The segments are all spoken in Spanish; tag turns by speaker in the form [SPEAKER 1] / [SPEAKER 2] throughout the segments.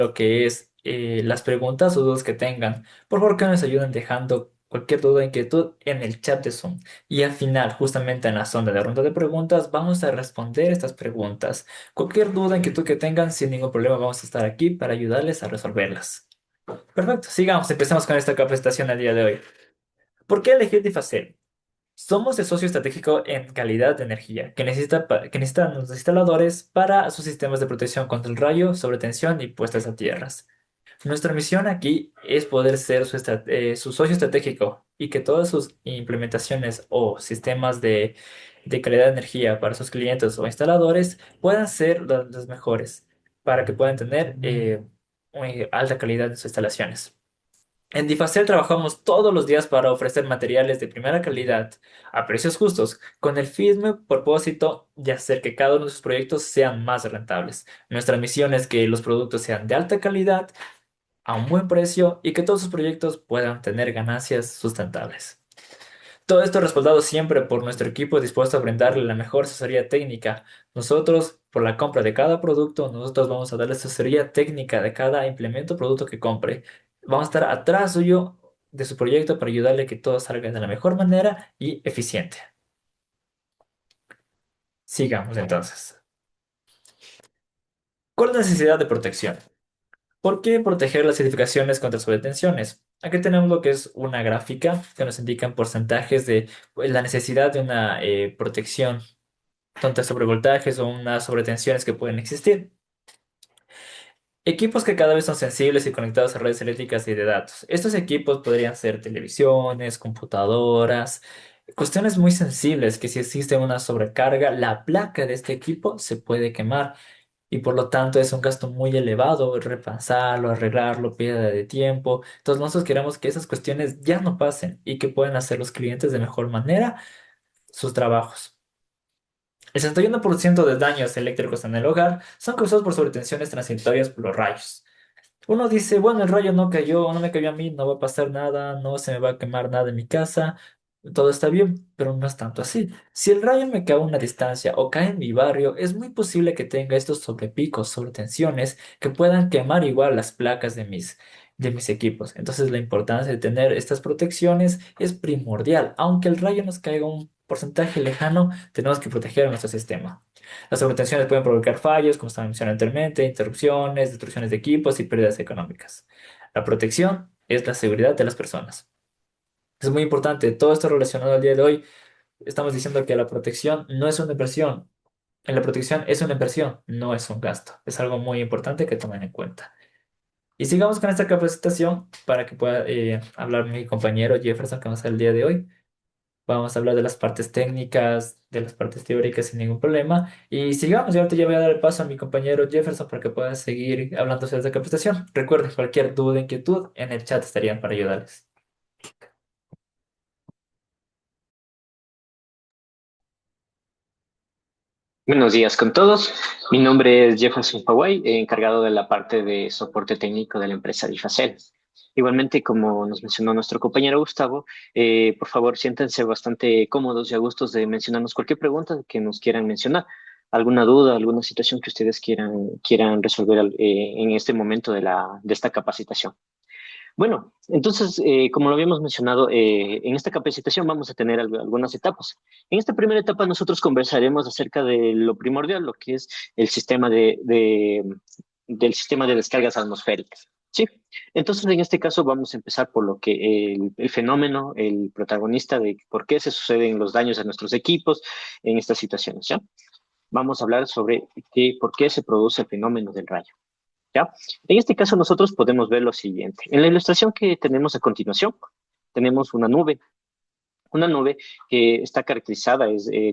[SPEAKER 1] lo que es las preguntas o dudas que tengan. Por favor, que nos ayuden dejando cualquier duda o inquietud en el chat de Zoom. Y al final, justamente en la zona de ronda de preguntas, vamos a responder estas preguntas. Cualquier duda, inquietud que tengan, sin ningún problema, vamos a estar aquí para ayudarles a resolverlas. Perfecto, sigamos, empecemos con esta capacitación el día de hoy. ¿Por qué elegir Difacel? Somos el socio estratégico en calidad de energía que necesitan los instaladores para sus sistemas de protección contra el rayo, sobretensión y puestas a tierras. Nuestra misión aquí es poder ser su socio estratégico y que todas sus implementaciones o sistemas de calidad de energía para sus clientes o instaladores puedan ser las mejores para que puedan tener alta calidad en sus instalaciones. En Difacel trabajamos todos los días para ofrecer materiales de primera calidad a precios justos, con el firme propósito de hacer que cada uno de sus proyectos sean más rentables. Nuestra misión es que los productos sean de alta calidad, a un buen precio y que todos sus proyectos puedan tener ganancias sustentables. Todo esto respaldado siempre por nuestro equipo dispuesto a brindarle la mejor asesoría técnica. Nosotros, por la compra de cada producto, nosotros vamos a darle asesoría técnica de cada implemento o producto que compre. Vamos a estar atrás suyo de su proyecto para ayudarle a que todo salga de la mejor manera y eficiente. Sigamos entonces. ¿Cuál es la necesidad de protección? ¿Por qué proteger las edificaciones contra sobretensiones? Aquí tenemos lo que es una gráfica que nos indican porcentajes de pues, la necesidad de una protección contra sobrevoltajes o unas sobretensiones que pueden existir. Equipos que cada vez son sensibles y conectados a redes eléctricas y de datos. Estos equipos podrían ser televisiones, computadoras, cuestiones muy sensibles que si existe una sobrecarga, la placa de este equipo se puede quemar y por lo tanto es un gasto muy elevado repasarlo, arreglarlo, pérdida de tiempo. Entonces nosotros queremos que esas cuestiones ya no pasen y que puedan hacer los clientes de mejor manera sus trabajos. El 61% de daños eléctricos en el hogar son causados por sobretensiones transitorias por los rayos. Uno dice, bueno, el rayo no cayó, no me cayó a mí, no va a pasar nada, no se me va a quemar nada en mi casa, todo está bien, pero no es tanto así. Si el rayo me cae a una distancia o cae en mi barrio, es muy posible que tenga estos sobrepicos, sobretensiones que puedan quemar igual las placas de mis equipos. Entonces, la importancia de tener estas protecciones es primordial. Aunque el rayo nos caiga un porcentaje lejano, tenemos que proteger nuestro sistema. Las sobretensiones pueden provocar fallos, como estaba mencionando anteriormente, interrupciones, destrucciones de equipos y pérdidas económicas. La protección es la seguridad de las personas. Es muy importante. Todo esto relacionado al día de hoy, estamos diciendo que la protección no es una inversión. En la protección es una inversión, no es un gasto. Es algo muy importante que tomen en cuenta. Y sigamos con esta capacitación para que pueda hablar mi compañero Jefferson que va a estar el día de hoy. Vamos a hablar de las partes técnicas, de las partes teóricas sin ningún problema. Y sigamos, y ahorita ya voy a dar el paso a mi compañero Jefferson para que pueda seguir hablando sobre esta capacitación. Recuerden, cualquier duda, inquietud, en el chat estarían para ayudarles.
[SPEAKER 2] Buenos días con todos. Mi nombre es Jefferson Paway, encargado de la parte de soporte técnico de la empresa Difacel. Igualmente, como nos mencionó nuestro compañero Gustavo, por favor siéntense bastante cómodos y a gustos de mencionarnos cualquier pregunta que nos quieran mencionar, alguna duda, alguna situación que ustedes quieran resolver en este momento de esta capacitación. Bueno, entonces, como lo habíamos mencionado, en esta capacitación vamos a tener algunas etapas. En esta primera etapa nosotros conversaremos acerca de lo primordial, lo que es el sistema del sistema de descargas atmosféricas. Sí, entonces en este caso vamos a empezar por lo que el fenómeno, el protagonista de por qué se suceden los daños a nuestros equipos en estas situaciones, ¿ya? Vamos a hablar sobre por qué se produce el fenómeno del rayo. ¿Ya? En este caso nosotros podemos ver lo siguiente. En la ilustración que tenemos a continuación, tenemos una nube que está caracterizada,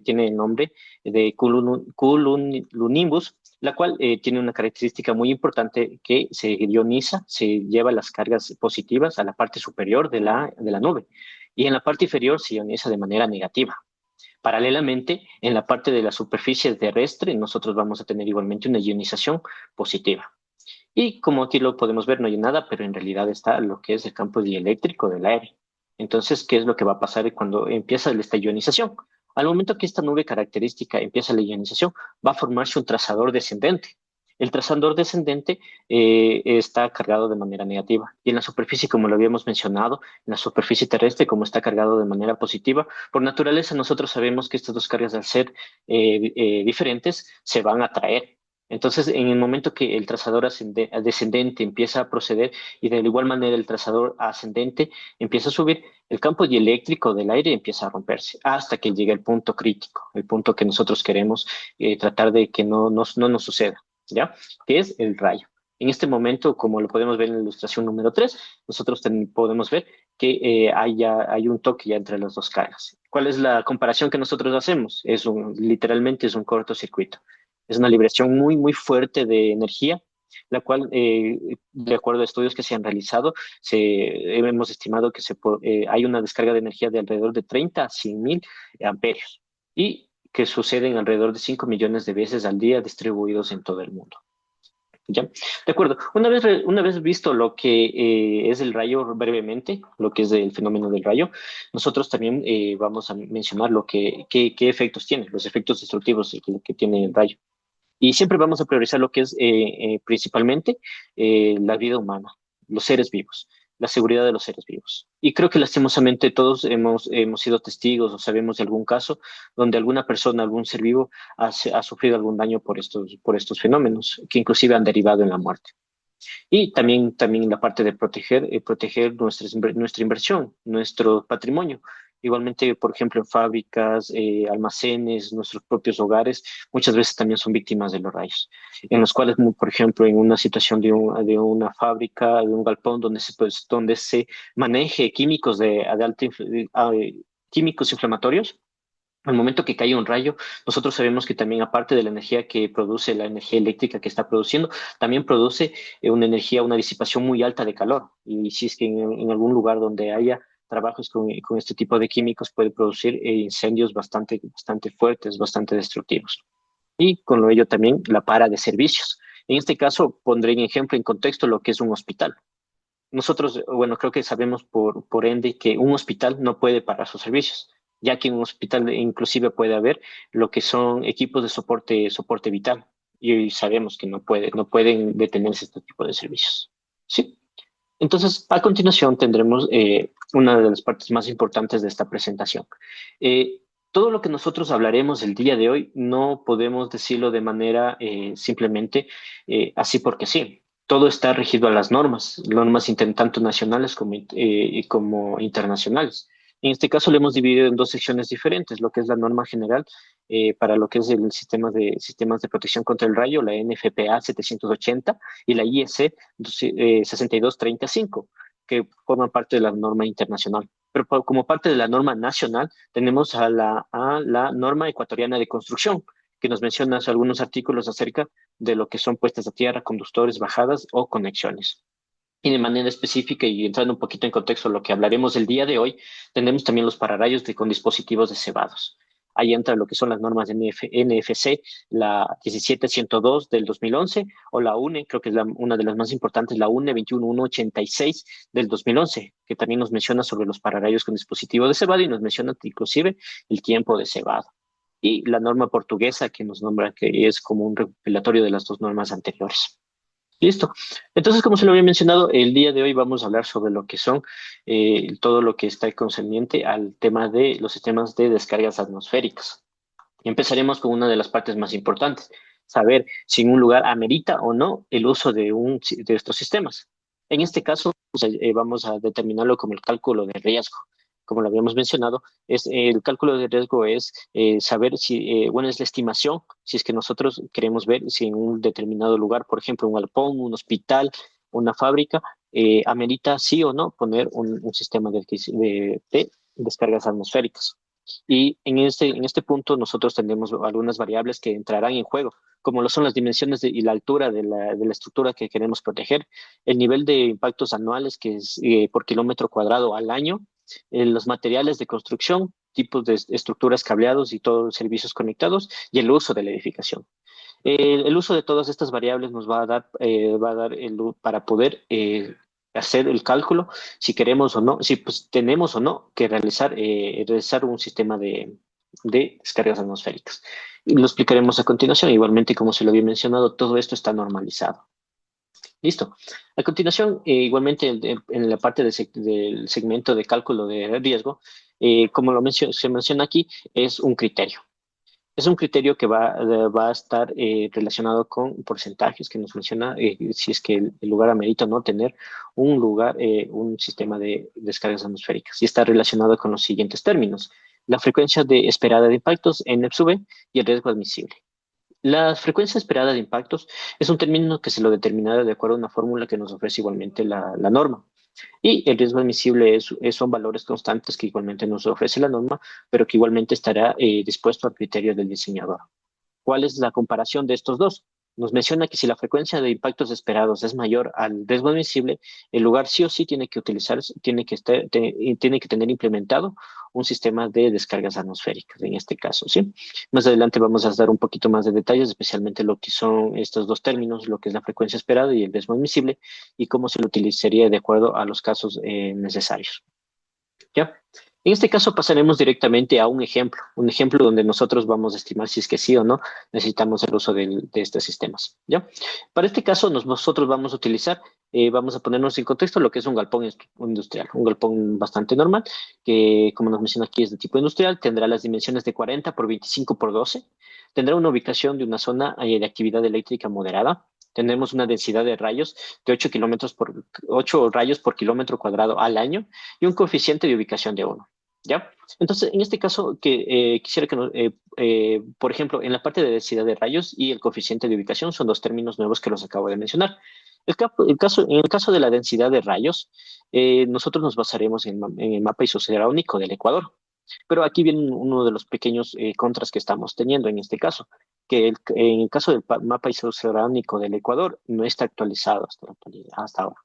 [SPEAKER 2] tiene el nombre de cumulonimbus, la cual tiene una característica muy importante que se ioniza, se lleva las cargas positivas a la parte superior de la nube y en la parte inferior se ioniza de manera negativa. Paralelamente, en la parte de la superficie terrestre, nosotros vamos a tener igualmente una ionización positiva. Y como aquí lo podemos ver, no hay nada, pero en realidad está lo que es el campo dieléctrico del aire. Entonces, ¿qué es lo que va a pasar cuando empieza esta ionización? Al momento que esta nube característica empieza la ionización, va a formarse un trazador descendente. El trazador descendente está cargado de manera negativa y en la superficie, como lo habíamos mencionado, en la superficie terrestre, como está cargado de manera positiva, por naturaleza nosotros sabemos que estas dos cargas al ser diferentes se van a atraer. Entonces, en el momento que el trazador descendente empieza a proceder y de igual manera el trazador ascendente empieza a subir, el campo dieléctrico del aire empieza a romperse hasta que llegue el punto crítico, el punto que nosotros queremos tratar de que no nos suceda, ¿ya? Que es el rayo. En este momento, como lo podemos ver en la ilustración número 3, nosotros podemos ver que hay un toque ya entre las dos cargas. ¿Cuál es la comparación que nosotros hacemos? Literalmente es un cortocircuito. Es una liberación muy fuerte de energía, la cual, de acuerdo a estudios que se han realizado, hemos estimado que hay una descarga de energía de alrededor de 30 a 100 mil amperios y que suceden alrededor de 5 millones de veces al día distribuidos en todo el mundo. ¿Ya? De acuerdo. Una vez visto lo que es el rayo brevemente, lo que es el fenómeno del rayo, nosotros también vamos a mencionar qué efectos tiene, los efectos destructivos que tiene el rayo. Y siempre vamos a priorizar lo que es principalmente la vida humana, los seres vivos, la seguridad de los seres vivos. Y creo que lastimosamente todos hemos sido testigos o sabemos de algún caso donde alguna persona, algún ser vivo ha sufrido algún daño por estos fenómenos, que inclusive han derivado en la muerte. Y también la parte de proteger nuestra inversión, nuestro patrimonio. Igualmente, por ejemplo, en fábricas, almacenes, nuestros propios hogares, muchas veces también son víctimas de los rayos, en los cuales, por ejemplo, en una situación de una fábrica, de un galpón donde se maneje químicos químicos inflamatorios, al momento que cae un rayo, nosotros sabemos que también aparte de la energía que produce, la energía eléctrica que está produciendo, también produce una disipación muy alta de calor. Y si es que en algún lugar donde haya trabajos con este tipo de químicos puede producir incendios bastante fuertes, bastante destructivos. Y con lo ello también la para de servicios. En este caso, pondré en ejemplo, en contexto, lo que es un hospital. Nosotros, bueno, creo que sabemos por ende que un hospital no puede parar sus servicios, ya que en un hospital inclusive puede haber lo que son equipos de soporte vital y sabemos que no pueden detenerse este tipo de servicios. Sí. Entonces, a continuación tendremos una de las partes más importantes de esta presentación. Todo lo que nosotros hablaremos el día de hoy no podemos decirlo de manera simplemente así porque sí. Todo está regido a las normas tanto nacionales como internacionales. En este caso lo hemos dividido en dos secciones diferentes, lo que es la norma general para lo que es el sistemas de protección contra el rayo, la NFPA 780 y la IEC 6235, que forman parte de la norma internacional. Pero como parte de la norma nacional, tenemos a la norma ecuatoriana de construcción, que nos menciona algunos artículos acerca de lo que son puestas a tierra, conductores, bajadas o conexiones. Y de manera específica y entrando un poquito en contexto lo que hablaremos el día de hoy, tenemos también los pararrayos con dispositivos de cebados. Ahí entra lo que son las normas de NFC, la 17102 del 2011 o la UNE, creo que es una de las más importantes, la UNE 21186 del 2011, que también nos menciona sobre los pararrayos con dispositivos de cebado y nos menciona inclusive el tiempo de cebado. Y la norma portuguesa que nos nombra que es como un recopilatorio de las dos normas anteriores. Listo. Entonces, como se lo había mencionado, el día de hoy vamos a hablar sobre lo que son todo lo que está concerniente al tema de los sistemas de descargas atmosféricas. Y empezaremos con una de las partes más importantes, saber si un lugar amerita o no el uso de estos sistemas. En este caso, vamos a determinarlo como el cálculo de riesgo. Como lo habíamos mencionado, el cálculo de riesgo es saber bueno, es la estimación, si es que nosotros queremos ver si en un determinado lugar, por ejemplo, un galpón, un hospital, una fábrica, amerita sí o no poner un sistema de descargas atmosféricas. Y en este punto nosotros tenemos algunas variables que entrarán en juego, como lo son las dimensiones y la altura de la estructura que queremos proteger, el nivel de impactos anuales, que es por kilómetro cuadrado al año, los materiales de construcción, tipos de estructuras cableados y todos los servicios conectados, y el uso de la edificación. El uso de todas estas variables nos va a dar para poder hacer el cálculo si queremos o no, si pues, tenemos o no que realizar un sistema de descargas atmosféricas. Y lo explicaremos a continuación. Igualmente, como se lo había mencionado, todo esto está normalizado. Listo. A continuación, igualmente en la parte del segmento de cálculo de riesgo, como se menciona aquí, es un criterio. Es un criterio que va a estar relacionado con porcentajes que nos menciona si es que el lugar amerita o no tener un sistema de descargas atmosféricas. Y está relacionado con los siguientes términos: la frecuencia esperada de impactos en EPSUB y el riesgo admisible. La frecuencia esperada de impactos es un término que se lo determinará de acuerdo a una fórmula que nos ofrece igualmente la norma. Y el riesgo admisible son valores constantes que igualmente nos ofrece la norma, pero que igualmente estará dispuesto al criterio del diseñador. ¿Cuál es la comparación de estos dos? Nos menciona que si la frecuencia de impactos esperados es mayor al riesgo admisible, el lugar sí o sí tiene que tiene que tener implementado un sistema de descargas atmosféricas, en este caso, ¿sí? Más adelante vamos a dar un poquito más de detalles, especialmente lo que son estos dos términos, lo que es la frecuencia esperada y el riesgo admisible, y cómo se lo utilizaría de acuerdo a los casos necesarios. ¿Ya? En este caso pasaremos directamente a un ejemplo donde nosotros vamos a estimar si es que sí o no necesitamos el uso de estos sistemas. ¿Ya? Para este caso nosotros vamos a utilizar, vamos a ponernos en contexto lo que es un galpón industrial, un galpón bastante normal, que como nos menciona aquí es de tipo industrial, tendrá las dimensiones de 40 por 25 por 12, tendrá una ubicación de una zona de actividad eléctrica moderada. Tendremos una densidad de rayos de 8 rayos por kilómetro cuadrado al año y un coeficiente de ubicación de 1. ¿Ya? Entonces, en este caso, quisiera que, por ejemplo, en la parte de densidad de rayos y el coeficiente de ubicación son dos términos nuevos que los acabo de mencionar. En el caso de la densidad de rayos, nosotros nos basaremos en el mapa isoceraónico del Ecuador. Pero aquí viene uno de los pequeños contras que estamos teniendo en este caso, que en el caso del mapa isoceraónico del Ecuador no está actualizado hasta ahora.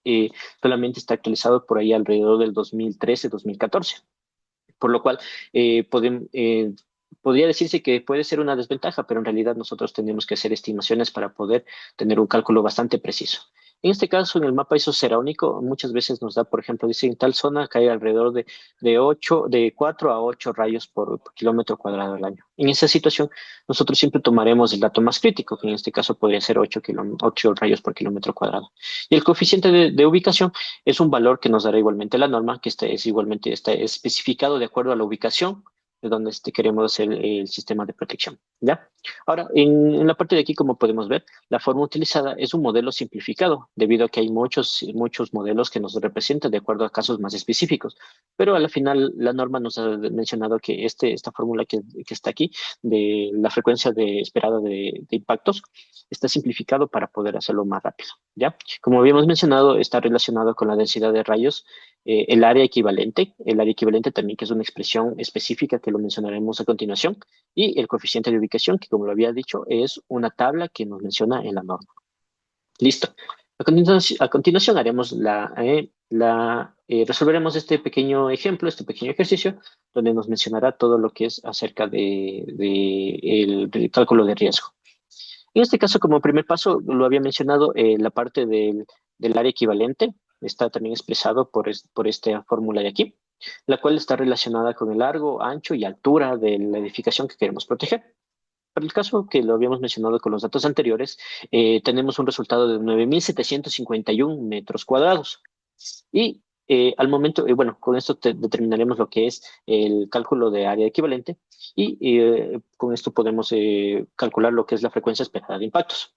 [SPEAKER 2] eh, Solamente está actualizado por ahí alrededor del 2013-2014, por lo cual podría decirse que puede ser una desventaja, pero en realidad nosotros tenemos que hacer estimaciones para poder tener un cálculo bastante preciso. En este caso, en el mapa isoceraónico, muchas veces nos da, por ejemplo, dice en tal zona cae alrededor de 4 a 8 rayos por kilómetro cuadrado al año. En esa situación, nosotros siempre tomaremos el dato más crítico, que en este caso podría ser 8 rayos por kilómetro cuadrado. Y el coeficiente de ubicación es un valor que nos dará igualmente la norma, que está especificado de acuerdo a la ubicación de donde queremos hacer el sistema de protección. ¿Ya? Ahora, en la parte de aquí, como podemos ver, la forma utilizada es un modelo simplificado, debido a que hay muchos modelos que nos representan de acuerdo a casos más específicos. Pero a la final, la norma nos ha mencionado que esta fórmula que está aquí, de la frecuencia esperada de impactos, está simplificado para poder hacerlo más rápido. ¿Ya? Como habíamos mencionado, está relacionado con la densidad de rayos, el área equivalente también, que es una expresión específica que lo mencionaremos a continuación, y el coeficiente de ubicación, que como lo había dicho, es una tabla que nos menciona en la norma. Listo. A continuación haremos resolveremos este pequeño ejemplo, este pequeño ejercicio, donde nos mencionará todo lo que es acerca del cálculo de riesgo. En este caso, como primer paso, lo había mencionado, la parte del área equivalente está también expresado por esta fórmula de aquí, la cual está relacionada con el largo, ancho y altura de la edificación que queremos proteger. Para el caso que lo habíamos mencionado con los datos anteriores, tenemos un resultado de 9.751 metros cuadrados. Y al momento, bueno, con esto determinaremos lo que es el cálculo de área equivalente y con esto podemos calcular lo que es la frecuencia esperada de impactos.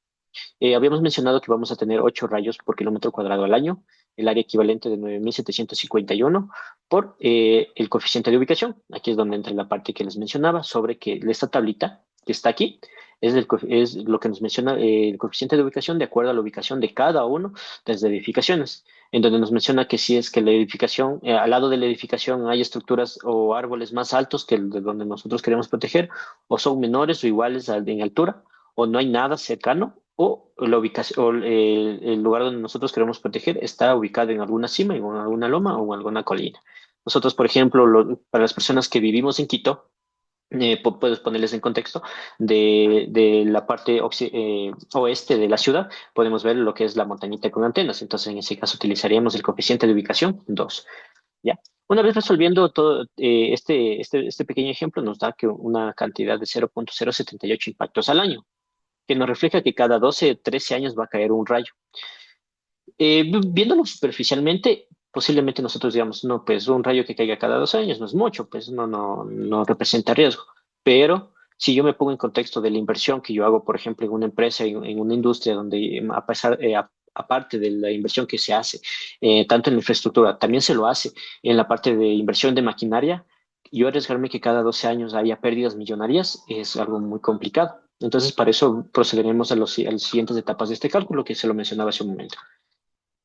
[SPEAKER 2] Habíamos mencionado que vamos a tener 8 rayos por kilómetro cuadrado al año, el área equivalente de 9.751 por el coeficiente de ubicación. Aquí es donde entra la parte que les mencionaba sobre que esta tablita que está aquí es lo que nos menciona el coeficiente de ubicación de acuerdo a la ubicación de cada uno de las edificaciones, en donde nos menciona que si es que la edificación, al lado de la edificación hay estructuras o árboles más altos que el de donde nosotros queremos proteger, o son menores o iguales en altura, o no hay nada cercano, o la ubicación, o el lugar donde nosotros queremos proteger está ubicado en alguna cima, en alguna loma o en alguna colina. Nosotros, por ejemplo, para las personas que vivimos en Quito, puedes ponerles en contexto de la parte oeste de la ciudad, podemos ver lo que es la montañita con antenas. Entonces, en ese caso, utilizaríamos el coeficiente de ubicación 2. ¿Ya? Una vez resolviendo todo este pequeño ejemplo, nos da que una cantidad de 0.078 impactos al año, que nos refleja que cada 12 13 años va a caer un rayo. Viéndolo superficialmente, posiblemente nosotros digamos, no, pues un rayo que caiga cada 2 años no es mucho, pues no representa riesgo. Pero si yo me pongo en contexto de la inversión que yo hago, por ejemplo, en una empresa, en una industria donde aparte de la inversión que se hace, tanto en la infraestructura, también se lo hace en la parte de inversión de maquinaria, yo arriesgarme que cada 12 años haya pérdidas millonarias es algo muy complicado. Entonces, para eso procederemos a las siguientes etapas de este cálculo que se lo mencionaba hace un momento.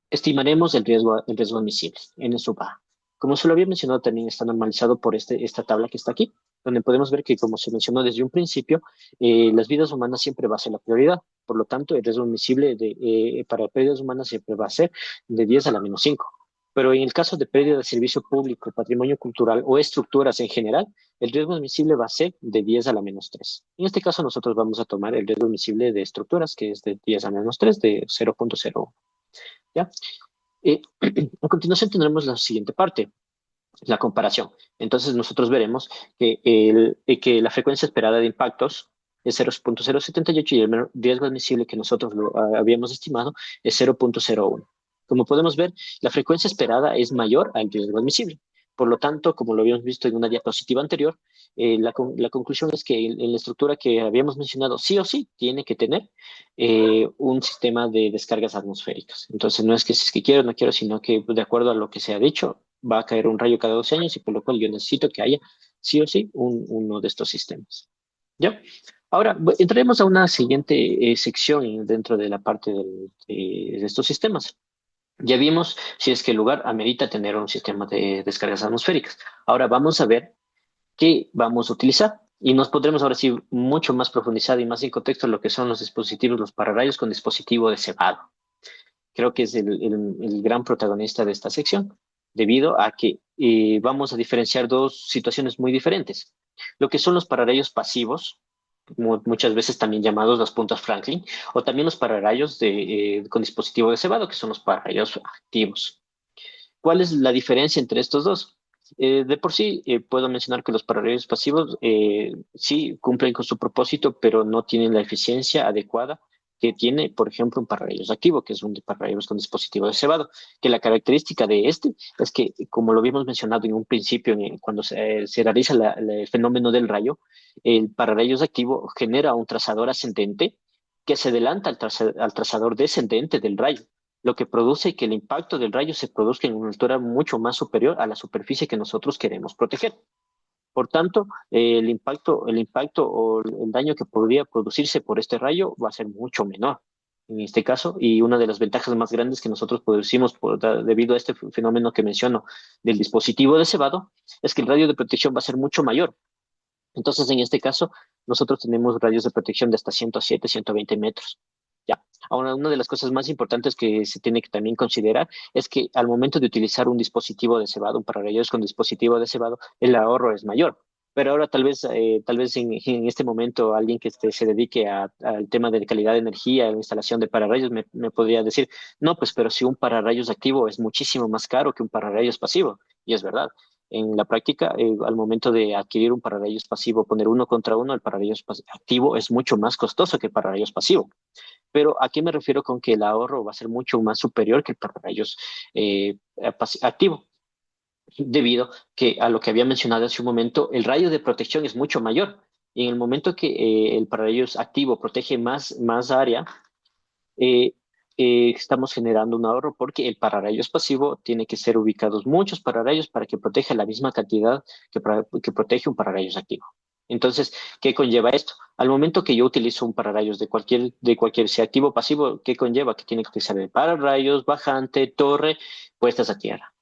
[SPEAKER 2] Estimaremos el riesgo admisible, N sub A. Como se lo había mencionado, también está normalizado por esta tabla que está aquí, donde podemos ver que, como se mencionó desde un principio, las vidas humanas siempre va a ser la prioridad. Por lo tanto, el riesgo admisible para pérdidas humanas siempre va a ser de 10 a la menos 5. Pero en el caso de pérdida de servicio público, patrimonio cultural o estructuras en general, el riesgo admisible va a ser de 10 a la menos 3. En este caso, nosotros vamos a tomar el riesgo admisible de estructuras, que es de 10 a menos 3, de 0.01. ¿Ya? A continuación tendremos la siguiente parte, la comparación. Entonces nosotros veremos que la frecuencia esperada de impactos es 0.078 y el riesgo admisible que nosotros habíamos estimado es 0.01. Como podemos ver, la frecuencia esperada es mayor al riesgo admisible. Por lo tanto, como lo habíamos visto en una diapositiva anterior, la conclusión es que en la estructura que habíamos mencionado, sí o sí, tiene que tener un sistema de descargas atmosféricas. Entonces, no es que si es que quiero o no quiero, sino que de acuerdo a lo que se ha dicho, va a caer un rayo cada 12 años y por lo cual yo necesito que haya sí o sí uno de estos sistemas. ¿Ya? Ahora, entraremos a una siguiente sección dentro de la parte de estos sistemas. Ya vimos si es que el lugar amerita tener un sistema de descargas atmosféricas. Ahora vamos a ver qué vamos a utilizar y nos podremos ahora sí mucho más profundizar y más en contexto lo que son los dispositivos, los pararrayos con dispositivo de cebado. Creo que es el gran protagonista de esta sección, debido a que vamos a diferenciar dos situaciones muy diferentes. Lo que son los pararrayos pasivos, muchas veces también llamados las puntas Franklin, o también los pararrayos con dispositivo de cebado, que son los pararrayos activos. ¿Cuál es la diferencia entre estos dos? De por sí, puedo mencionar que los pararrayos pasivos sí cumplen con su propósito, pero no tienen la eficiencia adecuada que tiene, por ejemplo, un pararrayos activo, que es un pararrayos con dispositivo de cebado, que la característica de este es que, como lo habíamos mencionado en un principio, cuando se realiza el fenómeno del rayo, el pararrayos activo genera un trazador ascendente que se adelanta al trazador descendente del rayo, lo que produce que el impacto del rayo se produzca en una altura mucho más superior a la superficie que nosotros queremos proteger. Por tanto, el impacto o el daño que podría producirse por este rayo va a ser mucho menor en este caso, y una de las ventajas más grandes que nosotros producimos debido a este fenómeno que menciono del dispositivo de cebado es que el radio de protección va a ser mucho mayor. Entonces, en este caso, nosotros tenemos radios de protección de hasta 107, 120 metros. Ya. Ahora, una de las cosas más importantes que se tiene que también considerar es que al momento de utilizar un dispositivo de cebado, un pararrayos con dispositivo de cebado, el ahorro es mayor. Pero ahora tal vez en este momento alguien que se dedique al tema de calidad de energía, la instalación de pararrayos, me podría decir, no, pues pero si un pararrayos activo es muchísimo más caro que un pararrayos pasivo. Y es verdad. En la práctica, al momento de adquirir un pararrayos pasivo, poner uno contra uno, el pararrayos activo es mucho más costoso que el pararrayos pasivo. Pero ¿a qué me refiero con que el ahorro va a ser mucho más superior que el pararrayos activo? Debido que a lo que había mencionado hace un momento, el radio de protección es mucho mayor. Y en el momento que el pararrayos activo protege más área, eh, estamos generando un ahorro porque el pararrayos pasivo tiene que ser ubicados muchos pararrayos para que proteja la misma cantidad que protege un pararrayos activo. Entonces, ¿qué conlleva esto? Al momento que yo utilizo un pararrayos de cualquier, sea activo o pasivo, ¿qué conlleva? Que tiene que utilizar el pararrayos, bajante, torre, puestas a tierra.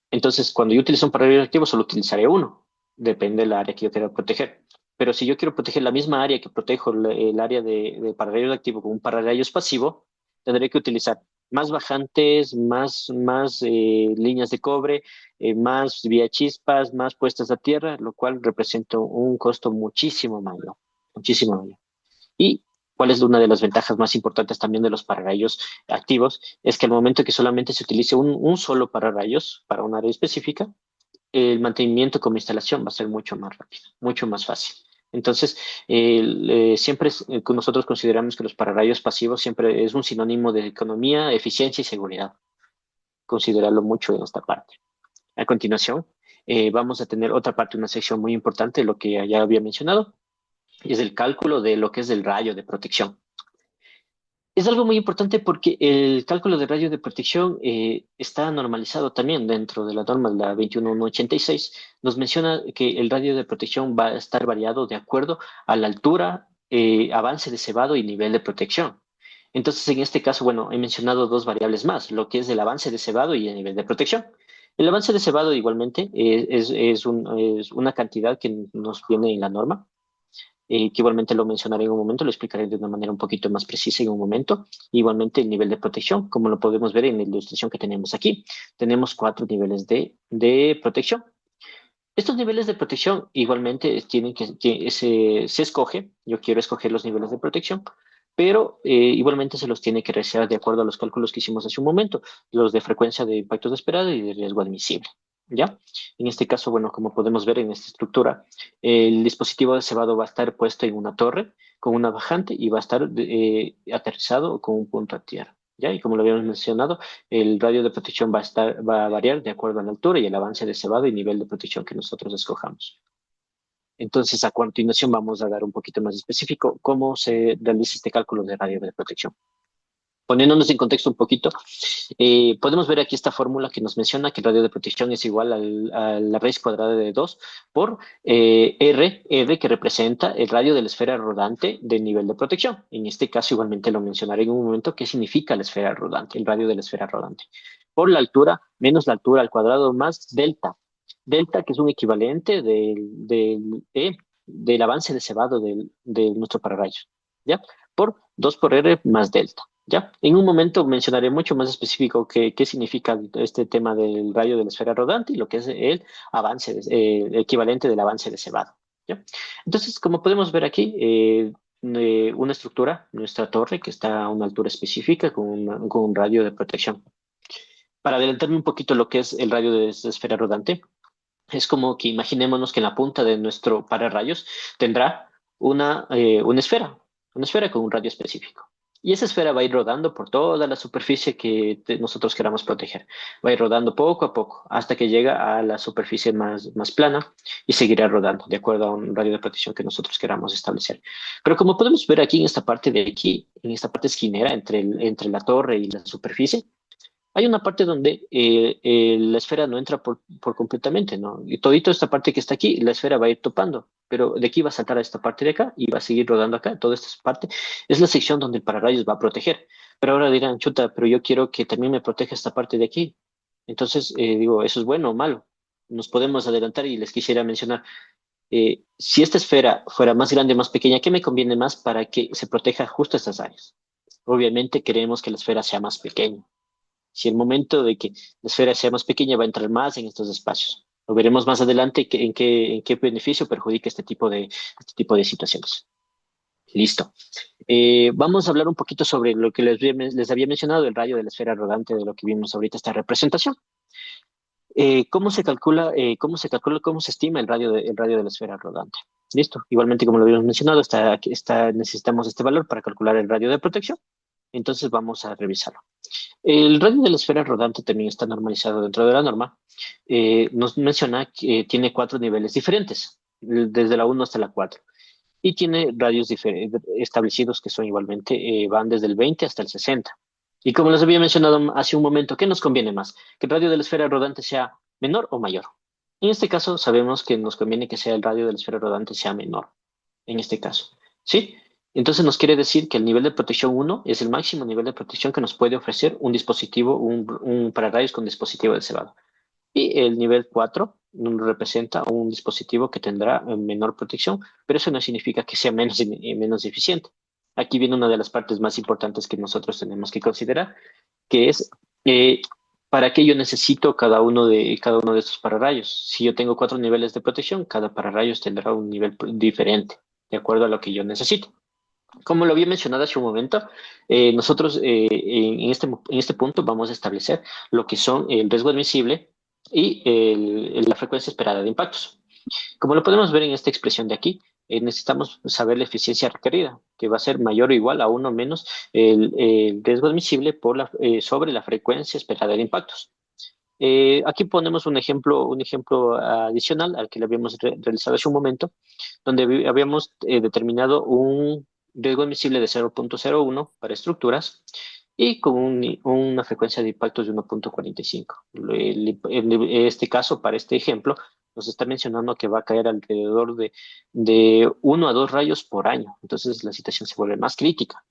[SPEAKER 2] Entonces, cuando yo utilizo un pararrayos activo, solo utilizaré uno. Depende del área que yo quiera proteger. Pero si yo quiero proteger la misma área que protejo el área de pararrayos activo con un pararrayos pasivo, tendré que utilizar más bajantes, más líneas de cobre, más vía chispas, más puestas a tierra, lo cual representa un costo muchísimo mayor, muchísimo mayor. Y cuál es una de las ventajas más importantes también de los pararrayos activos, es que al momento que solamente se utilice un solo pararrayos para un área específica, el mantenimiento como instalación va a ser mucho más rápido, mucho más fácil. Entonces, nosotros consideramos que los pararrayos pasivos siempre es un sinónimo de economía, eficiencia y seguridad. Considerarlo mucho en esta parte. A continuación, vamos a tener otra parte, una sección muy importante, lo que ya había mencionado, y es el cálculo de lo que es el rayo de protección. Es algo muy importante porque el cálculo de radio de protección está normalizado también dentro de la norma, la 21186. Nos menciona que el radio de protección va a estar variado de acuerdo a la altura, avance de cebado y nivel de protección. Entonces, en este caso, bueno, he mencionado dos variables más, lo que es el avance de cebado y el nivel de protección. El avance de cebado igualmente es una cantidad que nos viene en la norma que igualmente lo mencionaré en un momento, lo explicaré de una manera un poquito más precisa en un momento. Igualmente el nivel de protección, como lo podemos ver en la ilustración que tenemos aquí. Tenemos cuatro niveles de protección. Estos niveles de protección igualmente tienen que se escoge, yo quiero escoger los niveles de protección, pero igualmente se los tiene que realizar de acuerdo a los cálculos que hicimos hace un momento, los de frecuencia de impactos esperado y de riesgo admisible. ¿Ya? En este caso, bueno, como podemos ver en esta estructura, el dispositivo de cebado va a estar puesto en una torre con una bajante y va a estar aterrizado con un punto a tierra. ¿Ya? Y como lo habíamos mencionado, el radio de protección va a variar de acuerdo a la altura y el avance de cebado y nivel de protección que nosotros escojamos. Entonces, a continuación vamos a dar un poquito más específico cómo se realiza este cálculo de radio de protección. Poniéndonos en contexto un poquito, podemos ver aquí esta fórmula que nos menciona que el radio de protección es igual a la raíz cuadrada de 2 por R que representa el radio de la esfera rodante del nivel de protección. En este caso, igualmente lo mencionaré en un momento, qué significa la esfera rodante, el radio de la esfera rodante. Por la altura menos la altura al cuadrado más delta. Delta, que es un equivalente del avance de cebado de nuestro pararrayos. ¿Ya? Por 2 por R más delta. ¿Ya? En un momento mencionaré mucho más específico qué significa este tema del rayo de la esfera rodante y lo que es el avance, equivalente del avance de cebado. ¿Ya? Entonces, como podemos ver aquí, una estructura, nuestra torre, que está a una altura específica con un radio de protección. Para adelantarme un poquito lo que es el radio de esta esfera rodante, es como que imaginémonos que en la punta de nuestro pararrayos tendrá una esfera con un radio específico. Y esa esfera va a ir rodando por toda la superficie que nosotros queramos proteger. Va a ir rodando poco a poco hasta que llega a la superficie más plana y seguirá rodando de acuerdo a un radio de protección que nosotros queramos establecer. Pero como podemos ver aquí en esta parte de aquí, en esta parte esquinera entre la torre y la superficie, hay una parte donde la esfera no entra por completamente, ¿no? Y todito esta parte que está aquí, la esfera va a ir topando, pero de aquí va a saltar a esta parte de acá y va a seguir rodando acá. Toda esta parte es la sección donde el pararrayos va a proteger. Pero ahora dirán, chuta, pero yo quiero que también me proteja esta parte de aquí. Entonces, digo, ¿eso es bueno o malo? Nos podemos adelantar y les quisiera mencionar, si esta esfera fuera más grande o más pequeña, ¿qué me conviene más para que se proteja justo estas áreas? Obviamente queremos que la esfera sea más pequeña. Si el momento de que la esfera sea más pequeña va a entrar más en estos espacios. Lo veremos más adelante en qué beneficio perjudica este tipo de situaciones. Listo. Vamos a hablar un poquito sobre lo que les había mencionado, el rayo de la esfera rodante, de lo que vimos ahorita, esta representación. ¿Cómo se estima el radio de la esfera rodante? Listo. Igualmente, como lo habíamos mencionado, necesitamos este valor para calcular el radio de protección. Entonces vamos a revisarlo. El radio de la esfera rodante también está normalizado dentro de la norma. Nos menciona que tiene cuatro niveles diferentes, desde la 1 hasta la 4. Y tiene radios establecidos que son igualmente, van desde el 20 hasta el 60. Y como les había mencionado hace un momento, ¿qué nos conviene más? ¿Que el radio de la esfera rodante sea menor o mayor? En este caso, sabemos que nos conviene que sea el radio de la esfera rodante sea menor. En este caso, ¿sí? Entonces nos quiere decir que el nivel de protección 1 es el máximo nivel de protección que nos puede ofrecer un dispositivo, un pararrayos con dispositivo de cebado. Y el nivel 4 representa un dispositivo que tendrá menor protección, pero eso no significa que sea menos eficiente. Aquí viene una de las partes más importantes que nosotros tenemos que considerar, que es eh, para qué yo necesito cada uno de estos pararrayos. Si yo tengo cuatro niveles de protección, cada pararrayos tendrá un nivel diferente, de acuerdo a lo que yo necesito. Como lo había mencionado hace un momento, nosotros en este punto vamos a establecer lo que son el riesgo admisible, y la frecuencia esperada de impactos. Como lo podemos ver en esta expresión de aquí, necesitamos saber la eficiencia requerida, que va a ser mayor o igual a uno menos el riesgo admisible sobre la frecuencia esperada de impactos. Aquí ponemos un ejemplo adicional al que le habíamos realizado hace un momento, donde habíamos determinado un riesgo admisible de 0.01 para estructuras y con una frecuencia de impactos de 1.45. En este caso, para este ejemplo, nos está mencionando que va a caer alrededor de 1 a 2 rayos por año. Entonces la situación se vuelve más crítica.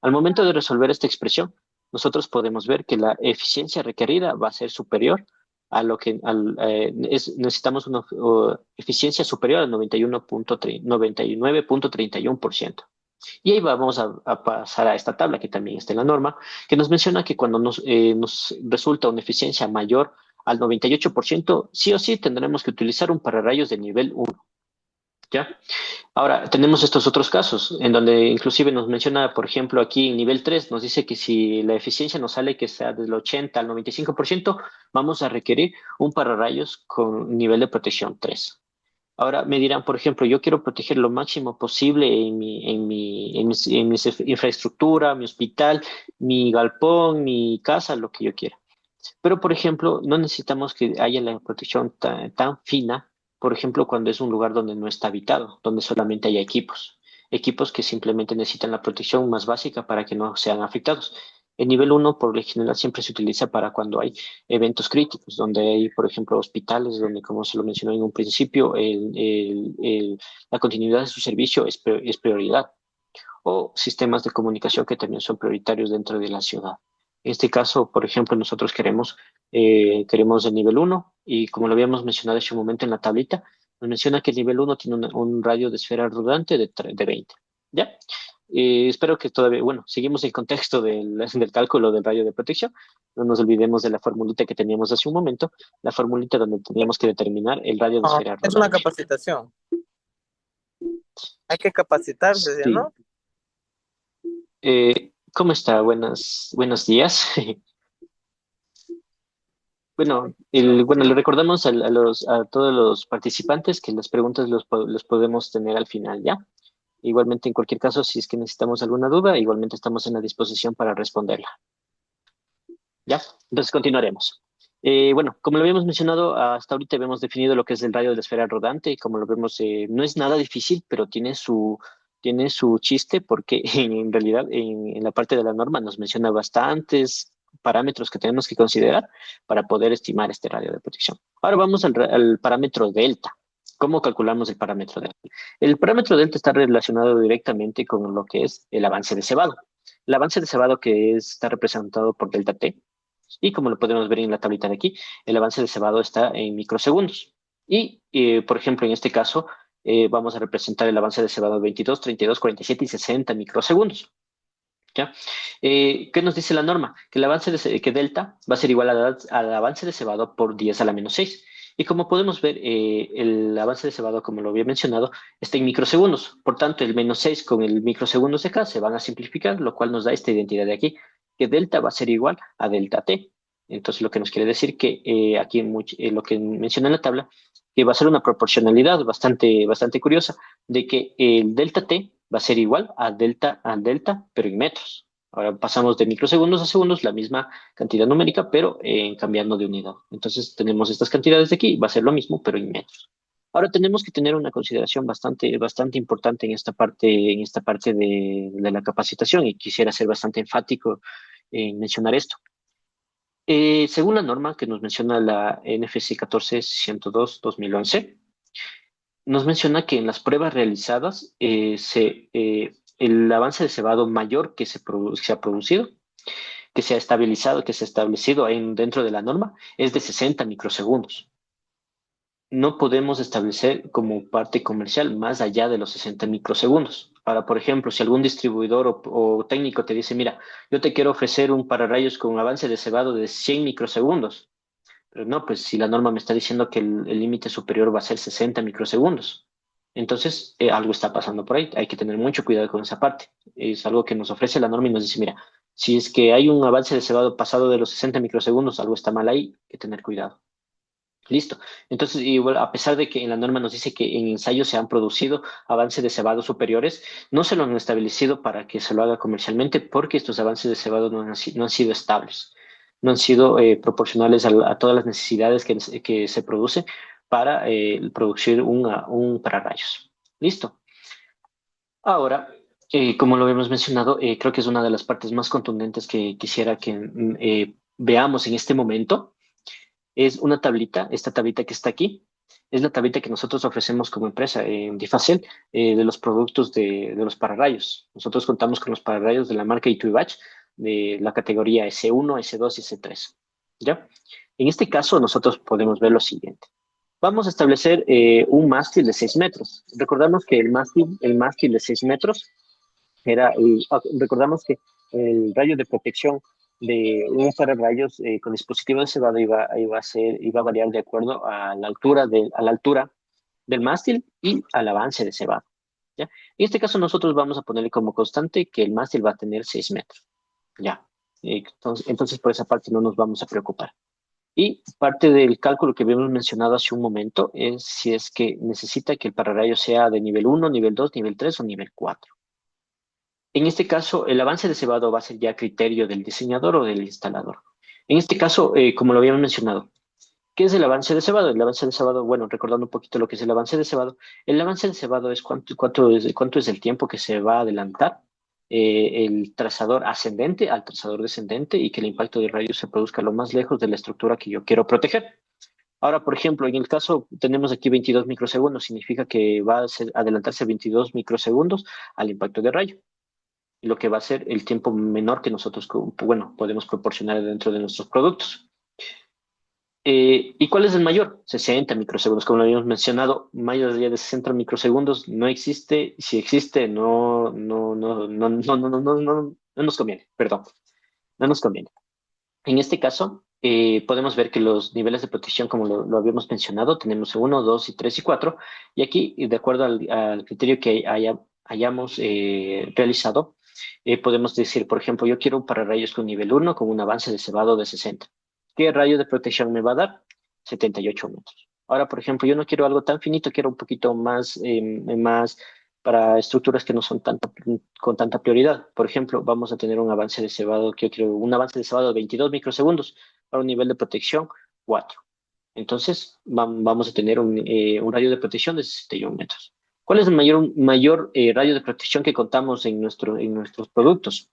[SPEAKER 2] Al momento de resolver esta expresión, nosotros podemos ver que la eficiencia requerida va a ser superior a lo que necesitamos una eficiencia superior al 99.31%. Y ahí vamos a pasar a esta tabla que también está en la norma, que nos menciona que cuando nos resulta una eficiencia mayor al 98%, sí o sí tendremos que utilizar un pararrayos de nivel 1. ¿Ya? Ahora, tenemos estos otros casos, en donde inclusive nos menciona, por ejemplo, aquí en nivel 3 nos dice que si la eficiencia nos sale que sea del 80 al 95%, vamos a requerir un pararrayos con nivel de protección 3. Ahora me dirán, por ejemplo, yo quiero proteger lo máximo posible en mi infraestructura, mi hospital, mi galpón, mi casa, lo que yo quiera. Pero, por ejemplo, no necesitamos que haya la protección tan fina, por ejemplo, cuando es un lugar donde no está habitado, donde solamente hay equipos, equipos que simplemente necesitan la protección más básica para que no sean afectados. El nivel uno, por lo general, siempre se utiliza para cuando hay eventos críticos, donde hay, por ejemplo, hospitales, donde, como se lo mencionó en un principio, la continuidad de su servicio es prioridad, o sistemas de comunicación que también son prioritarios dentro de la ciudad. En este caso, por ejemplo, nosotros queremos el nivel uno y como lo habíamos mencionado hace un momento en la tablita, nos menciona que el nivel uno tiene un radio de esfera rodante de 20. ¿Ya? Espero que todavía, bueno, seguimos el contexto del cálculo del radio de protección. No nos olvidemos de la formulita que teníamos hace un momento, la formulita donde teníamos que determinar el radio de
[SPEAKER 3] No,
[SPEAKER 2] esfera
[SPEAKER 3] es una
[SPEAKER 2] rodante.
[SPEAKER 3] capacitación. Hay que capacitarse, ¿sí,
[SPEAKER 2] Sí.
[SPEAKER 3] no?
[SPEAKER 2] ¿Cómo está? Buenos días. Bueno, le recordamos a todos los participantes que las preguntas los podemos tener al final, ¿ya? Igualmente, en cualquier caso, si es que necesitamos alguna duda, igualmente estamos en la disposición para responderla, ¿ya? Entonces, continuaremos. Bueno, como lo habíamos mencionado, hasta ahorita habíamos definido lo que es el radio de la esfera rodante y como lo vemos, no es nada difícil, pero tiene su chiste porque en realidad en la parte de la norma nos menciona bastantes parámetros que tenemos que considerar para poder estimar este radio de protección. Ahora vamos al parámetro delta. ¿Cómo calculamos el parámetro delta? El parámetro delta está relacionado directamente con lo que es el avance de cebado. El avance de cebado está representado por delta T, y como lo podemos ver en la tablita de aquí, el avance de cebado está en microsegundos. Y, por ejemplo, en este caso, vamos a representar el avance de cebado 22, 32, 47 y 60 microsegundos. ¿Ya? ¿Qué nos dice la norma? Que que delta va a ser igual al avance de cebado por 10 a la menos 6. Y como podemos ver, el avance de cebado, como lo había mencionado, está en microsegundos. Por tanto, el menos 6 con el microsegundos de acá se van a simplificar, lo cual nos da esta identidad de aquí, que delta va a ser igual a delta t. Entonces, lo que nos quiere decir que aquí lo que menciona en la tabla, que va a ser una proporcionalidad bastante curiosa, de que el delta t va a ser igual a delta, pero en metros. Ahora pasamos de microsegundos a segundos, la misma cantidad numérica, pero cambiando de unidad. Entonces tenemos estas cantidades de aquí, va a ser lo mismo, pero en metros. Ahora tenemos que tener una consideración bastante importante en esta parte de la capacitación y quisiera ser bastante enfático en mencionar esto. Según la norma que nos menciona la NFC 14102-2011, nos menciona que en las pruebas realizadas el avance de cebado mayor que se ha producido, que se ha estabilizado, que se ha establecido dentro de la norma, es de 60 microsegundos. No podemos establecer como parte comercial más allá de los 60 microsegundos. Ahora, por ejemplo, si algún distribuidor o técnico te dice, mira, yo te quiero ofrecer un pararrayos con un avance de cebado de 100 microsegundos, pero no, pues si la norma me está diciendo que el límite superior va a ser 60 microsegundos, entonces algo está pasando por ahí. Hay que tener mucho cuidado con esa parte. Es algo que nos ofrece la norma y nos dice, mira, si es que hay un avance de cebado pasado de los 60 microsegundos, algo está mal ahí, hay que tener cuidado. Listo. Entonces, igual, a pesar de que en la norma nos dice que en ensayos se han producido avances de cebado superiores, no se lo han establecido para que se lo haga comercialmente porque estos avances de cebado no han sido estables, no han sido proporcionales a todas las necesidades que se producen para producir un pararrayos. Listo. Ahora, como lo hemos mencionado, creo que es una de las partes más contundentes que quisiera que veamos en este momento es una tablita, esta tablita que está aquí, es la tablita que nosotros ofrecemos como empresa en Difacel de los productos de los pararrayos. Nosotros contamos con los pararrayos de la marca Ituibach de la categoría S1, S2 y S3. ¿Ya? En este caso, nosotros podemos ver lo siguiente. Vamos a establecer un mástil de 6 metros. Recordamos que el mástil de 6 metros recordamos que el rayo de protección de un pararrayos con dispositivo de cebado iba a variar de acuerdo a la altura del mástil y al avance de cebado. ¿Ya? En este caso nosotros vamos a ponerle como constante que el mástil va a tener 6 metros. ¿Ya? Entonces por esa parte no nos vamos a preocupar. Y parte del cálculo que habíamos mencionado hace un momento es si es que necesita que el pararrayos sea de nivel 1, nivel 2, nivel 3 o nivel 4. En este caso, el avance de cebado va a ser ya criterio del diseñador o del instalador. En este caso, como lo habíamos mencionado, ¿qué es el avance de cebado? El avance de cebado, bueno, recordando un poquito lo que es el avance de cebado, el avance de cebado es cuánto es el tiempo que se va a adelantar el trazador ascendente al trazador descendente y que el impacto de rayos se produzca lo más lejos de la estructura que yo quiero proteger. Ahora, por ejemplo, en el caso, tenemos aquí 22 microsegundos, significa que va a adelantarse 22 microsegundos al impacto de rayo lo que va a ser el tiempo menor que nosotros, bueno, podemos proporcionar dentro de nuestros productos. ¿Y cuál es el mayor? 60 microsegundos, como lo habíamos mencionado, mayor de 60 microsegundos no existe, si existe, no nos conviene, perdón, no nos conviene. En este caso, podemos ver que los niveles de protección, como lo habíamos mencionado, tenemos uno, 2 y 3 y 4, y aquí, de acuerdo al criterio que hayamos realizado, podemos decir, por ejemplo, yo quiero un pararrayos con nivel uno con un avance de cebado de 60. ¿Qué rayo de protección me va a dar? 78 metros. Ahora, por ejemplo, yo no quiero algo tan finito, quiero un poquito más para estructuras que no son con tanta prioridad. Por ejemplo, vamos a tener un avance de cebado, que yo quiero un avance de cebado de 22 microsegundos para un nivel de protección 4. Entonces, vamos a tener un radio de protección de 61 metros. ¿Cuál es el mayor radio de protección que contamos en nuestros productos?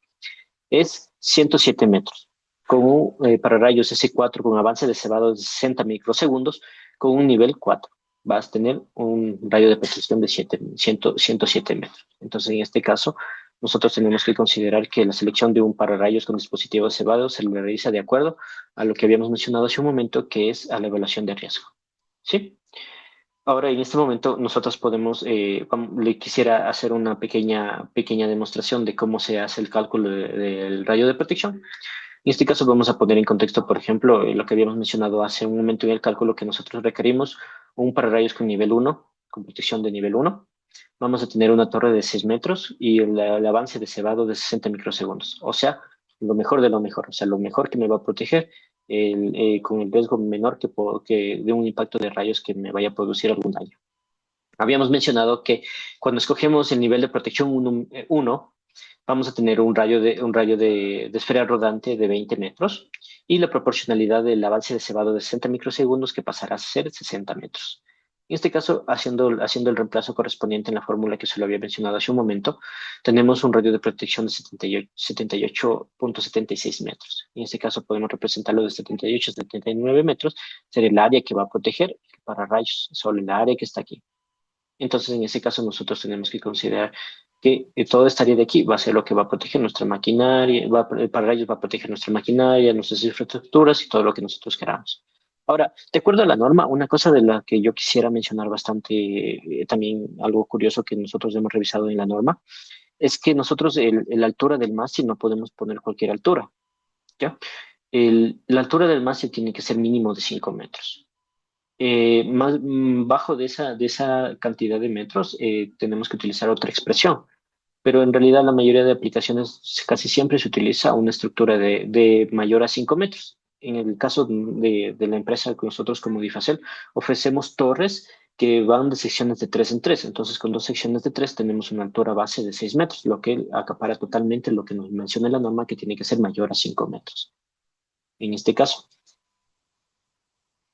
[SPEAKER 2] Es 107 metros, con un pararrayos S4 con avance de cebado de 60 microsegundos con un nivel 4. Vas a tener un radio de protección de 107 metros. Entonces, en este caso, nosotros tenemos que considerar que la selección de un pararrayos con dispositivo de cebado se le realiza de acuerdo a lo que habíamos mencionado hace un momento, que es a la evaluación de riesgo. ¿Sí? Ahora, en este momento, nosotros podemos, le quisiera hacer una pequeña demostración de cómo se hace el cálculo del rayo de protección. En este caso, vamos a poner en contexto, por ejemplo, lo que habíamos mencionado hace un momento en el cálculo que nosotros requerimos, un pararrayos con nivel uno, con protección de nivel uno. Vamos a tener una torre de 6 metros y el avance de cebado de 60 microsegundos. O sea, lo mejor de lo mejor. O sea, lo mejor que me va a proteger con el riesgo menor que de un impacto de rayos que me vaya a producir algún daño. Habíamos mencionado que cuando escogemos el nivel de protección 1, vamos a tener un rayo de esfera rodante de 20 metros y la proporcionalidad del avance de cebado de 60 microsegundos que pasará a ser 60 metros. En este caso, haciendo el reemplazo correspondiente en la fórmula que se lo había mencionado hace un momento, tenemos un radio de protección de 78,76 metros. En este caso, podemos representarlo de 78 a 79 metros, sería el área que va a proteger para rayos, solo el área que está aquí. Entonces, en ese caso, nosotros tenemos que considerar que toda esta área de aquí va a ser lo que va a proteger nuestra maquinaria, el pararrayos va a proteger nuestra maquinaria, nuestras infraestructuras y todo lo que nosotros queramos. Ahora, de acuerdo a la norma, una cosa de la que yo quisiera mencionar bastante, también algo curioso que nosotros hemos revisado en la norma, es que nosotros la altura del mástil no podemos poner cualquier altura, ¿ya? La altura del mástil tiene que ser mínimo de 5 metros bajo de esa cantidad de metros, tenemos que utilizar otra expresión. Pero en realidad la mayoría de aplicaciones casi siempre se utiliza una estructura de mayor a 5 metros. en el caso de la empresa que nosotros como Difacel ofrecemos torres que van de secciones de 3 en 3. Entonces, con dos secciones de 3 tenemos una altura base de 6 metros, lo que acapara totalmente lo que nos menciona la norma que tiene que ser mayor a 5 metros. En este caso.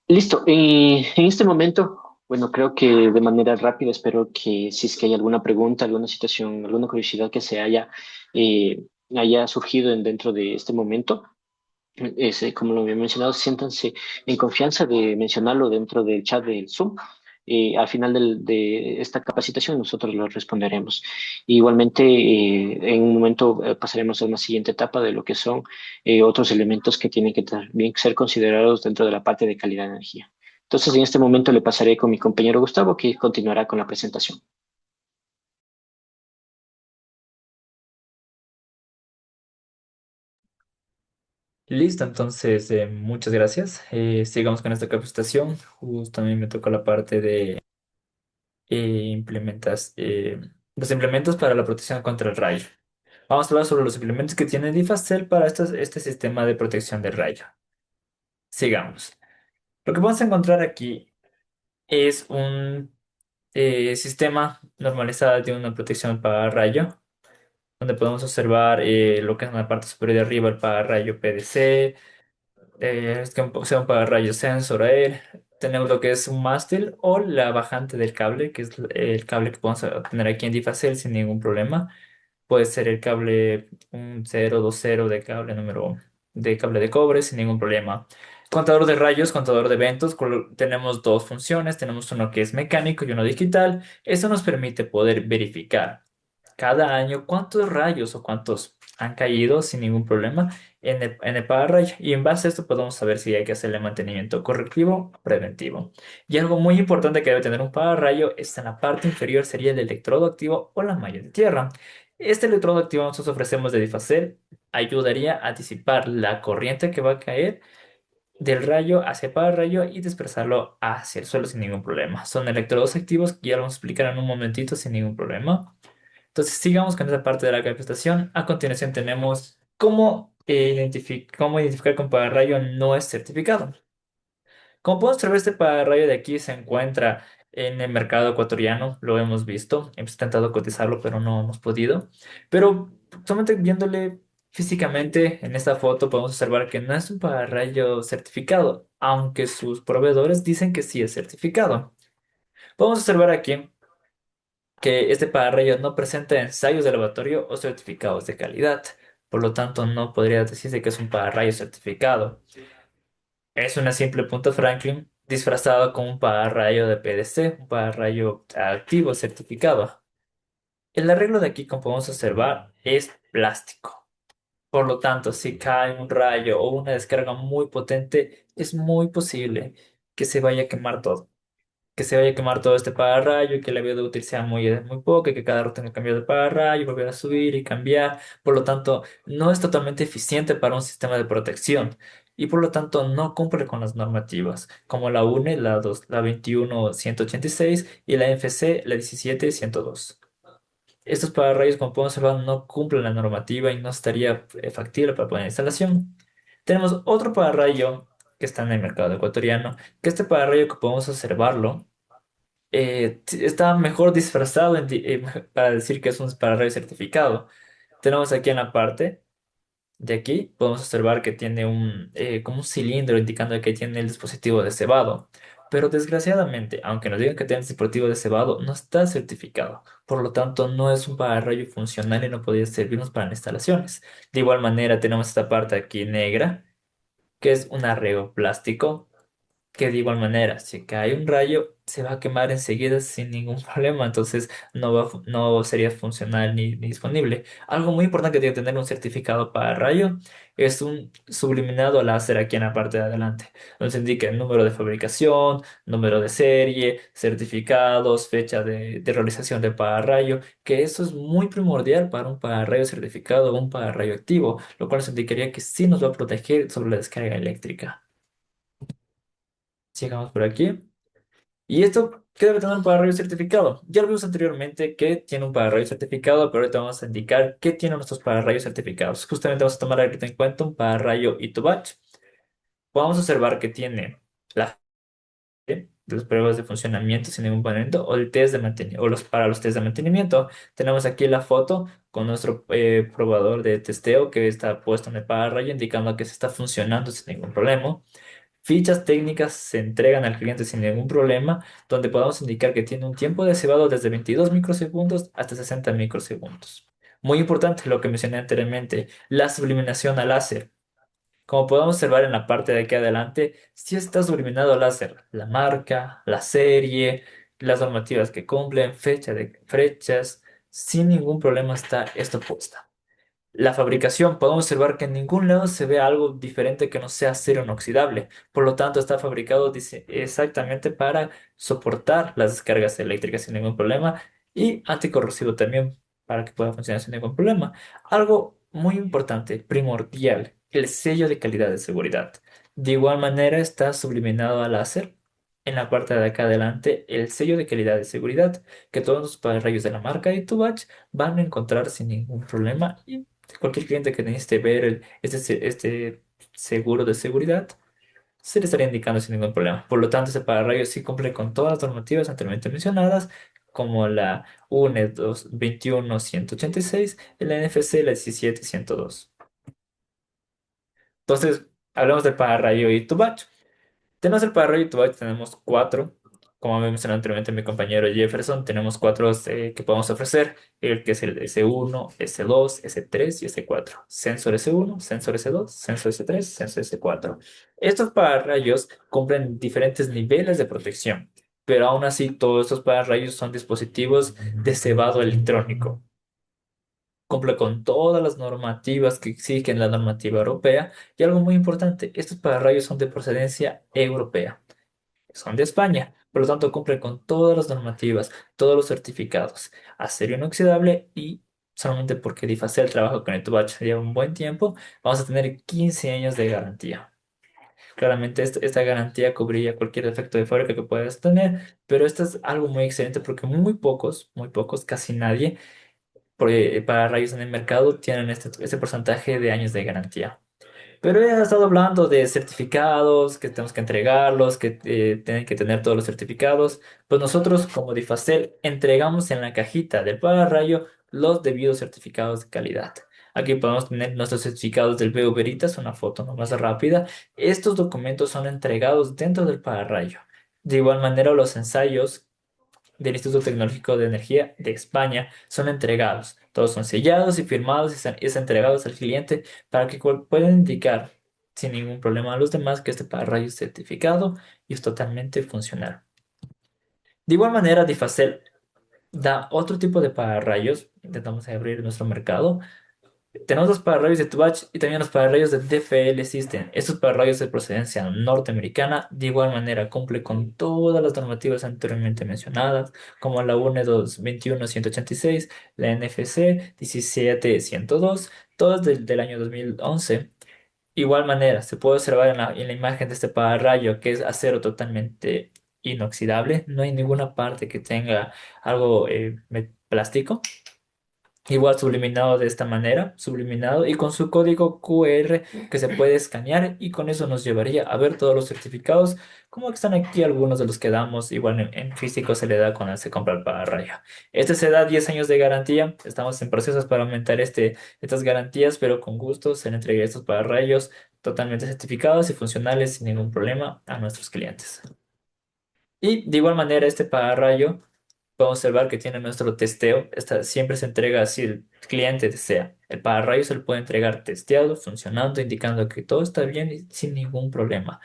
[SPEAKER 2] Listo. En este momento, bueno, creo que de manera rápida, espero que si es que hay alguna pregunta, alguna situación, alguna curiosidad que haya surgido dentro de este momento, como lo había mencionado, siéntanse en confianza de mencionarlo dentro del chat del Zoom. Al final de esta capacitación nosotros lo responderemos. Igualmente, en un momento pasaremos a una siguiente etapa de lo que son otros elementos que tienen que también ser considerados dentro de la parte de calidad de energía. Entonces, en este momento le pasaré con mi compañero Gustavo, que continuará con la presentación.
[SPEAKER 1] Listo, entonces muchas gracias. Sigamos con esta capacitación. Justo a mí me tocó la parte de los implementos para la protección contra el rayo. Vamos a hablar sobre los implementos que tiene Difacel para este sistema de protección del rayo. Sigamos. Lo que vamos a encontrar aquí es un sistema normalizado de una protección para rayo, donde podemos observar lo que es en la parte superior de arriba el pararrayo PDC, es que sea un pararrayo sensor a él. Tenemos lo que es un mástil o la bajante del cable, que es el cable que podemos tener aquí en Difacel sin ningún problema. Puede ser el cable 1020 de cable de cable de cobre sin ningún problema. Contador de rayos, contador de eventos. Tenemos dos funciones. Tenemos uno que es mecánico y uno digital. Eso nos permite poder verificar cada año cuántos rayos o cuántos han caído sin ningún problema en el pararrayo. Y en base a esto podemos saber si hay que hacerle mantenimiento correctivo o preventivo. Y algo muy importante que debe tener un pararrayo está en la parte inferior, sería el electrodo activo o la malla de tierra. Este electrodo activo nosotros ofrecemos de Difacel, ayudaría a disipar la corriente que va a caer del rayo hacia el pararrayo y dispersarlo hacia el suelo sin ningún problema. Son electrodos activos que ya lo vamos a explicar en un momentito sin ningún problema. Entonces sigamos con esa parte de la capacitación. A continuación tenemos cómo identificar que un pararrayo no es certificado. Como podemos observar, este pararrayo de aquí se encuentra en el mercado ecuatoriano, lo hemos visto, hemos intentado cotizarlo, pero no hemos podido. Pero solamente viéndole físicamente en esta foto podemos observar que no es un pararrayo certificado, aunque sus proveedores dicen que sí es certificado. Podemos observar aquí que este pararrayo no presenta ensayos de laboratorio o certificados de calidad, por lo tanto no podría decirse que es un pararrayo certificado. Es una simple punta Franklin disfrazado con un pararrayo de PDC, un pararrayo activo certificado. El arreglo de aquí, como podemos observar, es plástico. Por lo tanto, si cae un rayo o una descarga muy potente, es muy posible que se vaya a quemar todo. Que se vaya a quemar todo este pararrayo y que la vida útil sea muy poca y que cada rato tenga que cambiar de pararrayo, volver a subir y cambiar. Por lo tanto, no es totalmente eficiente para un sistema de protección y por lo tanto no cumple con las normativas, como la UNE, la 21186 y la NFC, la 17102. Estos pararrayos, como podemos observar, no cumplen la normativa y no estaría factible para poner instalación. Tenemos otro pararrayo que está en el mercado ecuatoriano, que este pararrayo que podemos observarlo está mejor disfrazado para decir que es un pararrayo certificado. Tenemos aquí en la parte de aquí, podemos observar que tiene como un cilindro indicando que tiene el dispositivo de cebado. Pero desgraciadamente, aunque nos digan que tiene el dispositivo de cebado, no está certificado. Por lo tanto, no es un pararrayo funcional y no podría servirnos para instalaciones. De igual manera, tenemos esta parte aquí negra, que es un arreglo plástico que de igual manera, si cae un rayo, se va a quemar enseguida sin ningún problema, entonces no sería funcional ni disponible. Algo muy importante que tiene que tener un certificado para rayo es un subliminado láser aquí en la parte de adelante, donde se indica el número de fabricación, número de serie, certificados, fecha de realización de pararrayo, que eso es muy primordial para un pararrayo certificado o un pararrayo activo, lo cual nos indicaría que sí nos va a proteger sobre la descarga eléctrica. Sigamos por aquí. Y esto, ¿qué debe tener un pararrayo certificado? Ya lo vimos anteriormente que tiene un pararrayo certificado, pero ahorita vamos a indicar qué tienen nuestros pararrayos certificados. Justamente vamos a tomar ahorita en cuenta un pararrayo Itobatch. podemos observar que tiene la de las pruebas de funcionamiento sin ningún componente o el test de mantenimiento o para los test de mantenimiento. Tenemos aquí la foto con nuestro probador de testeo que está puesto en el pararrayo indicando que se está funcionando sin ningún problema. Fichas técnicas se entregan al cliente sin ningún problema, donde podemos indicar que tiene un tiempo de cebado desde 22 microsegundos hasta 60 microsegundos. Muy importante lo que mencioné anteriormente, la subliminación a láser. Como podemos observar en la parte de aquí adelante, si está subliminado láser, la marca, la serie, las normativas que cumplen, fecha de fechas, sin ningún problema está esto puesto. La fabricación, podemos observar que en ningún lado se ve algo diferente que no sea acero inoxidable. Por lo tanto, está fabricado exactamente para soportar las descargas eléctricas sin ningún problema y anticorrosivo también para que pueda funcionar sin ningún problema. Algo muy importante, primordial, el sello de calidad de seguridad. De igual manera, está subliminado al láser. En la parte de acá adelante, el sello de calidad de seguridad que todos los pararrayos de la marca de Tubach van a encontrar sin ningún problema y cualquier cliente que necesite ver este seguro de seguridad, se le estaría indicando sin ningún problema. Por lo tanto, ese pararrayos sí cumple con todas las normativas anteriormente mencionadas, como la UNE 21186, la NFC, la 17102. Entonces, hablamos del pararrayo y Tubach. Tenemos el pararrayo y Tubach, tenemos cuatro. Como me mencionó anteriormente mi compañero Jefferson, tenemos cuatro que podemos ofrecer, el que es el S1, S2, S3 y S4. Sensor S1, sensor S2, sensor S3, sensor S4. Estos pararrayos cumplen diferentes niveles de protección, pero aún así todos estos pararrayos son dispositivos de cebado electrónico. Cumple con todas las normativas que exigen la normativa europea y algo muy importante, estos pararrayos son de procedencia europea, son de España, por lo tanto cumplen con todas las normativas, todos los certificados, acero inoxidable y solamente porque Difacel trabaja con el Tubach lleva un buen tiempo, vamos a tener 15 años de garantía. Claramente esta garantía cubriría cualquier defecto de fábrica que puedas tener, pero esto es algo muy excelente porque muy pocos, casi nadie, para rayos en el mercado tienen este porcentaje de años de garantía. Pero he estado hablando de certificados, que tenemos que entregarlos, que tienen que tener todos los certificados. Pues nosotros, como Difacel, entregamos en la cajita del pararrayo los debidos certificados de calidad. Aquí podemos tener nuestros certificados del BU Veritas, una foto nomás rápida. Estos documentos son entregados dentro del pararrayo. De igual manera, los ensayos del Instituto Tecnológico de Energía de España son entregados. Todos son sellados y firmados y es entregados al cliente para que puedan indicar sin ningún problema a los demás que este pararrayo es certificado y es totalmente funcional. De igual manera, Difacel da otro tipo de pararrayos. Intentamos abrir nuestro mercado. Tenemos los pararrayos de Tubach y también los pararrayos de DFL System. Estos pararrayos de procedencia norteamericana, de igual manera, cumple con todas las normativas anteriormente mencionadas, como la UNE 21186, la NFC 17102, todas del año 2011. Igual manera, se puede observar en la imagen de este pararrayo que es acero totalmente inoxidable. No hay ninguna parte que tenga algo plástico. Igual subliminado de esta manera, subliminado y con su código QR que se puede escanear y con eso nos llevaría a ver todos los certificados, como que están aquí algunos de los que damos, igual en físico se le da cuando se compra el pararrayo. Este se da 10 años de garantía, estamos en procesos para aumentar estas garantías, pero con gusto se le entrega estos pararrayos totalmente certificados y funcionales sin ningún problema a nuestros clientes. Y de igual manera este pararrayo podemos observar que tiene nuestro testeo. Siempre se entrega si el cliente desea. El pararrayos se le puede entregar testeado, funcionando, indicando que todo está bien y sin ningún problema.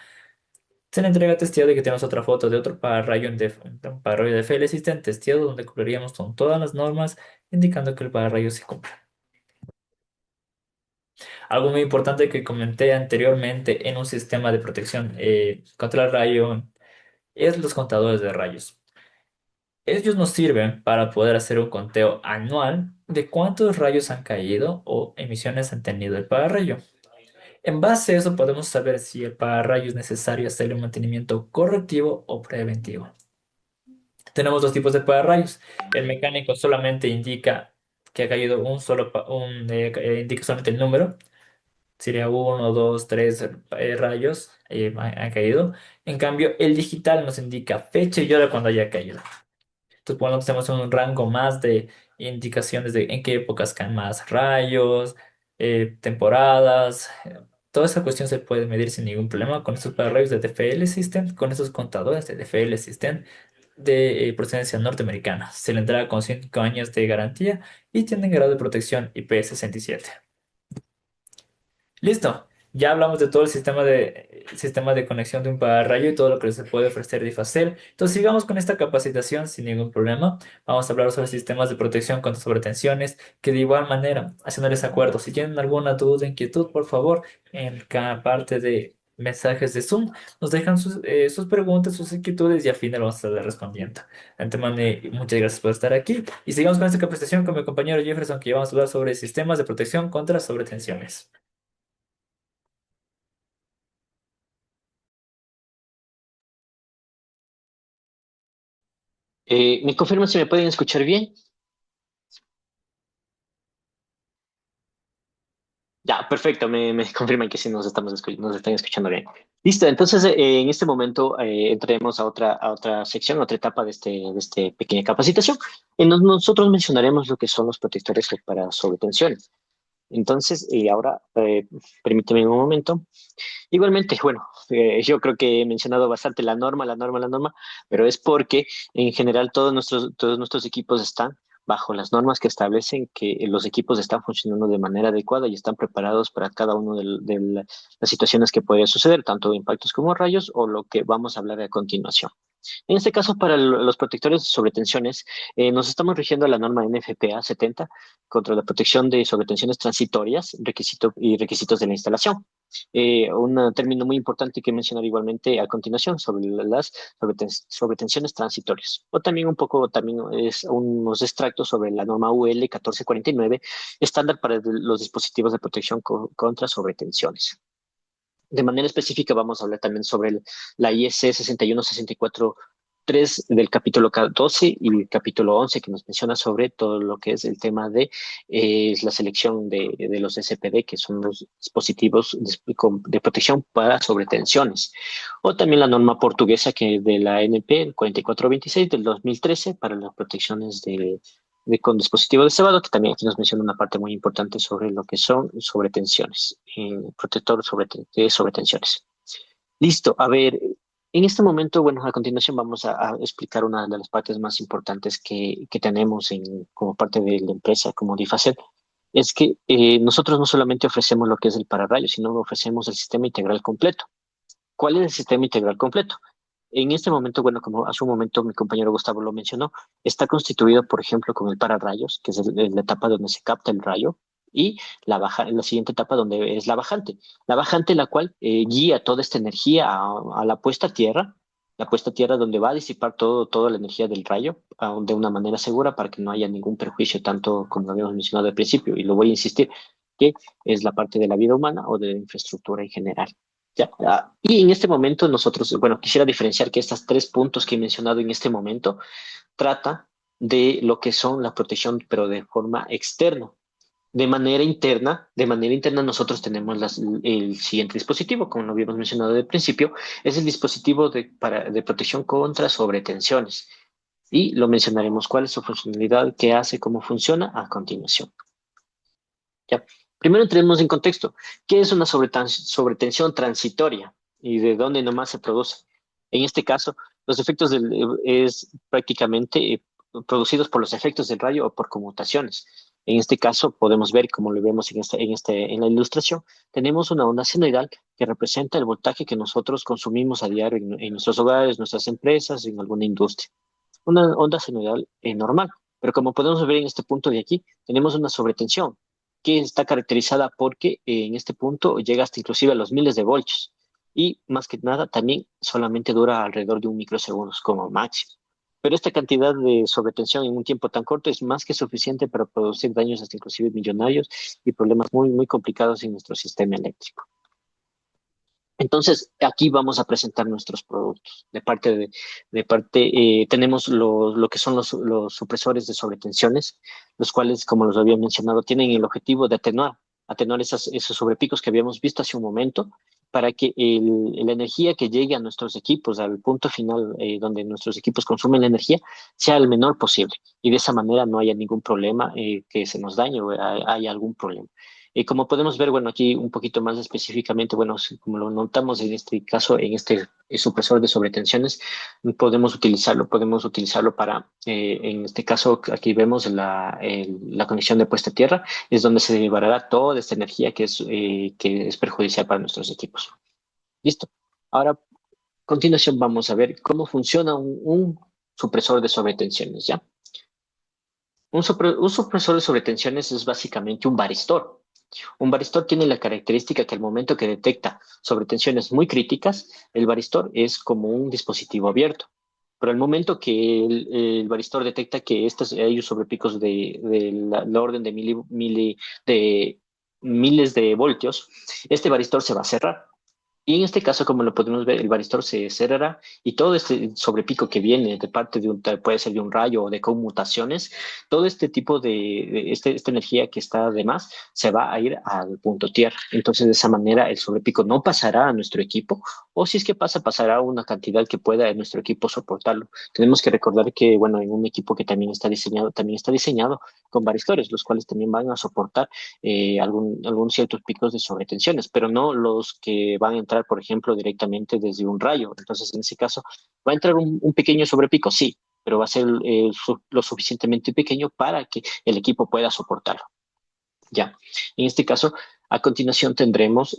[SPEAKER 1] Se le entrega testeado y que tenemos otra foto de otro pararrayo, de un pararrayo de FL System testeado donde cumpliríamos con todas las normas, indicando que el pararrayo se cumple. Algo muy importante que comenté anteriormente en un sistema de protección contra el rayo es los contadores de rayos. Ellos nos sirven para poder hacer un conteo anual de cuántos rayos han caído o emisiones han tenido el pararrayo. En base a eso podemos saber si el pararrayo es necesario hacerle un mantenimiento correctivo o preventivo. Tenemos dos tipos de pararrayos. El mecánico solamente indica que ha caído indica solamente el número. Sería uno, dos, tres rayos han caído. En cambio, el digital nos indica fecha y hora cuando haya caído. Entonces, por lo tanto, tenemos un rango más de indicaciones de en qué épocas caen más rayos, temporadas. Toda esa cuestión se puede medir sin ningún problema con estos pararrayos de TFL System, con esos contadores de TFL System de procedencia norteamericana. Se le entrega con 5 años de garantía y tienen grado de protección IP67. Listo. Ya hablamos de todo el sistema de conexión de un pararrayo y todo lo que se puede ofrecer de Ifacel. Entonces sigamos con esta capacitación sin ningún problema. Vamos a hablar sobre sistemas de protección contra sobretensiones, que de igual manera, haciéndoles acuerdo, si tienen alguna duda, inquietud, por favor, en cada parte de mensajes de Zoom, nos dejan sus preguntas, sus inquietudes y al final vamos a estar respondiendo. De antemano, muchas gracias por estar aquí. Y sigamos con esta capacitación con mi compañero Jefferson, que ya vamos a hablar sobre sistemas de protección contra sobretensiones.
[SPEAKER 2] ¿Me confirman si me pueden escuchar bien? Ya, perfecto, me confirman que sí nos están escuchando bien. Listo, entonces en este momento entremos a otra sección, a otra etapa de este pequeña capacitación, en donde nosotros mencionaremos lo que son los protectores para sobretensiones. Entonces, ahora, permíteme un momento. Igualmente, bueno, yo creo que he mencionado bastante la norma, pero es porque en general todos nuestros equipos están bajo las normas que establecen que los equipos están funcionando de manera adecuada y están preparados para cada una las situaciones que pueden suceder, tanto impactos como rayos o lo que vamos a hablar a continuación. En este caso, para los protectores de sobretensiones, nos estamos rigiendo a la norma NFPA 70 contra la protección de sobretensiones transitorias y requisitos de la instalación. Un término muy importante que mencionar igualmente a continuación sobre las sobretensiones transitorias. O también un poco, también es unos extractos sobre la norma UL 1449, estándar para los dispositivos de protección contra sobretensiones. De manera específica vamos a hablar también sobre la IEC 61643 del capítulo 12 y el capítulo 11 que nos menciona sobre todo lo que es el tema de la selección de los SPD, que son los dispositivos de protección para sobretensiones. O también la norma portuguesa que de la NP, el 4426 del 2013 para las protecciones con dispositivos de cebado, que también aquí nos menciona una parte muy importante sobre lo que son sobretensiones, protector de sobretensiones. Listo, a ver, en este momento, bueno, a continuación vamos a explicar una de las partes más importantes que tenemos como parte de la empresa, como Difacet, es que nosotros no solamente ofrecemos lo que es el pararrayo, sino ofrecemos el sistema integral completo. ¿Cuál es el sistema integral completo? En este momento, bueno, como hace un momento mi compañero Gustavo lo mencionó, está constituido, por ejemplo, con el pararrayos, que es la etapa donde se capta el rayo, y la siguiente etapa donde es la bajante. La bajante, la cual guía toda esta energía a la puesta a tierra, la puesta a tierra donde va a disipar toda la energía del rayo de una manera segura para que no haya ningún perjuicio, tanto como lo habíamos mencionado al principio, y lo voy a insistir, que es la parte de la vida humana o de la infraestructura en general. Ya, y en este momento nosotros, bueno, quisiera diferenciar que estos tres puntos que he mencionado en este momento trata de lo que son la protección, pero de forma externa. De manera interna nosotros tenemos el siguiente dispositivo, como lo habíamos mencionado al principio, es el dispositivo de protección contra sobretensiones. Y lo mencionaremos cuál es su funcionalidad, qué hace, cómo funciona a continuación. ¿Ya? Primero entremos en contexto. ¿Qué es una sobretensión transitoria y de dónde nomás se produce? En este caso, los efectos es prácticamente producidos por los efectos del rayo o por conmutaciones. En este caso, podemos ver, como lo vemos en la ilustración, tenemos una onda senoidal que representa el voltaje que nosotros consumimos a diario en nuestros hogares, nuestras empresas, en alguna industria. Una onda senoidal normal. Pero como podemos ver en este punto de aquí, tenemos una sobretensión que está caracterizada porque en este punto llega hasta inclusive a los miles de voltios y más que nada también solamente dura alrededor de un microsegundo como máximo. Pero esta cantidad de sobretensión en un tiempo tan corto es más que suficiente para producir daños hasta inclusive millonarios y problemas muy, muy complicados en nuestro sistema eléctrico. Entonces, aquí vamos a presentar nuestros productos. Tenemos lo que son los supresores de sobretensiones, los cuales, como los había mencionado, tienen el objetivo de atenuar. atenuar esos sobrepicos que habíamos visto hace un momento, para que la energía que llegue a nuestros equipos, al punto final donde nuestros equipos consumen la energía, sea el menor posible. Y de esa manera no haya ningún problema que se nos dañe o haya algún problema. Como podemos ver, bueno, aquí un poquito más específicamente, bueno, como lo notamos en este caso, en este supresor de sobretensiones, podemos utilizarlo para, en este caso, aquí vemos la conexión de puesta a tierra, es donde se liberará toda esta energía que es perjudicial para nuestros equipos. Listo. Ahora, a continuación, vamos a ver cómo funciona un supresor de sobretensiones, ¿ya? Un supresor de sobretensiones es básicamente un varistor. Un varistor tiene la característica que al momento que detecta sobretensiones muy críticas, el varistor es como un dispositivo abierto. Pero al momento que el varistor detecta que hay sobrepicos de la orden de miles de voltios, este varistor se va a cerrar. Y en este caso, como lo podemos ver, el varistor se cerrará y todo este sobrepico que viene de parte puede ser de un rayo o de conmutaciones, todo este tipo esta energía que está de más se va a ir al punto tierra. Entonces, de esa manera, el sobrepico no pasará a nuestro equipo, o si es que pasa, pasará una cantidad que pueda nuestro equipo soportarlo. Tenemos que recordar que, bueno, en un equipo que también está diseñado con varistores, los cuales también van a soportar algún ciertos picos de sobretensiones, pero no los que van a entrar, por ejemplo, directamente desde un rayo. Entonces, en ese caso, va a entrar un pequeño sobrepico, sí, pero va a ser lo suficientemente pequeño para que el equipo pueda soportarlo. Ya, en este caso, a continuación tendremos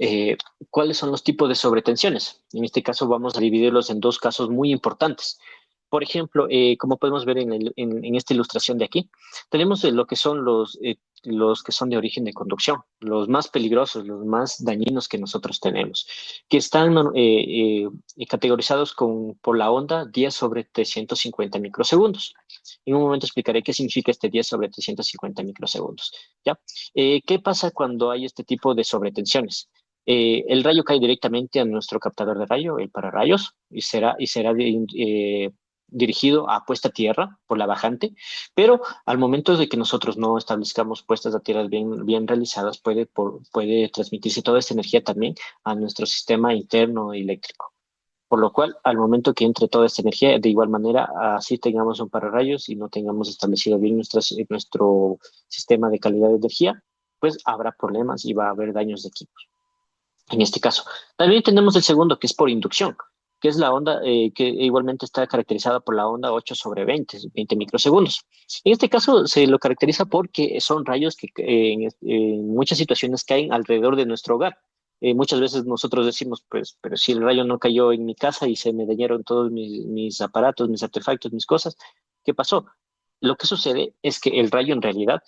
[SPEAKER 2] cuáles son los tipos de sobretensiones. En este caso vamos a dividirlos en dos casos muy importantes. Por ejemplo, como podemos ver en esta ilustración de aquí, tenemos lo que son los que son de origen de conducción, los más peligrosos, los más dañinos que nosotros tenemos, que están categorizados por la onda 10 sobre 350 microsegundos. En un momento explicaré qué significa este 10 sobre 350 microsegundos. ¿Ya? ¿Qué pasa cuando hay este tipo de sobretensiones? El rayo cae directamente a nuestro captador de rayo, el pararrayos, y será dirigido a puesta a tierra por la bajante, pero al momento de que nosotros no establezcamos puestas a tierra bien realizadas, puede transmitirse toda esta energía también a nuestro sistema interno eléctrico. Por lo cual, al momento que entre toda esta energía, de igual manera, así tengamos un pararrayos y no tengamos establecido bien nuestro sistema de calidad de energía, pues habrá problemas y va a haber daños de equipo en este caso. También tenemos el segundo, que es por inducción, que es la onda que igualmente está caracterizada por la onda 8 sobre 20 microsegundos. En este caso se lo caracteriza porque son rayos que en muchas situaciones caen alrededor de nuestro hogar. Muchas veces nosotros decimos, pues, pero si el rayo no cayó en mi casa y se me dañaron todos mis aparatos, mis artefactos, mis cosas, ¿qué pasó? Lo que sucede es que el rayo en realidad,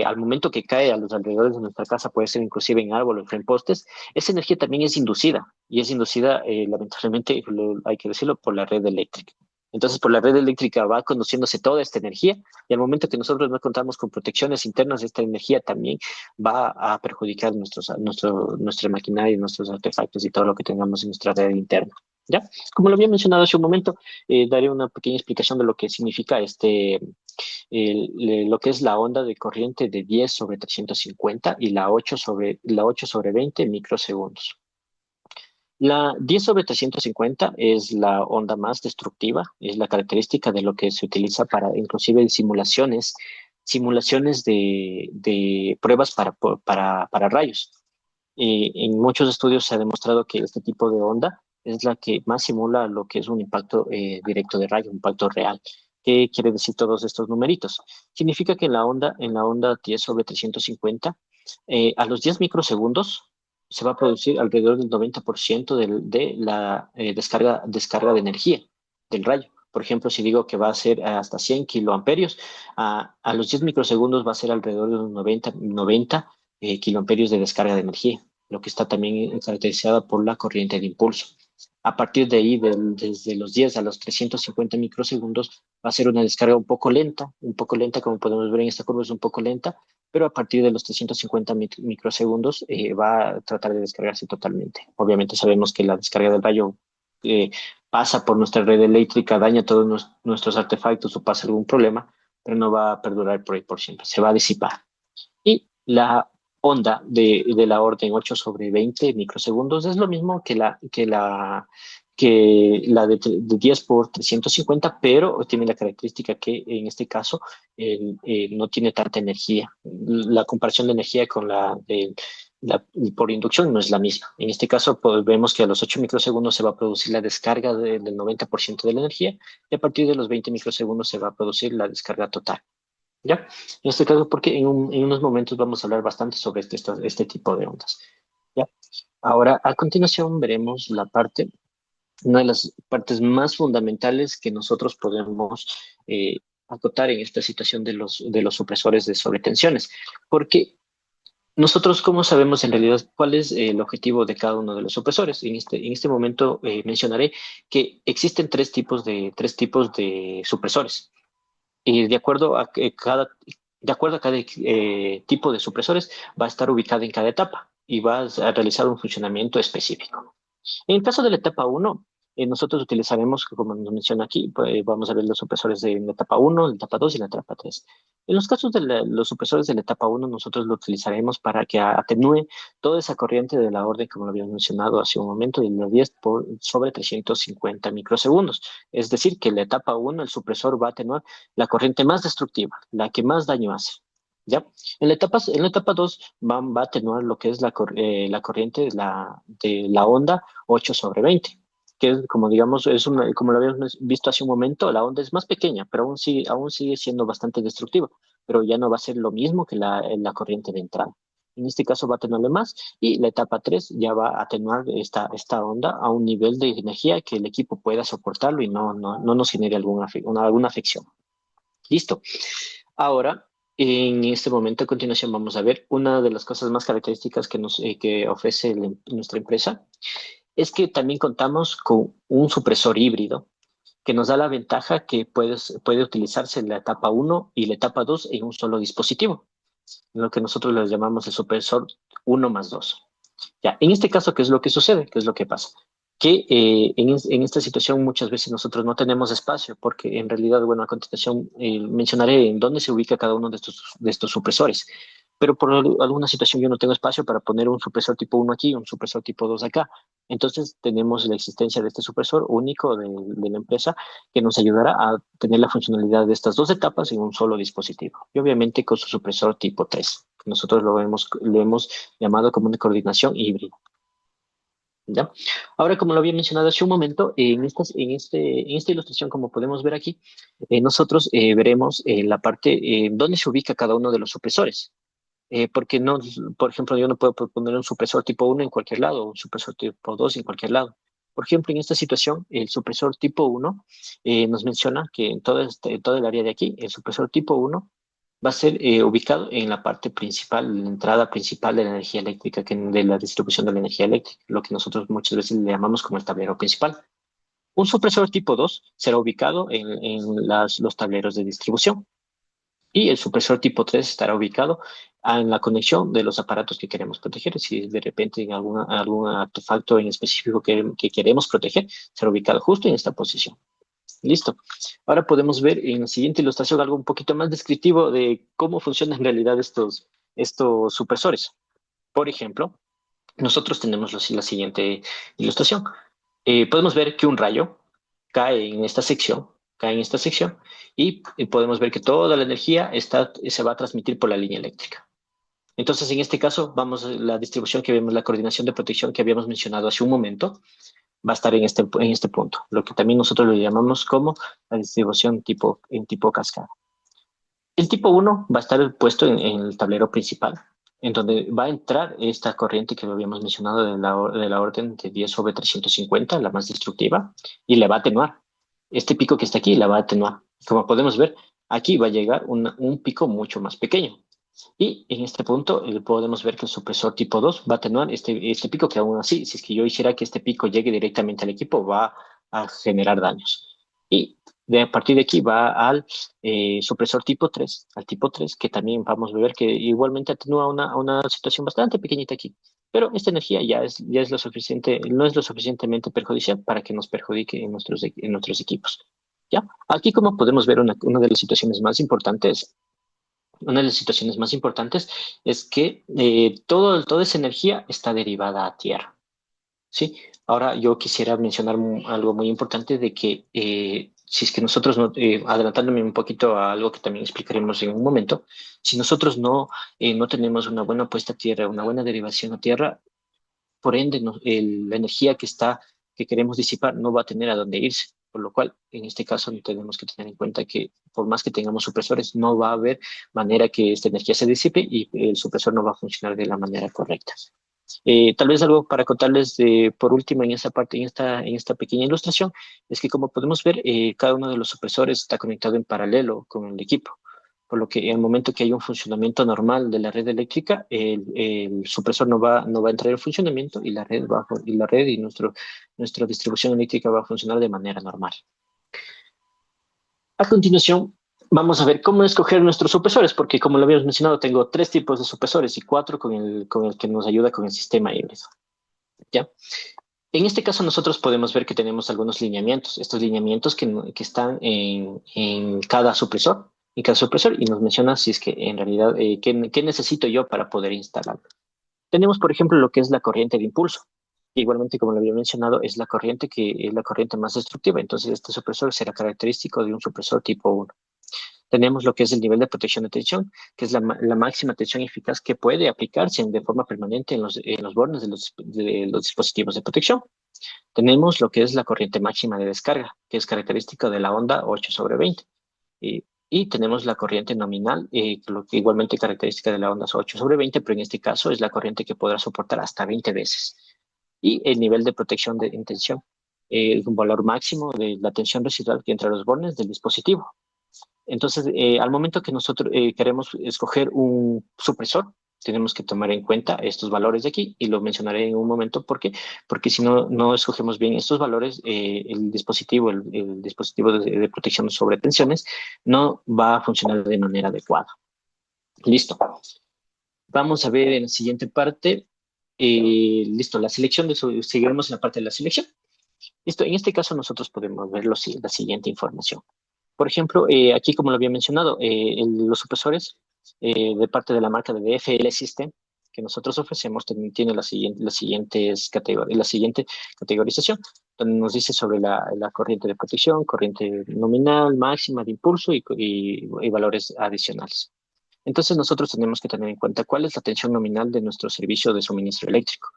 [SPEAKER 2] al momento que cae a los alrededores de nuestra casa, puede ser inclusive en árboles o en postes, esa energía también es inducida y es inducida, lamentablemente, hay que decirlo, por la red eléctrica. Entonces, por la red eléctrica va conduciéndose toda esta energía y al momento que nosotros no contamos con protecciones internas, esta energía también va a perjudicar nuestra maquinaria, nuestros artefactos y todo lo que tengamos en nuestra red interna. ¿Ya? Como lo había mencionado hace un momento, daré una pequeña explicación de lo que significa lo que es la onda de corriente de 10 sobre 350 y la 8 sobre 20 microsegundos. La 10 sobre 350 es la onda más destructiva, es la característica de lo que se utiliza para inclusive en simulaciones de pruebas para rayos. En muchos estudios se ha demostrado que este tipo de onda es la que más simula lo que es un impacto directo de rayo, un impacto real. ¿Qué quiere decir todos estos numeritos? Significa que en la onda 10 sobre 350, a los 10 microsegundos se va a producir alrededor del 90% de la descarga de energía del rayo. Por ejemplo, si digo que va a ser hasta 100 kiloamperios, a los 10 microsegundos va a ser alrededor de unos 90 kiloamperios de descarga de energía, lo que está también caracterizada por la corriente de impulso. A partir de ahí, desde los 10 a los 350 microsegundos, va a ser una descarga un poco lenta, como podemos ver en esta curva es un poco lenta, pero a partir de los 350 microsegundos va a tratar de descargarse totalmente. Obviamente sabemos que la descarga del rayo eh, pasa por nuestra red eléctrica, daña todos nuestros artefactos o pasa algún problema, pero no va a perdurar por ahí por siempre, se va a disipar. Y onda de la orden 8 sobre 20 microsegundos es lo mismo que la de 10 por 350, pero tiene la característica que en este caso no tiene tanta energía. La comparación de energía con la por inducción no es la misma. En este caso, pues, vemos que a los 8 microsegundos se va a producir la descarga del 90% de la energía y a partir de los 20 microsegundos se va a producir la descarga total. ¿Ya? En este caso, porque en unos momentos vamos a hablar bastante sobre este tipo de ondas. ¿Ya? Ahora, a continuación, veremos una de las partes más fundamentales que nosotros podemos acotar en esta situación de los supresores de sobretensiones. Porque nosotros, ¿cómo sabemos en realidad cuál es el objetivo de cada uno de los supresores? En este momento mencionaré que existen tres tipos de supresores. Y de acuerdo a cada tipo de supresores, va a estar ubicada en cada etapa y va a realizar un funcionamiento específico. En el caso de la etapa uno, nosotros utilizaremos, como nos menciona aquí, pues, vamos a ver los supresores de la etapa uno, la etapa 2 y la etapa 3. En los casos de los supresores de la etapa uno, nosotros lo utilizaremos para que atenúe toda esa corriente de la orden, como lo habíamos mencionado hace un momento, de los 10 por sobre 350 microsegundos. Es decir, que en la etapa uno el supresor va a atenuar la corriente más destructiva, la que más daño hace. ¿Ya? En la etapa 2 va a atenuar lo que es la corriente de la onda 8 sobre 20, que es, como digamos, como lo habíamos visto hace un momento, la onda es más pequeña, pero aún sigue siendo bastante destructiva, pero ya no va a ser lo mismo que la corriente de entrada. En este caso va a atenuarle más y la etapa 3 ya va a atenuar esta onda a un nivel de energía que el equipo pueda soportarlo y no nos genere alguna afección. Listo. Ahora, en este momento, a continuación, vamos a ver una de las cosas más características que ofrece nuestra empresa, es que también contamos con un supresor híbrido que nos da la ventaja que puede utilizarse en la etapa uno y la etapa 2 en un solo dispositivo, lo que nosotros le llamamos el supresor uno más 2. Ya, en este caso, ¿qué es lo que sucede? ¿Qué es lo que pasa? Que en esta situación muchas veces nosotros no tenemos espacio, porque en realidad, bueno, a continuación mencionaré en dónde se ubica cada uno de estos supresores. Pero por alguna situación yo no tengo espacio para poner un supresor tipo uno aquí, un supresor tipo 2 acá. Entonces tenemos la existencia de este supresor único de la empresa que nos ayudará a tener la funcionalidad de estas dos etapas en un solo dispositivo. Y obviamente con su supresor tipo 3, que nosotros lo hemos llamado como una coordinación híbrida. ¿Ya? Ahora, como lo había mencionado hace un momento, en esta ilustración, como podemos ver aquí, nosotros veremos la parte donde se ubica cada uno de los supresores. Porque no, por ejemplo, yo no puedo poner un supresor tipo uno en cualquier lado, o un supresor tipo 2 en cualquier lado. Por ejemplo, en esta situación, el supresor tipo uno nos menciona que en todo el área de aquí, el supresor tipo uno va a ser ubicado en la parte principal, en la entrada principal de la energía eléctrica, de la distribución de la energía eléctrica, lo que nosotros muchas veces le llamamos como el tablero principal. Un supresor tipo 2 será ubicado en los tableros de distribución y el supresor tipo 3 estará ubicado en la conexión de los aparatos que queremos proteger. Si de repente en algún artefacto en específico que queremos proteger, será ubicado justo en esta posición. Listo. Ahora podemos ver en la siguiente ilustración algo un poquito más descriptivo de cómo funcionan en realidad estos supresores. Por ejemplo, nosotros tenemos la siguiente ilustración. Podemos ver que un rayo cae en esta sección, cae en esta sección y podemos ver que toda la energía se va a transmitir por la línea eléctrica. Entonces, en este caso, la distribución que vemos, la coordinación de protección que habíamos mencionado hace un momento, va a estar en este punto, lo que también nosotros lo llamamos como la distribución en tipo cascada. El tipo uno va a estar puesto en el tablero principal, en donde va a entrar esta corriente que lo habíamos mencionado de la orden de 10 sobre 350, la más destructiva, y le va a atenuar. Este pico que está aquí la va a atenuar. Como podemos ver, aquí va a llegar un pico mucho más pequeño. Y en este punto podemos ver que el supresor tipo 2 va a atenuar este pico que aún así, si es que yo hiciera que este pico llegue directamente al equipo, va a generar daños. Y a partir de aquí va al supresor tipo 3, al tipo 3, que también vamos a ver que igualmente atenúa una situación bastante pequeñita aquí. Pero esta energía ya es lo suficiente, no es lo suficientemente perjudicial para que nos perjudique en nuestros equipos. ¿Ya? Aquí como podemos ver una de las situaciones más importantes una de las situaciones más importantes es que toda esa energía está derivada a tierra. Sí, ahora yo quisiera mencionar algo muy importante de que si es que nosotros, no, adelantándome un poquito a algo que también explicaremos en un momento, si nosotros no tenemos una buena puesta a tierra, una buena derivación a tierra, por ende la energía que queremos disipar no va a tener a dónde irse. Por lo cual, en este caso, tenemos que tener en cuenta que por más que tengamos supresores, no va a haber manera que esta energía se disipe y el supresor no va a funcionar de la manera correcta. Tal vez algo para contarles por último en esta parte, en esta pequeña ilustración, es que como podemos ver, cada uno de los supresores está conectado en paralelo con el equipo, por lo que en el momento que hay un funcionamiento normal de la red eléctrica, el supresor no va a entrar en funcionamiento y la red y nuestra distribución eléctrica va a funcionar de manera normal. A continuación, vamos a ver cómo escoger nuestros supresores, porque como lo habíamos mencionado, tengo tres tipos de supresores y cuatro con el que nos ayuda con el sistema híbrido. ¿Ya? En este caso, nosotros podemos ver que tenemos algunos lineamientos, estos lineamientos que están en cada supresor, y nos menciona si es que en realidad, qué necesito yo para poder instalarlo. Tenemos, por ejemplo, lo que es la corriente de impulso. Igualmente, como lo había mencionado, es la corriente que es la corriente más destructiva. Entonces, este supresor será característico de un supresor tipo 1. Tenemos lo que es el nivel de protección de tensión, que es la máxima tensión eficaz que puede aplicarse de forma permanente en los bornes de los dispositivos de protección. Tenemos lo que es la corriente máxima de descarga, que es característica de la onda 8 sobre 20. Y tenemos la corriente nominal, lo que igualmente característica de la onda 8 sobre 20, pero en este caso es la corriente que podrá soportar hasta 20 veces. Y el nivel de protección en tensión, es un valor máximo de la tensión residual que entre los bornes del dispositivo. Entonces, al momento que nosotros queremos escoger un supresor, tenemos que tomar en cuenta estos valores de aquí y lo mencionaré en un momento. ¿Por qué? Porque si no escogemos bien estos valores, el dispositivo de protección sobre tensiones no va a funcionar de manera adecuada. Listo. Vamos a ver en la siguiente parte. Listo, la selección seguiremos en la parte de la selección. Listo, en este caso nosotros podemos ver la siguiente información. Por ejemplo, aquí, como lo había mencionado, los supresores de parte de la marca de DFL System que nosotros ofrecemos tiene la siguiente categorización, donde nos dice sobre la corriente de protección, corriente nominal, máxima de impulso y valores adicionales. Entonces, nosotros tenemos que tener en cuenta cuál es la tensión nominal de nuestro servicio de suministro eléctrico.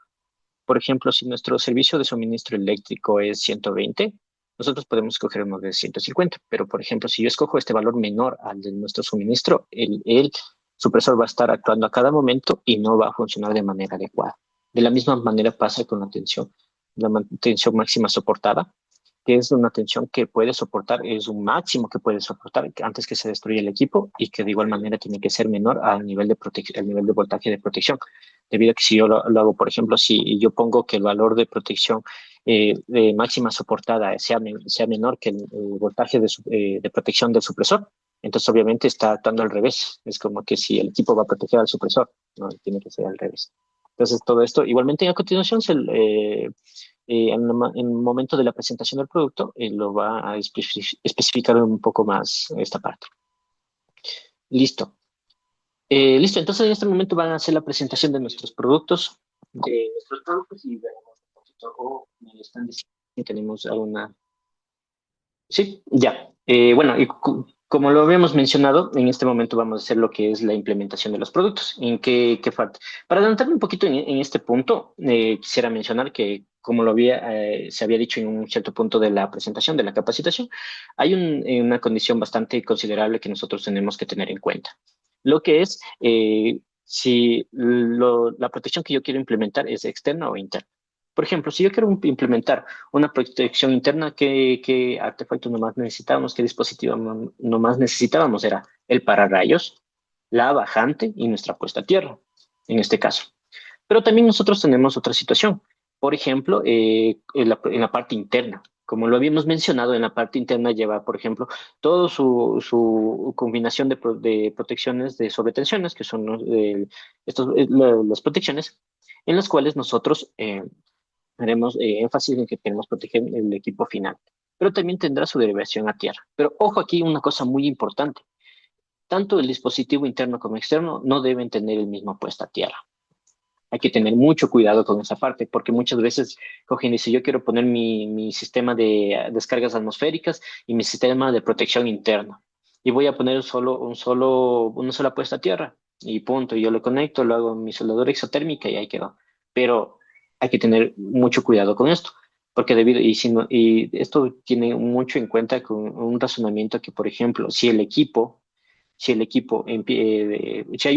[SPEAKER 2] Por ejemplo, si nuestro servicio de suministro eléctrico es 120, nosotros podemos escoger uno de 150, pero por ejemplo, si yo escojo este valor menor al de nuestro suministro, el supresor va a estar actuando a cada momento y no va a funcionar de manera adecuada. De la misma manera pasa con la tensión máxima soportada, que es una tensión que puede soportar, es un máximo que puede soportar antes que se destruya el equipo y que de igual manera tiene que ser menor al nivel de al nivel de voltaje de protección. Debido a que si yo lo hago, por ejemplo, si yo pongo que el valor de protección de máxima soportada sea menor que el voltaje de protección del supresor, entonces obviamente está actuando al revés. Es como que si el equipo va a proteger al supresor, no tiene que ser al revés. Entonces todo esto, igualmente a continuación en el momento de la presentación del producto, lo va a especificar un poco más esta parte. Listo. Listo, entonces en este momento van a hacer la presentación de nuestros productos y veremos un poquito o me están diciendo si tenemos alguna. Sí, ya. Bueno, y como lo habíamos mencionado, en este momento vamos a hacer lo que es la implementación de los productos. ¿En qué falta? Para adelantarme un poquito en este punto, quisiera mencionar que, como se había dicho en un cierto punto de la presentación, de la capacitación, hay una condición bastante considerable que nosotros tenemos que tener en cuenta. Lo que es si la protección que yo quiero implementar es externa o interna. Por ejemplo, si yo quiero implementar una protección interna, ¿qué artefactos nomás necesitábamos? ¿Qué dispositivo nomás necesitábamos? Era el pararrayos, la bajante y nuestra puesta a tierra, en este caso. Pero también nosotros tenemos otra situación. Por ejemplo, en la parte interna. Como lo habíamos mencionado, en la parte interna lleva, por ejemplo, toda su combinación de protecciones de sobretensiones, que son las protecciones, en las cuales nosotros haremos énfasis en que queremos proteger el equipo final, pero también tendrá su derivación a tierra. Pero ojo aquí, una cosa muy importante. tanto el dispositivo interno como externo no deben tener el mismo puesta a tierra. Hay que tener mucho cuidado con esa parte, porque muchas veces cogen y dice, yo quiero poner mi sistema de descargas atmosféricas y mi sistema de protección interna. Y voy a poner una sola puesta a tierra y punto. Y yo lo conecto, lo hago en mi soldadura exotérmica y ahí quedó. Pero hay que tener mucho cuidado con esto, porque y esto tiene mucho en cuenta con un razonamiento que, por ejemplo, si hay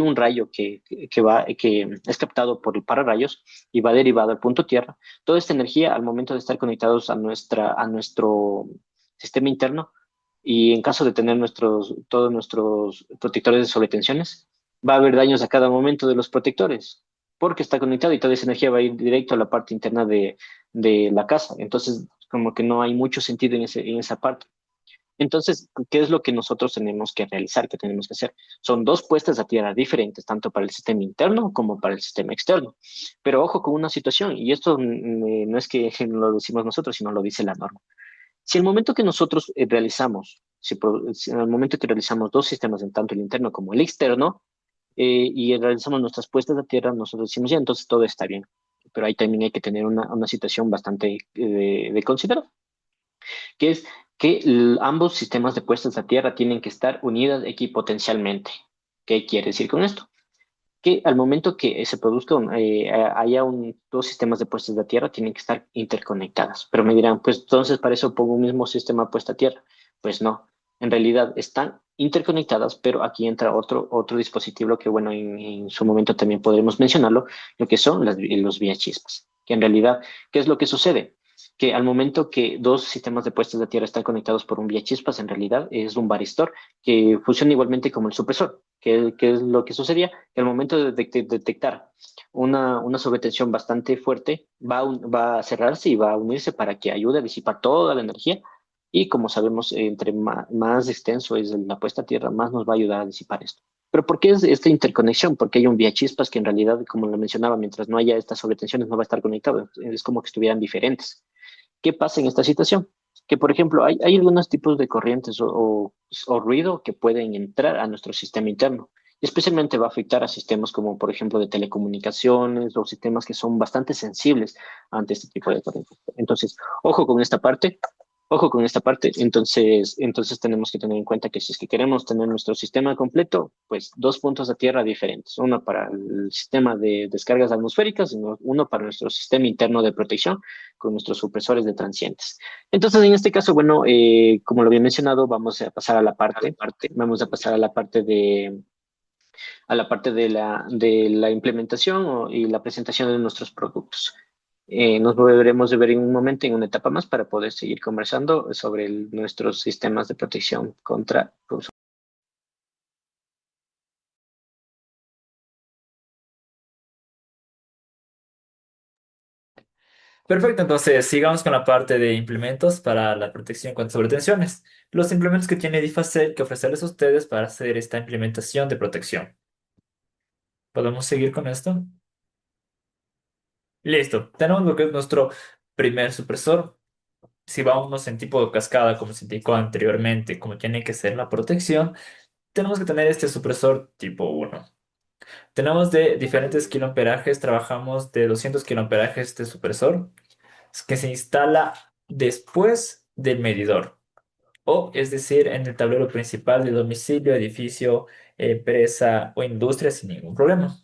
[SPEAKER 2] un rayo que es captado por el pararrayos y va derivado al punto tierra, toda esta energía al momento de estar conectados a nuestro sistema interno y en caso de tener todos nuestros protectores de sobretensiones, va a haber daños a cada momento de los protectores, porque está conectado y toda esa energía va a ir directo a la parte interna de la casa. Entonces, como que no hay mucho sentido en esa parte. Entonces, ¿qué es lo que nosotros tenemos que realizar, que tenemos que hacer? Son dos puestas a tierra diferentes, tanto para el sistema interno como para el sistema externo. Pero ojo con una situación, y esto no es que lo decimos nosotros, sino lo dice la norma. Si el momento que nosotros si en el momento que realizamos dos sistemas, en tanto el interno como el externo, y realizamos nuestras puestas a tierra, nosotros decimos, ya, entonces todo está bien. Pero ahí también hay que tener una situación bastante de considerar que es que ambos sistemas de puestas a tierra tienen que estar unidas equipotencialmente. ¿Qué quiere decir con esto? Que al momento que se produzca dos sistemas de puestas a tierra tienen que estar interconectadas. Pero me dirán, pues entonces para eso pongo un mismo sistema puesta a tierra. Pues no, en realidad están interconectadas, pero aquí entra otro dispositivo que, bueno, en su momento también podremos mencionarlo, lo que son los vía chispas. Que en realidad, ¿qué es lo que sucede? Que al momento que dos sistemas de puestas de tierra están conectados por un vía chispas, en realidad es un varistor que funciona igualmente como el supresor. ¿Qué es lo que sucedía? Que al momento de detectar una sobretensión bastante fuerte, va a cerrarse y va a unirse para que ayude a disipar toda la energía. Y como sabemos, entre más extenso es la puesta a tierra, más nos va a ayudar a disipar esto. Pero ¿por qué es esta interconexión? Porque hay un vía chispas que en realidad, como lo mencionaba, mientras no haya estas sobretensiones no va a estar conectado. Es como que estuvieran diferentes. ¿Qué pasa en esta situación? Que, por ejemplo, hay algunos tipos de corrientes o ruido que pueden entrar a nuestro sistema interno. Y especialmente va a afectar a sistemas como, por ejemplo, de telecomunicaciones o sistemas que son bastante sensibles ante este tipo de corrientes. Entonces, ojo con esta parte. Ojo con esta parte. Entonces tenemos que tener en cuenta que si es que queremos tener nuestro sistema completo, pues dos puntos de tierra diferentes. Uno para el sistema de descargas atmosféricas y uno para nuestro sistema interno de protección con nuestros supresores de transientes. Entonces, en este caso, bueno, como lo había mencionado, vamos a pasar a la parte de la implementación y la presentación de nuestros productos. Nos volveremos a ver en un momento, en una etapa más, para poder seguir conversando sobre nuestros sistemas de protección contra.
[SPEAKER 1] Perfecto, entonces sigamos con la parte de implementos para la protección contra sobretensiones. Los implementos que tiene Difacel que ofrecerles a ustedes para hacer esta implementación de protección. ¿Podemos seguir con esto? Listo, tenemos lo que es nuestro primer supresor. Si vamos en tipo de cascada, como se indicó anteriormente, como tiene que ser la protección, tenemos que tener este supresor tipo uno. Tenemos de diferentes kiloamperajes, trabajamos de 200 kiloamperajes de supresor, que se instala después del medidor, o es decir, en el tablero principal de domicilio, edificio, empresa o industria sin ningún problema.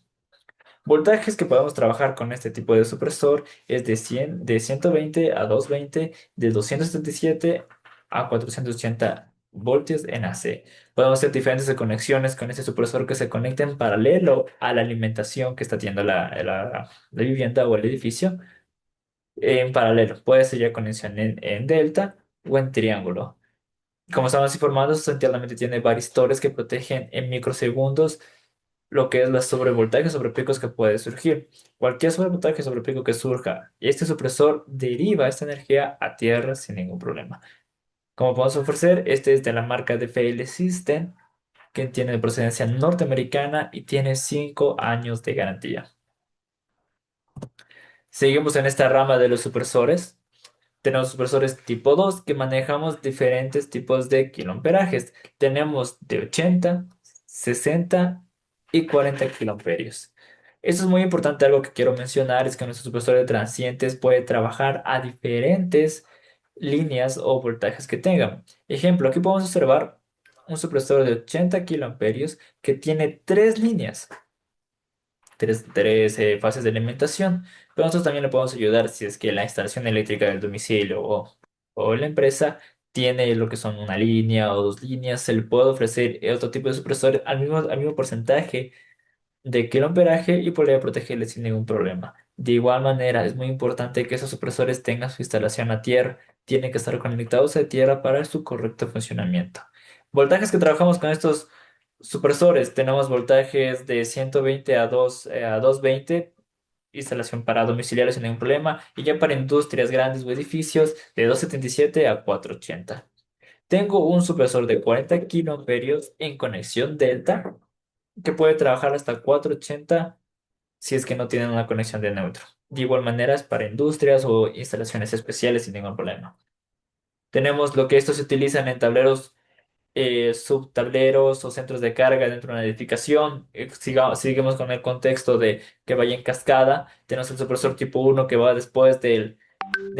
[SPEAKER 1] Voltajes que podemos trabajar con este tipo de supresor es de 100, de 120 a 220, de 277 a 480 voltios en AC. Podemos hacer diferentes conexiones con este supresor que se conecten paralelo a la alimentación que está teniendo la vivienda o el edificio. En paralelo, puede ser ya conexión en delta o en triángulo. Como estamos informados, internamente tiene varistores que protegen en microsegundos lo que es la sobrevoltaje sobre picos que puede surgir. Cualquier sobrevoltaje sobre pico que surja, este supresor deriva esta energía a tierra sin ningún problema. Como podemos ofrecer, este es de la marca de FL System, que tiene de procedencia norteamericana y tiene 5 años de garantía. Seguimos en esta rama de los supresores. Tenemos supresores tipo 2 que manejamos diferentes tipos de kiloamperajes. Tenemos de 80, 60 y 40 kiloamperios. Esto es muy importante, algo que quiero mencionar es que nuestro supresor de transientes puede trabajar a diferentes líneas o voltajes que tengan. Ejemplo, aquí podemos observar un supresor de 80 kiloamperios que tiene tres líneas, tres fases de alimentación. Pero nosotros también le podemos ayudar si es que la instalación eléctrica del domicilio o la empresa tiene lo que son una línea o dos líneas, se le puede ofrecer otro tipo de supresor al mismo porcentaje de kiloamperaje y podría protegerle sin ningún problema. De igual manera, es muy importante que esos supresores tengan su instalación a tierra, tienen que estar conectados a tierra para su correcto funcionamiento. Voltajes que trabajamos con estos supresores, tenemos voltajes de 120 a 220, instalación para domiciliarios sin ningún problema, y ya para industrias grandes o edificios de 277 a 480. Tengo un supresor de 40 kiloamperios en conexión delta que puede trabajar hasta 480 si es que no tienen una conexión de neutro. De igual manera es para industrias o instalaciones especiales sin ningún problema. Tenemos lo que estos se utilizan en tableros, subtableros o centros de carga dentro de una edificación. Seguimos con el contexto de que vaya en cascada. Tenemos el supresor tipo uno que va después del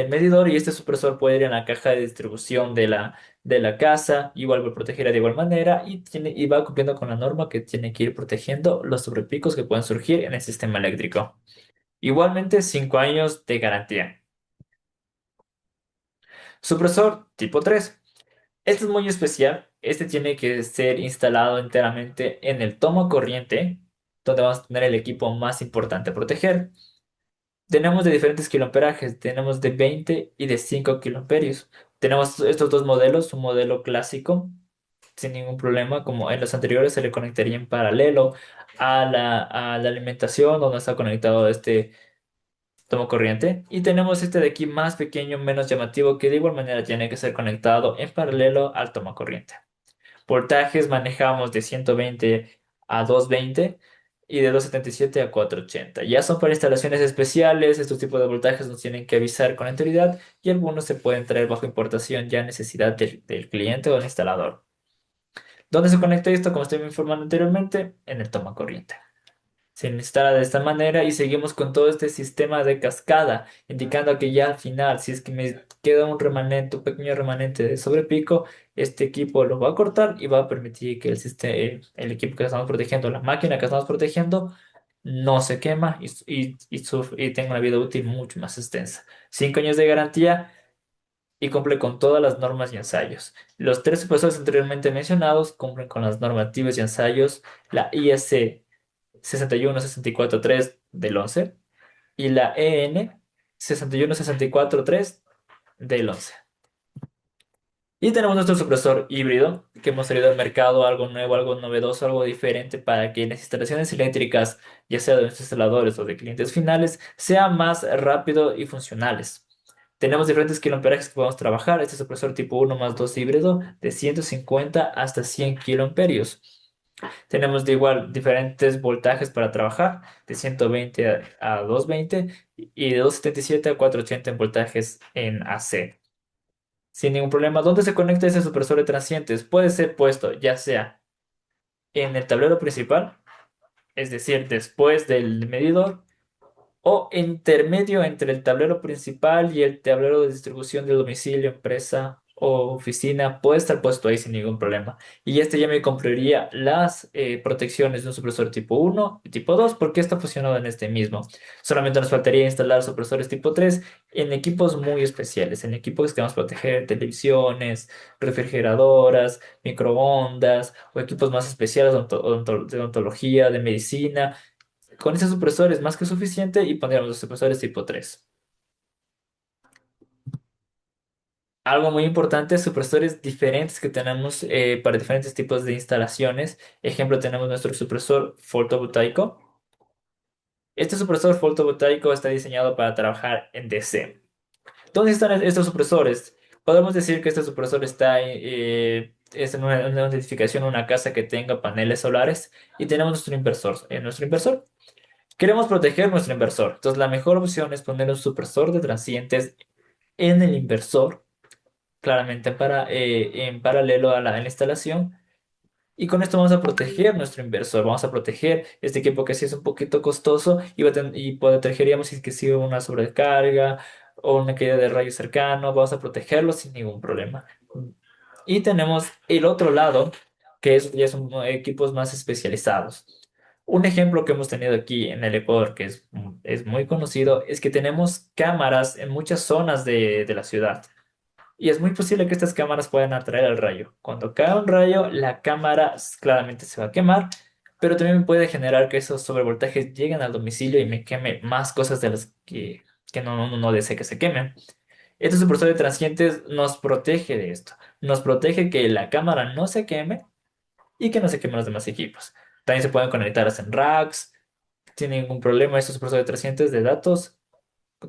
[SPEAKER 1] medidor y este supresor puede ir en la caja de distribución de la casa, igual va a proteger de igual manera y va cumpliendo con la norma que tiene que ir protegiendo los sobrepicos que pueden surgir en el sistema eléctrico. Igualmente, 5 años de garantía. Supresor tipo 3. Este es muy especial. Este tiene que ser instalado enteramente en el toma corriente, donde vamos a tener el equipo más importante a proteger. Tenemos de diferentes kiloamperajes, tenemos de 20 y de 5 kiloamperios. Tenemos estos dos modelos, un modelo clásico, sin ningún problema, como en los anteriores se le conectaría en paralelo a la alimentación, donde está conectado este tomo corriente. Y tenemos este de aquí más pequeño, menos llamativo, que de igual manera tiene que ser conectado en paralelo al toma corriente. Voltajes manejamos de 120 a 220 y de 277 a 480. Ya son para instalaciones especiales, estos tipos de voltajes nos tienen que avisar con anterioridad y algunos se pueden traer bajo importación ya a necesidad del cliente o del instalador. ¿Dónde se conecta esto? Como estoy informando anteriormente, en el toma corriente. Se instala de esta manera y seguimos con todo este sistema de cascada, indicando que ya al final, si es que me queda un remanente, un pequeño remanente de sobrepico, este equipo lo va a cortar y va a permitir que el equipo que estamos protegiendo, la máquina que estamos protegiendo, no se quema y tenga una vida útil mucho más extensa. 5 años de garantía y cumple con todas las normas y ensayos. Los tres supresores anteriormente mencionados cumplen con las normativas y ensayos, la IEC 61643 del 11 y la EN 61643 del 11. Y tenemos nuestro supresor híbrido que hemos traído al mercado, algo nuevo, algo novedoso, algo diferente para que las instalaciones eléctricas, ya sea de nuestros instaladores o de clientes finales, sean más rápido y funcionales. Tenemos diferentes kiloamperajes que podemos trabajar. Este supresor tipo uno más 2 híbrido de 150 hasta 100 kiloamperios. Tenemos de igual diferentes voltajes para trabajar, de 120 a 220 y de 277 a 480 en voltajes en AC. Sin ningún problema. ¿Dónde se conecta ese supresor de transientes? Puede ser puesto ya sea en el tablero principal, es decir, después del medidor, o intermedio entre el tablero principal y el tablero de distribución del domicilio, empresa o oficina, puede estar puesto ahí sin ningún problema. Y este ya me compraría las protecciones de un supresor tipo uno y tipo 2 porque está fusionado en este mismo. Solamente nos faltaría instalar supresores tipo 3 en equipos muy especiales, en equipos que vamos a proteger televisiones, refrigeradoras, microondas o equipos más especiales de odontología, de medicina. Con ese supresor es más que suficiente y pondríamos los supresores tipo 3. Algo muy importante, supresores diferentes que tenemos para diferentes tipos de instalaciones. Ejemplo, tenemos nuestro supresor fotovoltaico. Este supresor fotovoltaico está diseñado para trabajar en DC. ¿Dónde están estos supresores? Podemos decir que este supresor está es en una edificación, una casa que tenga paneles solares y tenemos nuestro inversor. En nuestro inversor queremos proteger nuestro inversor. Entonces, la mejor opción es poner un supresor de transientes en el inversor, claramente en paralelo a la instalación. Y con esto vamos a proteger nuestro inversor, vamos a proteger este equipo que sí es un poquito costoso y protegeríamos si es que sigue una sobrecarga o una caída de rayo cercano, vamos a protegerlo sin ningún problema. Y tenemos el otro lado, que ya son equipos más especializados. Un ejemplo que hemos tenido aquí en el Ecuador, que es muy conocido, es que tenemos cámaras en muchas zonas de la ciudad. Y es muy posible que estas cámaras puedan atraer al rayo. Cuando cae un rayo, la cámara claramente se va a quemar, pero también puede generar que esos sobrevoltajes lleguen al domicilio y me queme más cosas de las que no desee que se quemen. Este supresor de transientes nos protege de esto. Nos protege que la cámara no se queme y que no se quemen los demás equipos. También se pueden conectar en racks, sin ningún problema. Estos supresores de transientes de datos,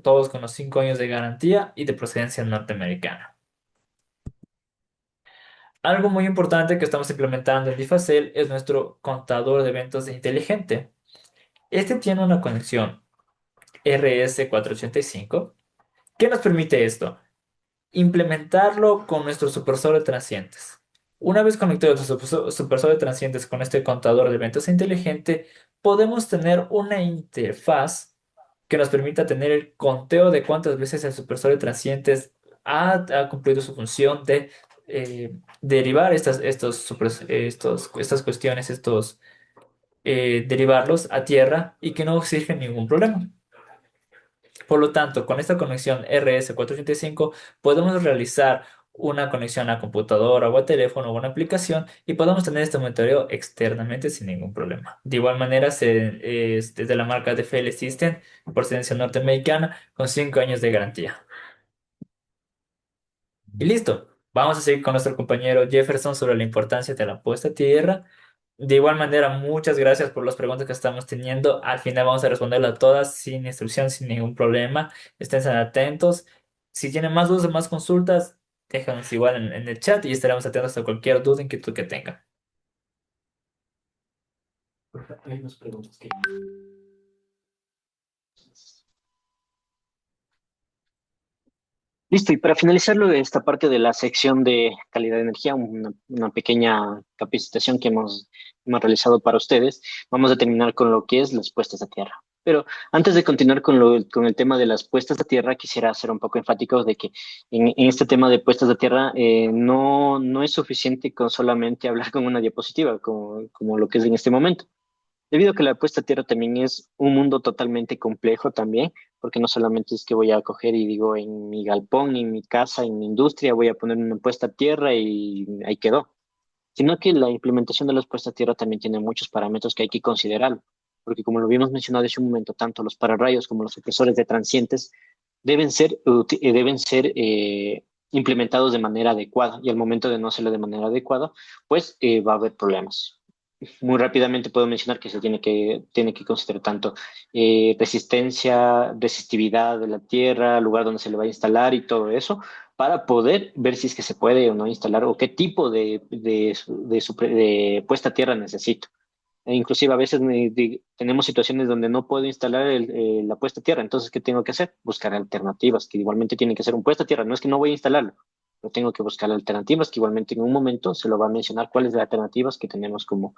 [SPEAKER 1] todos con los 5 años de garantía y de procedencia norteamericana. Algo muy importante que estamos implementando en Difacel es nuestro contador de eventos inteligente. Este tiene una conexión RS485. ¿Qué nos permite esto? Implementarlo con nuestro supresor de transientes. Una vez conectado nuestro supresor de transientes con este contador de eventos inteligente, podemos tener una interfaz que nos permita tener el conteo de cuántas veces el supresor de transientes ha cumplido su función de derivar estas cuestiones, derivarlos a tierra y que no surge ningún problema. Por lo tanto, con esta conexión RS485 podemos realizar una conexión a computadora o a teléfono o a una aplicación y podemos tener este monitoreo externamente sin ningún problema. De igual manera, es desde la marca de FL System, procedencia norteamericana, con 5 años de garantía. Y listo. Vamos a seguir con nuestro compañero Jefferson sobre la importancia de la puesta a tierra. De igual manera, muchas gracias por las preguntas que estamos teniendo. Al final vamos a responderlas todas sin instrucción, sin ningún problema. Estén atentos. Si tienen más dudas o más consultas, déjanos igual en el chat y estaremos atentos a cualquier duda, inquietud que tengan. Hay unas preguntas que...
[SPEAKER 2] Listo, y para finalizarlo, esta parte de la sección de calidad de energía, una pequeña capacitación que hemos realizado para ustedes, vamos a terminar con lo que es las puestas a tierra. Pero antes de continuar con el tema de las puestas a tierra, quisiera ser un poco enfático de que en este tema de puestas a tierra no es suficiente con solamente hablar con una diapositiva, como lo que es en este momento. Debido a que la puesta a tierra también es un mundo totalmente complejo también, porque no solamente es que voy a coger y digo en mi galpón, en mi casa, en mi industria, voy a poner una puesta a tierra y ahí quedó, sino que la implementación de las puestas a tierra también tiene muchos parámetros que hay que considerar, porque como lo habíamos mencionado hace un momento, tanto los pararrayos como los supresores de transientes deben ser implementados de manera adecuada, y al momento de no hacerlo de manera adecuada, pues va a haber problemas. Muy rápidamente puedo mencionar que tiene que considerar tanto resistencia, resistividad de la tierra, lugar donde se le va a instalar y todo eso, para poder ver si es que se puede o no instalar o qué tipo de puesta a tierra necesito. E inclusive a veces tenemos situaciones donde no puedo instalar la puesta a tierra, entonces, ¿qué tengo que hacer? Buscar alternativas, que igualmente tienen que ser un puesta a tierra. No es que no voy a instalarlo, pero tengo que buscar alternativas, que igualmente en un momento se lo va a mencionar cuáles las alternativas que tenemos como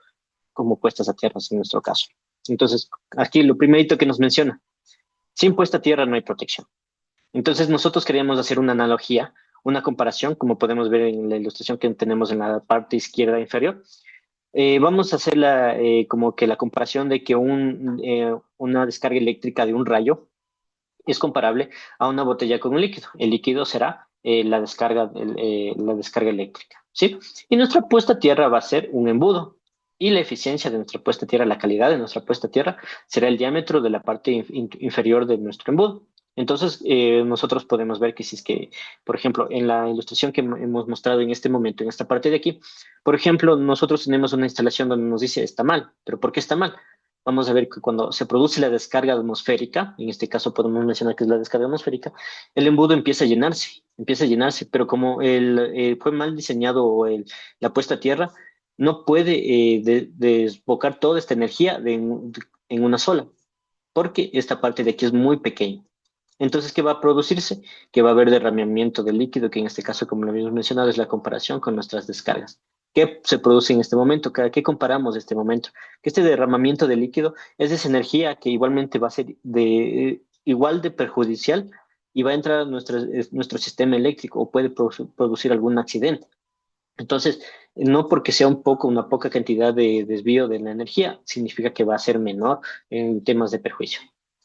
[SPEAKER 2] puestas a tierra en nuestro caso. Entonces, aquí lo primerito que nos menciona, sin puesta a tierra no hay protección. Entonces, nosotros queríamos hacer una analogía, una comparación, como podemos ver en la ilustración que tenemos en la parte izquierda inferior. Vamos a hacer como que la comparación de que una descarga eléctrica de un rayo es comparable a una botella con un líquido. El líquido será la descarga eléctrica, ¿sí? Y nuestra puesta a tierra va a ser un embudo. Y la eficiencia de nuestra puesta a tierra, la calidad de nuestra puesta a tierra, será el diámetro de la parte inferior de nuestro embudo. Entonces, nosotros podemos ver que si es que, por ejemplo, en la ilustración que hemos mostrado en este momento, en esta parte de aquí, por ejemplo, nosotros tenemos una instalación donde nos dice está mal, pero ¿por qué está mal? Vamos a ver que cuando se produce la descarga atmosférica, en este caso podemos mencionar que es la descarga atmosférica, el embudo empieza a llenarse, pero como fue mal diseñado la puesta a tierra, no puede desbocar toda esta energía en una sola, porque esta parte de aquí es muy pequeña. Entonces, ¿qué va a producirse? Que va a haber derramamiento de líquido, que en este caso, como lo habíamos mencionado, es la comparación con nuestras descargas. ¿Qué se produce en este momento? ¿Qué comparamos de este momento? Que este derramamiento de líquido es esa energía que igualmente va a ser igual de perjudicial y va a entrar a nuestro sistema eléctrico o puede producir algún accidente. Entonces, no porque sea una poca cantidad de desvío de la energía, significa que va a ser menor en temas de perjuicio.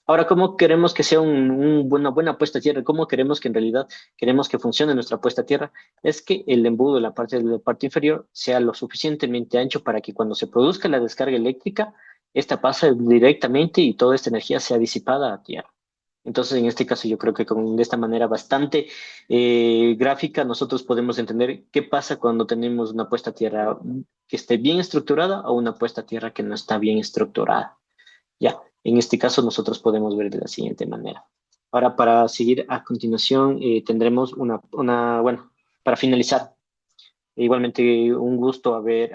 [SPEAKER 2] Ahora, ¿cómo queremos que sea una buena puesta a tierra? ¿Cómo queremos que en realidad queremos que funcione nuestra puesta a tierra? Es que el embudo, la parte inferior, sea lo suficientemente ancho para que cuando se produzca la descarga eléctrica, esta pase directamente y toda esta energía sea disipada a tierra. Entonces, en este caso, yo creo que de esta manera bastante gráfica, nosotros podemos entender qué pasa cuando tenemos una puesta a tierra que esté bien estructurada o una puesta a tierra que no está bien estructurada. Ya, en este caso, nosotros podemos ver de la siguiente manera. Ahora, para seguir a continuación, tendremos bueno, para finalizar, igualmente, un gusto haber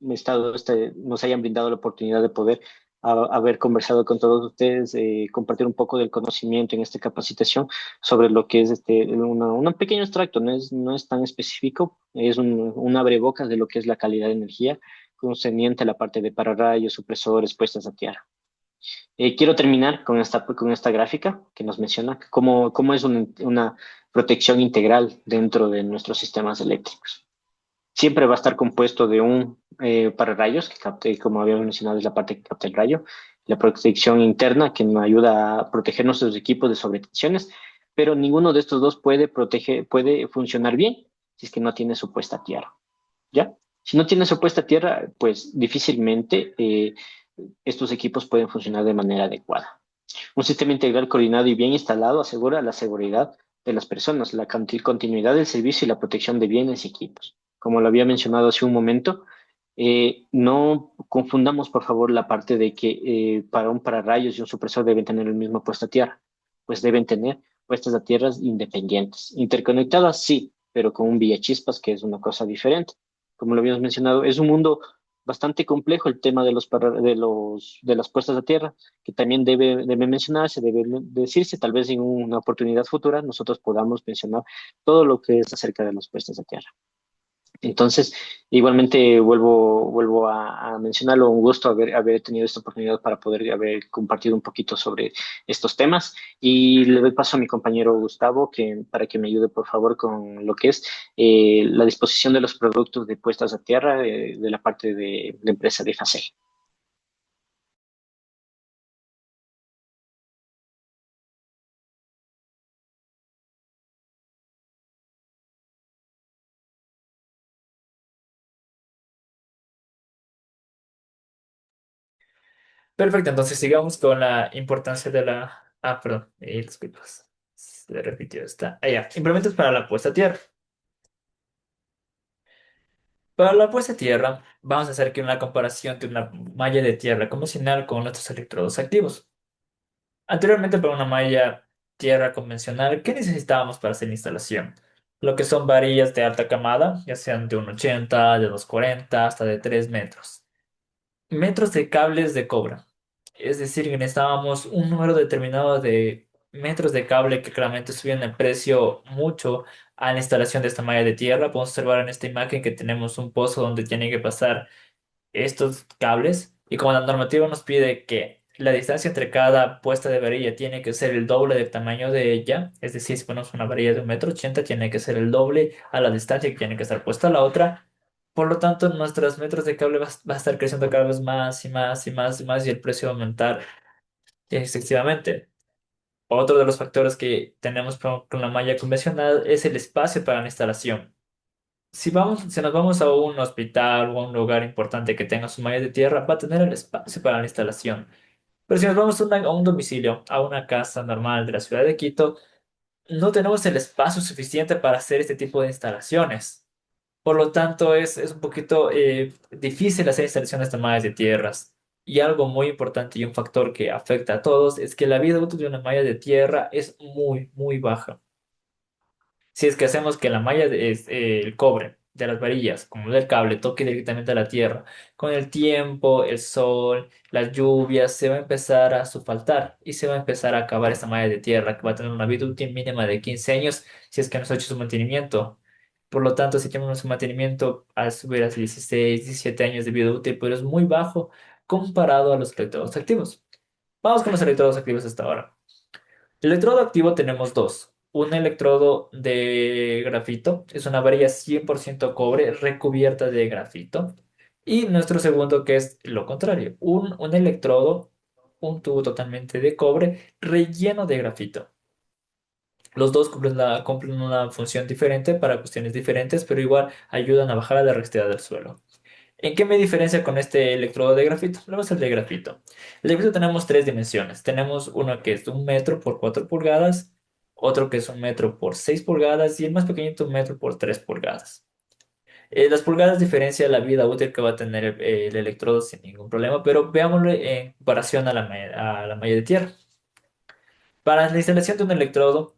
[SPEAKER 2] estado, nos hayan brindado la oportunidad de poder haber conversado con todos ustedes, compartir un poco del conocimiento en esta capacitación sobre lo que es un pequeño extracto, no es tan específico, es un abrebocas de lo que es la calidad de energía concerniente a la parte de pararrayos, supresores, puestas a tierra. Quiero terminar con esta gráfica que nos menciona cómo es una protección integral dentro de nuestros sistemas eléctricos. Siempre va a estar compuesto de un pararrayos que capte, como habíamos mencionado, es la parte que capta el rayo, la protección interna que nos ayuda a proteger nuestros equipos de sobretensiones, pero ninguno de estos dos puede funcionar bien si es que no tiene su puesta a tierra, ¿ya? Si no tiene su puesta a tierra, pues difícilmente estos equipos pueden funcionar de manera adecuada. Un sistema integral coordinado y bien instalado asegura la seguridad de las personas, la continuidad del servicio y la protección de bienes y equipos. Como lo había mencionado hace un momento, no confundamos por favor la parte de que para un pararrayos y un supresor deben tener el mismo puesta a tierra, pues deben tener puestas a tierras independientes. Interconectadas, sí, pero con un chispas que es una cosa diferente. Como lo habíamos mencionado, es un mundo bastante complejo el tema de las puestas a tierra que también debe mencionarse, debe decirse, tal vez en una oportunidad futura nosotros podamos mencionar todo lo que es acerca de las puestas a tierra. Entonces, igualmente vuelvo a mencionarlo, un gusto haber tenido esta oportunidad para poder haber compartido un poquito sobre estos temas y le doy paso a mi compañero Gustavo para que me ayude por favor con lo que es la disposición de los productos de puestas a tierra de la parte de la empresa de Facel.
[SPEAKER 1] Perfecto, entonces sigamos con la importancia de la... Ah, perdón, disculpas. Se repitió esta. Ah, ya. Implementos para la puesta a tierra. Para la puesta a tierra, vamos a hacer aquí una comparación de una malla de tierra convencional con nuestros electrodos activos. Anteriormente, para una malla tierra convencional, ¿qué necesitábamos para hacer la instalación? Lo que son varillas de alta camada, ya sean de 1,80, de 2,40, hasta de 3 metros. Metros de cables de cobre. Es decir, que necesitábamos un número determinado de metros de cable que claramente subían el precio mucho a la instalación de esta malla de tierra. Podemos observar en esta imagen que tenemos un pozo donde tiene que pasar estos cables y como la normativa nos pide que la distancia entre cada puesta de varilla tiene que ser el doble del tamaño de ella, es decir, si ponemos una varilla de 1,80 m, tiene que ser el doble a la distancia que tiene que estar puesta la otra. Por lo tanto, nuestros metros de cable va a estar creciendo cada vez más y más y más y más y el precio va a aumentar excesivamente. Otro de los factores que tenemos con la malla convencional es el espacio para la instalación. Si nos vamos a un hospital o a un lugar importante que tenga su malla de tierra, va a tener el espacio para la instalación. Pero si nos vamos a un domicilio, a una casa normal de la ciudad de Quito, no tenemos el espacio suficiente para hacer este tipo de instalaciones. Por lo tanto, es un poquito difícil hacer instalaciones de mallas de tierras. Y algo muy importante y un factor que afecta a todos es que la vida útil de una malla de tierra es muy, muy baja. Si es que hacemos que la malla, el cobre de las varillas, como del cable, toque directamente a la tierra, con el tiempo, el sol, las lluvias, se va a empezar a sulfatar y se va a empezar a acabar esta malla de tierra que va a tener una vida útil mínima de 15 años si es que no se ha hecho su mantenimiento. Por lo tanto, si tenemos un mantenimiento a subir a 16, 17 años de vida útil, pero es muy bajo comparado a los electrodos activos. Vamos con los electrodos activos hasta ahora. El electrodo activo tenemos dos. Un electrodo de grafito, es una varilla 100% cobre recubierta de grafito. Y nuestro segundo, que es lo contrario, un electrodo, un tubo totalmente de cobre relleno de grafito. Los dos cumplen una función diferente para cuestiones diferentes, pero igual ayudan a bajar la resistividad del suelo. ¿En qué me diferencia con este electrodo de grafito? Vamos al de grafito. El de grafito tenemos tres dimensiones. Tenemos uno que es de 1 metro por 4 pulgadas, otro que es 1 metro por 6 pulgadas y el más pequeñito 1 metro por 3 pulgadas. Las pulgadas diferencia la vida útil que va a tener el electrodo sin ningún problema, pero veámoslo en comparación a la malla de tierra. Para la instalación de un electrodo,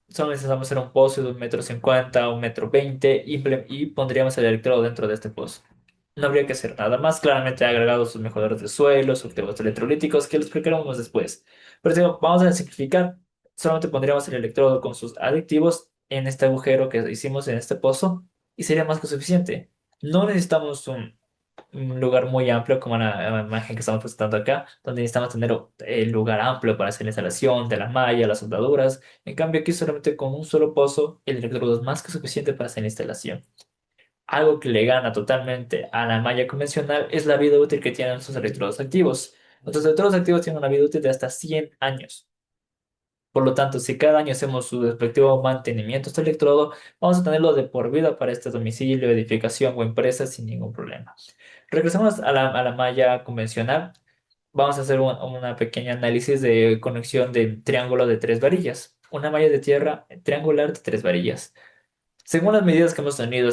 [SPEAKER 1] solo necesitamos hacer un pozo de 1,50 m, 1,20 m y pondríamos el electrodo dentro de este pozo. No habría que hacer nada más. Claramente ha agregado sus mejoradores de suelo, sus cultivos electrolíticos, que lo explicaremos después. Pero digo, vamos a simplificar. Solamente pondríamos el electrodo con sus aditivos en este agujero que hicimos en este pozo y sería más que suficiente. No necesitamos un lugar muy amplio como la imagen que estamos presentando acá, donde necesitamos tener el lugar amplio para hacer la instalación de la malla, las soldaduras. En cambio, aquí solamente con un solo pozo, el electrodo es más que suficiente para hacer la instalación. Algo que le gana totalmente a la malla convencional es la vida útil que tienen sus electrodos activos. Nuestros electrodos activos tienen una vida útil de hasta 100 años. Por lo tanto, si cada año hacemos su respectivo mantenimiento a este electrodo, vamos a tenerlo de por vida para este domicilio, edificación o empresa sin ningún problema. Regresamos a la malla convencional. Vamos a hacer una pequeña análisis de conexión de triángulo de tres varillas. Una malla de tierra triangular de tres varillas. Según las medidas que hemos tenido,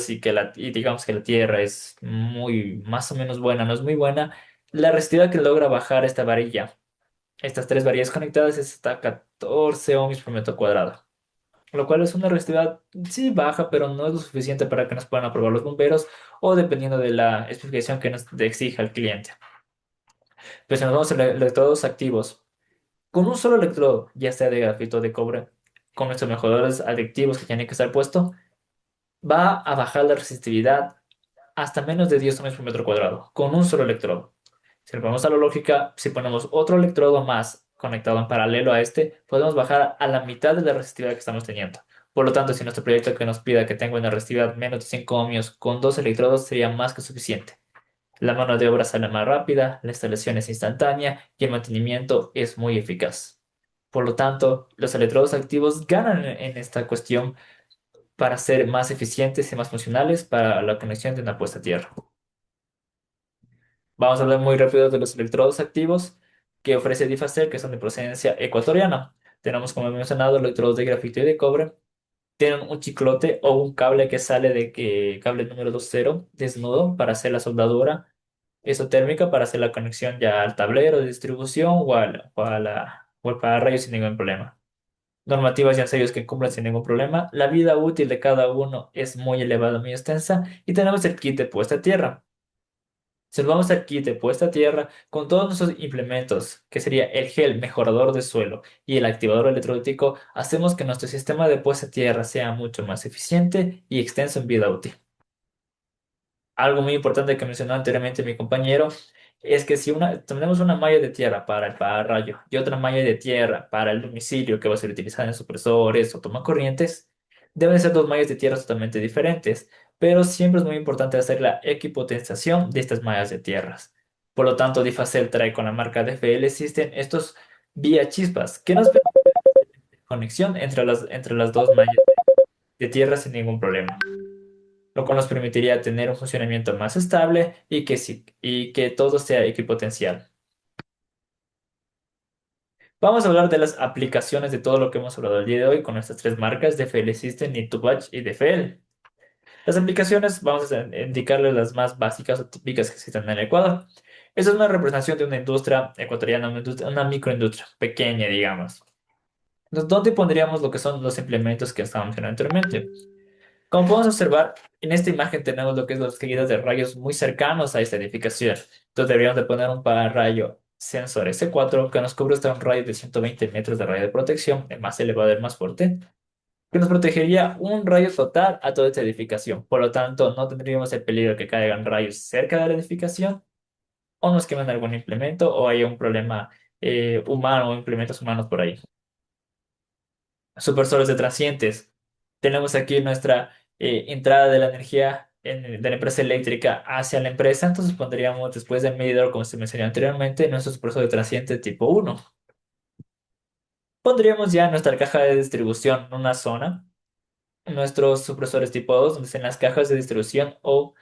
[SPEAKER 1] y digamos que la tierra es muy, más o menos buena, no es muy buena, la resistividad que logra bajar esta varilla, estas tres varillas conectadas, es hasta 14 ohms por metro cuadrado. Lo cual es una resistividad, sí, baja, pero no es lo suficiente para que nos puedan aprobar los bomberos o dependiendo de la especificación que nos exija el cliente. Pues si nos vamos a electrodos activos, con un solo electrodo, ya sea de grafito o de cobre, con nuestros mejoradores adictivos que tienen que estar puestos, va a bajar la resistividad hasta menos de 10 ohms por metro cuadrado, con un solo electrodo. Si le ponemos a la lógica, si ponemos otro electrodo más conectado en paralelo a este, podemos bajar a la mitad de la resistividad que estamos teniendo. Por lo tanto, si nuestro proyecto que nos pida que tenga una resistividad menos de 5 ohmios con dos electrodos sería más que suficiente. La mano de obra sale más rápida, la instalación es instantánea y el mantenimiento es muy eficaz. Por lo tanto, los electrodos activos ganan en esta cuestión para ser más eficientes y más funcionales para la conexión de una puesta a tierra. Vamos a hablar muy rápido de los electrodos activos que ofrece Difacel, que son de procedencia ecuatoriana. Tenemos, como he mencionado, electrodos de grafito y de cobre. Tienen un chiclote o un cable que sale cable número 20 desnudo para hacer la soldadura isotérmica para hacer la conexión ya al tablero de distribución o al pararrayo sin ningún problema. Normativas y sellos que cumplan sin ningún problema. La vida útil de cada uno es muy elevada, muy extensa. Y tenemos el kit de puesta a tierra. Si nos vamos al kit de puesta a tierra, con todos nuestros implementos, que sería el gel mejorador de suelo y el activador electrólico, hacemos que nuestro sistema de puesta a tierra sea mucho más eficiente y extenso en vida útil. Algo muy importante que mencionó anteriormente mi compañero es que si tenemos una malla de tierra para el pararrayo y otra malla de tierra para el domicilio que va a ser utilizada en supresores o tomacorrientes, deben ser dos mallas de tierra totalmente diferentes, pero siempre es muy importante hacer la equipotenciación de estas mallas de tierras. Por lo tanto, Difacel trae con la marca DFL System estos vía chispas que nos permiten conexión entre las dos mallas de tierra sin ningún problema, lo cual nos permitiría tener un funcionamiento más estable y que todo sea equipotencial. Vamos a hablar de las aplicaciones de todo lo que hemos hablado el día de hoy con nuestras tres marcas de FL System, Nitubach y DFL. Las aplicaciones, vamos a indicarles las más básicas o típicas que existen en el Ecuador. Esa es una representación de una industria ecuatoriana, una microindustria pequeña, digamos. ¿Dónde pondríamos lo que son los implementos que estábamos viendo anteriormente? Como podemos observar, en esta imagen tenemos lo que es las caídas de rayos muy cercanos a esta edificación. Entonces deberíamos de poner un pararrayo sensor S4 que nos cubre hasta un radio de 120 metros de radio de protección, el más elevado, el más fuerte. que nos protegería un rayo total a toda esta edificación. Por lo tanto, no tendríamos el peligro de que caigan rayos cerca de la edificación o nos quemen algún implemento o haya un problema humano o implementos humanos por ahí. Supresores de transientes. Tenemos aquí nuestra entrada de la energía de la empresa eléctrica hacia la empresa. Entonces pondríamos después del medidor, como se mencionó anteriormente, nuestro supresor de transiente tipo uno. Pondríamos ya nuestra caja de distribución en una zona, nuestros supresores tipo 2 donde estén las cajas de distribución o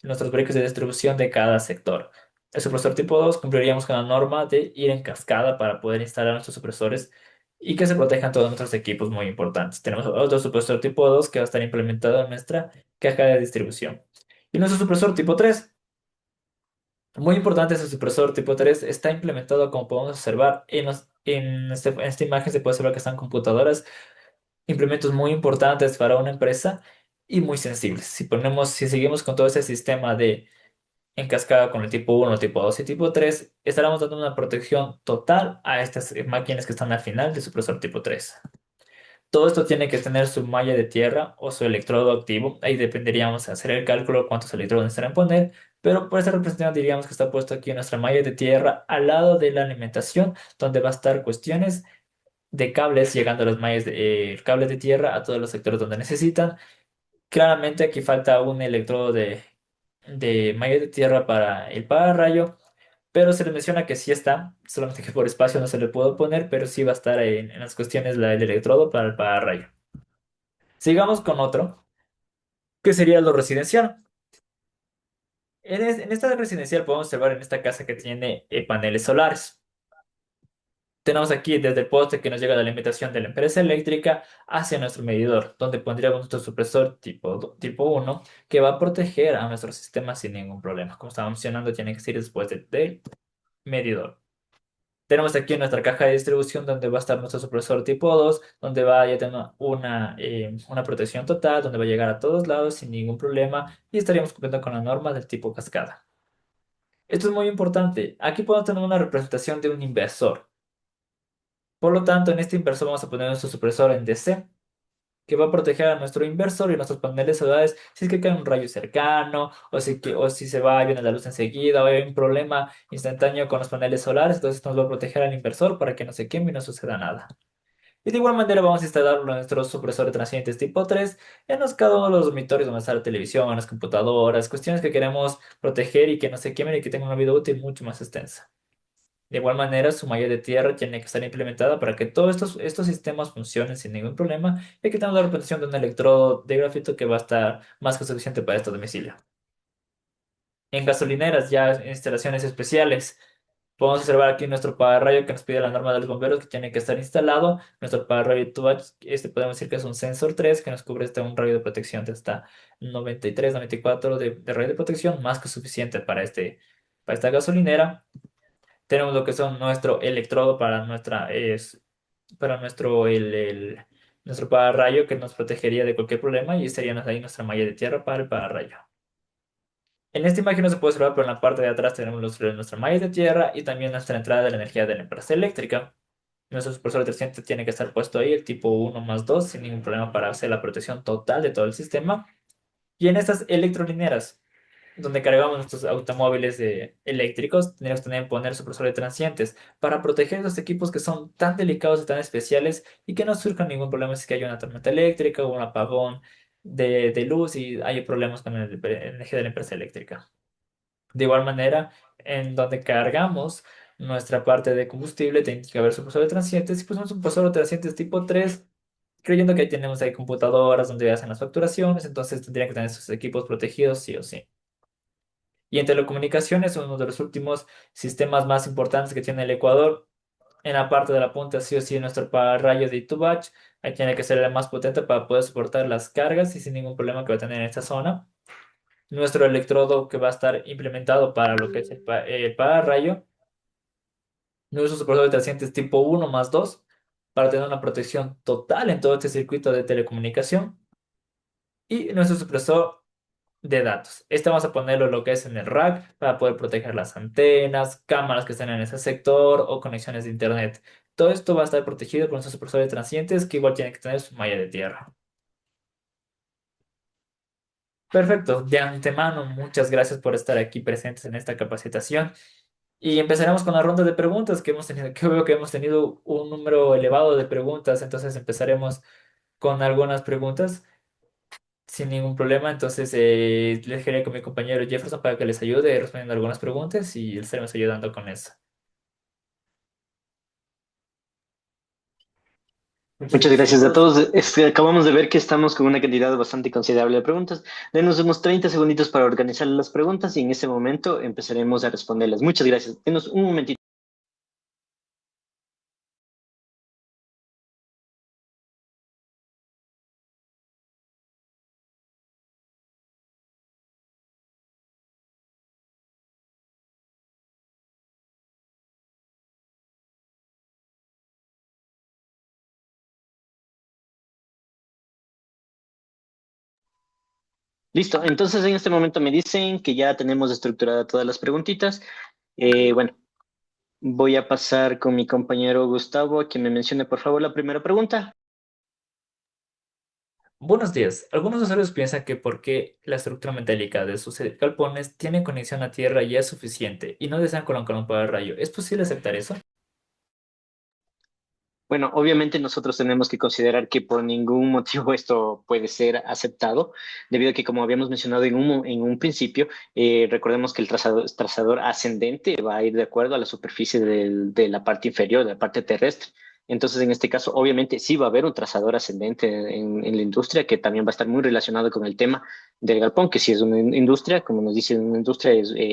[SPEAKER 1] nuestros breakers de distribución de cada sector. El supresor tipo 2 cumpliríamos con la norma de ir en cascada para poder instalar nuestros supresores y que se protejan todos nuestros equipos muy importantes. Tenemos otro supresor tipo 2 que va a estar implementado en nuestra caja de distribución. Y nuestro supresor tipo 3. Muy importante, ese supresor tipo 3 está implementado, como podemos observar, en esta imagen se puede observar que están computadoras, implementos muy importantes para una empresa y muy sensibles. Si seguimos con todo ese sistema de en cascada con el tipo uno, tipo 2 y tipo 3, estaremos dando una protección total a estas máquinas que están al final de supresor tipo 3. Todo esto tiene que tener su malla de tierra o su electrodo activo. Ahí dependeríamos hacer el cálculo de cuántos electrodos necesitarán poner, pero por esta representación diríamos que está puesto aquí en nuestra malla de tierra al lado de la alimentación, donde va a estar cuestiones de cables llegando a los cables de tierra a todos los sectores donde necesitan. Claramente aquí falta un electrodo de malla de tierra para el pararrayo, pero se les menciona que sí está, solamente que por espacio no se le puedo poner, pero sí va a estar en las cuestiones el electrodo para el pararrayo. Sigamos con otro, que sería lo residencial. En esta residencial podemos observar en esta casa que tiene paneles solares. Tenemos aquí desde el poste que nos llega la alimentación de la empresa eléctrica hacia nuestro medidor, donde pondríamos nuestro supresor tipo uno que va a proteger a nuestro sistema sin ningún problema. Como estaba mencionando, tiene que ser después del medidor. Tenemos aquí nuestra caja de distribución donde va a estar nuestro supresor tipo 2 donde va a tener una protección total, donde va a llegar a todos lados sin ningún problema y estaríamos cumpliendo con la norma del tipo cascada. Esto es muy importante. Aquí podemos tener una representación de un inversor. Por lo tanto, en este inversor vamos a poner nuestro supresor en DC, que va a proteger a nuestro inversor y nuestros paneles solares si es que cae un rayo cercano o si se va y viene la luz enseguida o hay un problema instantáneo con los paneles solares, entonces nos va a proteger al inversor para que no se queme y no suceda nada. Y de igual manera vamos a instalar nuestros supresores transientes tipo 3 cada uno de los dormitorios donde está la televisión, las computadoras, cuestiones que queremos proteger y que no se quemen y que tengan una vida útil mucho más extensa. De igual manera, su malla de tierra tiene que estar implementada para que todos estos sistemas funcionen sin ningún problema y que tengan la representación de un electrodo de grafito que va a estar más que suficiente para este domicilio. En gasolineras, ya en instalaciones especiales, podemos observar aquí nuestro pararrayo que nos pide la norma de los bomberos que tiene que estar instalado. Nuestro pararrayo Touch, podemos decir que es un sensor 3 que nos cubre un radio de protección de hasta 93, 94 de radio de protección, más que suficiente para esta gasolinera. Tenemos lo que son nuestro electrodo para nuestro pararrayo que nos protegería de cualquier problema y estaría ahí nuestra malla de tierra para el pararrayo. En esta imagen no se puede observar, pero en la parte de atrás tenemos nuestra malla de tierra y también nuestra entrada de la energía de la empresa eléctrica. Nuestro supresor 300 tiene que estar puesto ahí, el tipo uno más 2 sin ningún problema para hacer la protección total de todo el sistema. Y en estas electrolineras, donde cargamos nuestros automóviles eléctricos, tendríamos que poner supresores transientes para proteger los equipos que son tan delicados y tan especiales y que no surjan ningún problema si que haya una tormenta eléctrica o un apagón de luz y hay problemas con la energía de la empresa eléctrica. De igual manera, en donde cargamos nuestra parte de combustible, tiene que haber supresores transientes y pues un supresor transientes tipo 3 creyendo que ahí tenemos ahí computadoras donde hacen las facturaciones, entonces tendrían que tener sus equipos protegidos sí o sí. Y en telecomunicaciones, uno de los últimos sistemas más importantes que tiene el Ecuador, en la parte de la punta, sí o sí, nuestro rayo de Itubach, ahí tiene que ser el más potente para poder soportar las cargas y sin ningún problema que va a tener en esta zona. Nuestro electrodo que va a estar implementado para lo que es el pararrayo, nuestro supresor de transientes tipo uno más 2 para tener una protección total en todo este circuito de telecomunicación. Y nuestro supresor de datos. Este vamos a ponerlo lo que es en el rack para poder proteger las antenas, cámaras que estén en ese sector o conexiones de internet Todo esto va a estar protegido por nuestros supresores transientes que igual tienen que tener su malla de tierra. Perfecto, de antemano, muchas gracias por estar aquí presentes en esta capacitación. Y empezaremos con la ronda de preguntas que hemos tenido, que veo que hemos tenido un número elevado de preguntas, entonces empezaremos con algunas preguntas sin ningún problema. Entonces les dejaré con mi compañero Jefferson para que les ayude respondiendo algunas preguntas y les estaremos ayudando con eso. Muchas
[SPEAKER 2] Muchas
[SPEAKER 1] gracias,
[SPEAKER 2] gracias a
[SPEAKER 1] chicos.
[SPEAKER 2] todos. Es que acabamos de ver que estamos con una cantidad bastante considerable de preguntas. Denos unos 30 segunditos para organizar las preguntas y en ese momento empezaremos a responderlas. Muchas gracias. Denos un momentito. Listo. Entonces en este momento me dicen que ya tenemos estructuradas todas las preguntitas. Bueno, voy a pasar con mi compañero Gustavo a que me mencione por favor la primera pregunta.
[SPEAKER 1] Buenos días. Algunos usuarios piensan que porque la estructura metálica de sus galpones tiene conexión a tierra ya es suficiente y no desean colocar un rayo. ¿Es posible aceptar eso?
[SPEAKER 2] Bueno, obviamente nosotros tenemos que considerar que por ningún motivo esto puede ser aceptado, debido a que, como habíamos mencionado en un principio, recordemos que el trazador ascendente va a ir de acuerdo a la superficie de la parte inferior, de la parte terrestre. Entonces, en este caso, obviamente sí va a haber un trazador ascendente en la industria que también va a estar muy relacionado con el tema del galpón, que si es una industria, como nos dice una industria,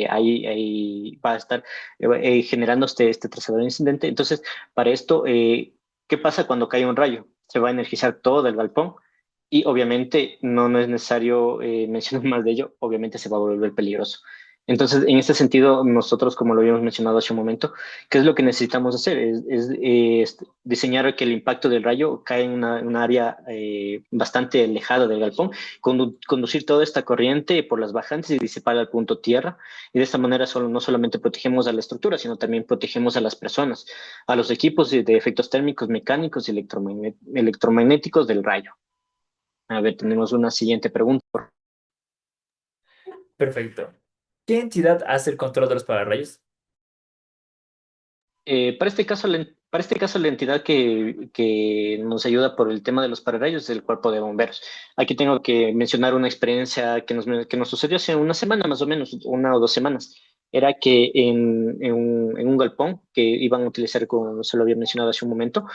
[SPEAKER 2] ahí va a estar generando este trazador ascendente. Entonces, para esto, ¿qué pasa cuando cae un rayo? Se va a energizar todo el galpón y obviamente no es necesario mencionar más de ello, obviamente se va a volver peligroso. Entonces, en este sentido, nosotros, como lo habíamos mencionado hace un momento, ¿qué es lo que necesitamos hacer? Es diseñar que el impacto del rayo cae en una área bastante alejada del galpón, conducir toda esta corriente por las bajantes y disiparla al punto tierra. Y de esta manera no solamente protegemos a la estructura, sino también protegemos a las personas, a los equipos de efectos térmicos, mecánicos y electromagnéticos del rayo. A ver, tenemos una siguiente pregunta.
[SPEAKER 1] Perfecto. ¿Qué entidad hace el control de los pararrayos?
[SPEAKER 2] Para este caso, la entidad que nos ayuda por el tema de los pararrayos es el Cuerpo de Bomberos. Aquí tengo que mencionar una experiencia que nos sucedió hace una semana, más o menos, 1 o 2 semanas. Era que en un galpón que iban a utilizar, como se lo había mencionado hace un momento,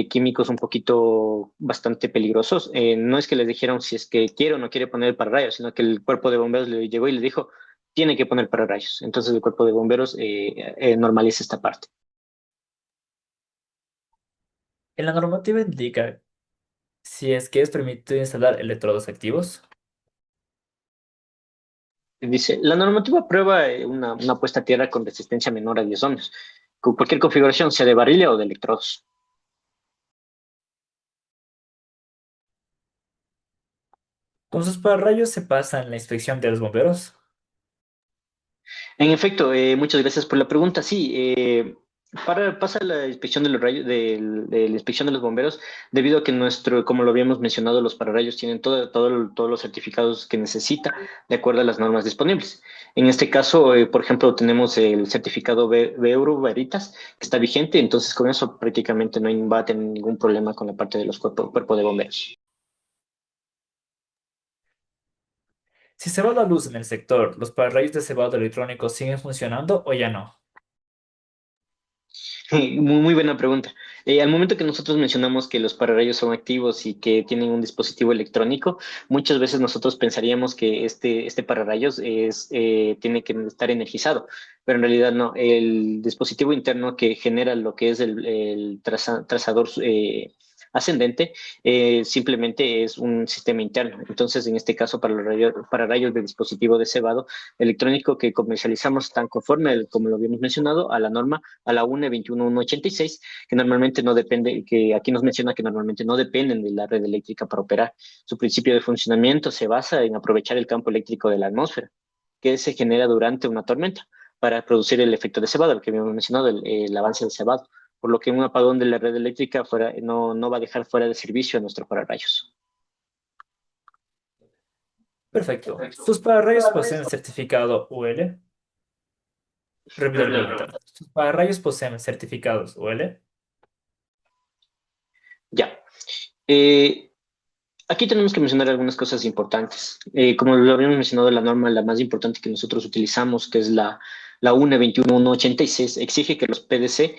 [SPEAKER 2] químicos un poquito bastante peligrosos. No es que les dijeron si es que quiere o no quiere poner el pararrayos, sino que el Cuerpo de Bomberos le llegó y le dijo, tiene que poner pararrayos. Entonces el Cuerpo de Bomberos normaliza esta parte.
[SPEAKER 1] En la normativa indica si es que es permitido instalar electrodos activos.
[SPEAKER 2] Dice, la normativa aprueba una puesta a tierra con resistencia menor a 10 ohmios, con cualquier configuración, sea de varilla o de electrodos.
[SPEAKER 1] Con sus pararrayos se pasan la inspección de los bomberos.
[SPEAKER 2] En efecto, muchas gracias por la pregunta. Sí, pasa la inspección de los rayos, de la inspección de los bomberos, debido a que como lo habíamos mencionado, los pararrayos tienen todos los certificados que necesita de acuerdo a las normas disponibles. En este caso, por ejemplo, tenemos el certificado Euro Veritas que está vigente, entonces con eso prácticamente va a tener ningún problema con la parte de los cuerpos de bomberos.
[SPEAKER 1] Si se va la luz en el sector, ¿los pararrayos de cebado electrónico siguen funcionando o ya no?
[SPEAKER 2] Muy buena pregunta. Al momento que nosotros mencionamos que los pararrayos son activos y que tienen un dispositivo electrónico, muchas veces nosotros pensaríamos que este pararrayos tiene que estar energizado, pero en realidad no. El dispositivo interno que genera lo que es el trazador ascendente simplemente es un sistema interno. Entonces, en este caso, para los pararrayos de dispositivo de cebado electrónico que comercializamos están conforme, como lo habíamos mencionado, a la norma a la UNE 21186, que normalmente no depende, que aquí nos menciona que normalmente no dependen de la red eléctrica para operar. Su principio de funcionamiento se basa en aprovechar el campo eléctrico de la atmósfera, que se genera durante una tormenta para producir el efecto de cebado, el que habíamos mencionado, el avance del cebado. por lo que un apagón de la red eléctrica no va a dejar fuera de servicio a nuestro pararrayos.
[SPEAKER 1] Perfecto. ¿Sus pararrayos poseen certificado UL? Repito la pregunta. ¿Sus pararrayos poseen certificados UL?
[SPEAKER 2] Ya. Eh, Aquí tenemos que mencionar algunas cosas importantes. Como lo habíamos mencionado, la norma, la más importante que nosotros utilizamos, que es la UNE 21186, exige que los PDC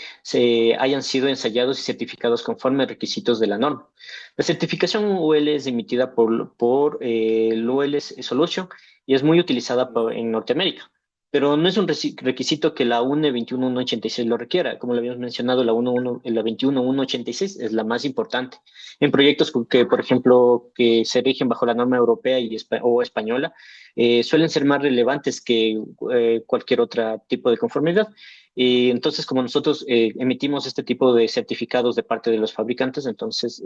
[SPEAKER 2] hayan sido ensayados y certificados conforme a requisitos de la norma. La certificación UL es emitida por el UL Solution y es muy utilizada en Norteamérica. Pero no es un requisito que la UNE 21186 lo requiera. Como lo habíamos mencionado, la 21186 es la más importante en proyectos que, por ejemplo, que se rigen bajo la norma europea o española, suelen ser más relevantes que cualquier otro tipo de conformidad. Y entonces, como nosotros emitimos este tipo de certificados de parte de los fabricantes, entonces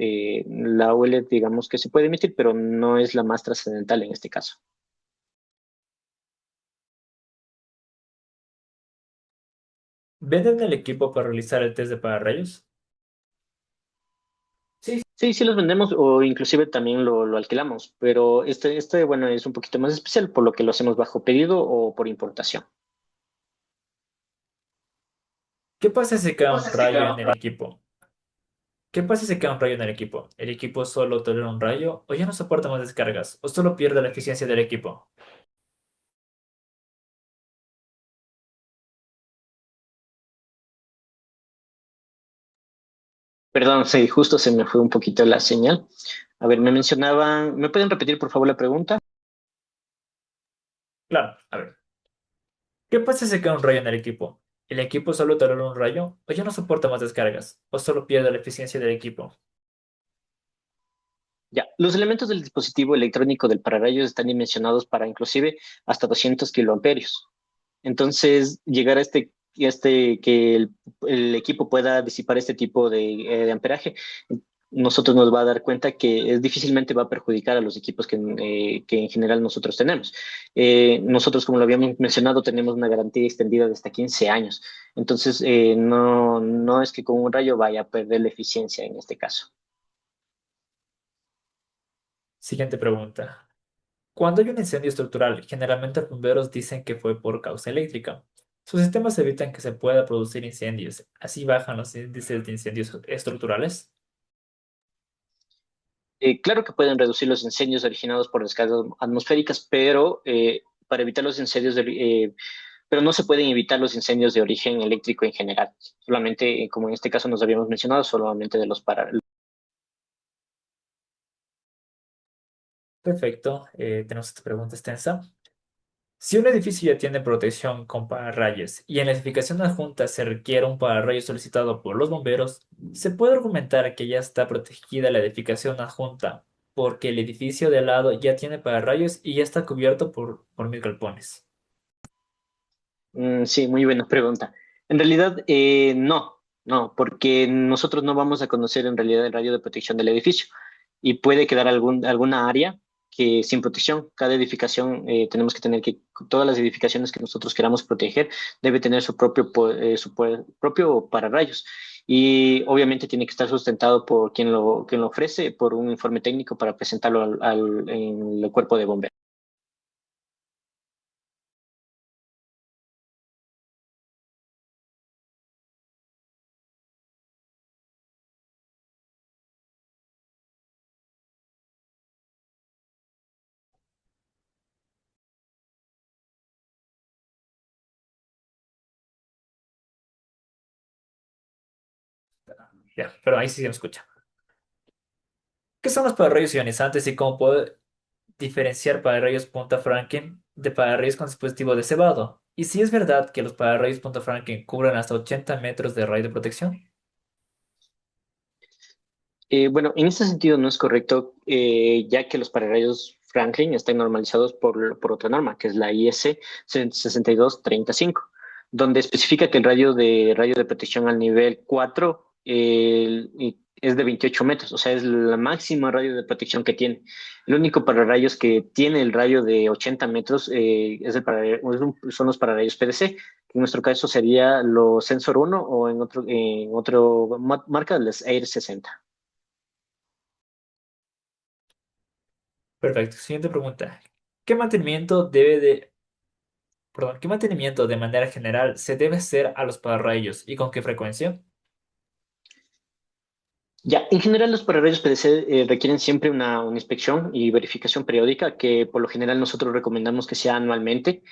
[SPEAKER 2] la OL, digamos que se puede emitir, pero no es la más trascendental en este caso.
[SPEAKER 1] ¿Venden el equipo para realizar el test de pararrayos?
[SPEAKER 2] Sí, sí los vendemos o inclusive también lo alquilamos, pero bueno, es un poquito más especial, por lo que lo hacemos bajo pedido o por importación.
[SPEAKER 1] ¿Qué pasa si cae un rayo en el equipo? ¿Qué pasa si cae un rayo en el equipo? ¿El equipo solo tolera un rayo o ya no soporta más descargas o solo pierde la eficiencia del equipo?
[SPEAKER 2] Perdón, sí, justo se me fue un poquito la señal. A ver, ¿me pueden repetir por favor la pregunta?
[SPEAKER 1] Claro, a ver. ¿Qué pasa si cae un rayo en el equipo? ¿El equipo solo tolera un rayo o ya no soporta más descargas o solo pierde la eficiencia del equipo?
[SPEAKER 2] Ya, los elementos del dispositivo electrónico del pararrayos están dimensionados para inclusive hasta 200 kiloamperios. Entonces, llegar a que el equipo pueda disipar este tipo de amperaje, nosotros nos va a dar cuenta que es difícilmente va a perjudicar a los equipos que en general nosotros tenemos. Nosotros, como lo habíamos mencionado, tenemos una garantía extendida de hasta 15 años. Entonces, no es que con un rayo vaya a perder la eficiencia en este caso.
[SPEAKER 1] Siguiente pregunta. Cuando hay un incendio estructural, generalmente los bomberos dicen que fue por causa eléctrica. Sus sistemas evitan que se pueda producir incendios, así bajan los índices de incendios estructurales.
[SPEAKER 2] Claro que pueden reducir los incendios originados por descargas atmosféricas, pero para evitar los pero no se pueden evitar los incendios de origen eléctrico en general. Solamente, como en este caso nos habíamos mencionado, solamente de los para.
[SPEAKER 1] Perfecto, tenemos esta pregunta extensa. Si un edificio ya tiene protección con pararrayos y en la edificación adjunta se requiere un pararrayos solicitado por los bomberos, se puede argumentar que ya está protegida la edificación adjunta porque el edificio de al lado ya tiene pararrayos y ya está cubierto por mil galpones.
[SPEAKER 2] Sí, muy buena pregunta. En realidad, no, porque nosotros no vamos a conocer en realidad el radio de protección del edificio y puede quedar alguna área que sin protección. Cada edificación tenemos que tener todas las edificaciones que nosotros queramos proteger debe tener su propio pararrayos y obviamente tiene que estar sustentado por quien lo ofrece por un informe técnico para presentarlo en el cuerpo de bomberos.
[SPEAKER 1] Ya, pero ahí sí se me escucha. ¿Qué son los pararrayos ionizantes y cómo puedo diferenciar pararrayos punta Franklin de pararrayos con dispositivo de cebado? Y si es verdad que los pararrayos punta Franklin cubren hasta 80 metros de radio de protección.
[SPEAKER 2] Bueno, en ese sentido no es correcto, ya que los pararrayos Franklin están normalizados por otra norma, que es la IS 6235, donde especifica que el radio de protección al nivel 4 y es de 28 metros, o sea, es la máxima radio de protección que tiene. El único pararrayos que tiene el radio de 80 metros son los pararrayos PDC, que en nuestro caso sería los Sensor 1 o en otro marca, los Air 60.
[SPEAKER 1] Perfecto. Siguiente pregunta. ¿Qué mantenimiento debe de, perdón, qué mantenimiento de manera general se debe hacer a los pararrayos y con qué frecuencia?
[SPEAKER 2] Ya, en general los pararrayos PDC requieren siempre una inspección y verificación periódica que por lo general nosotros recomendamos que sea anualmente.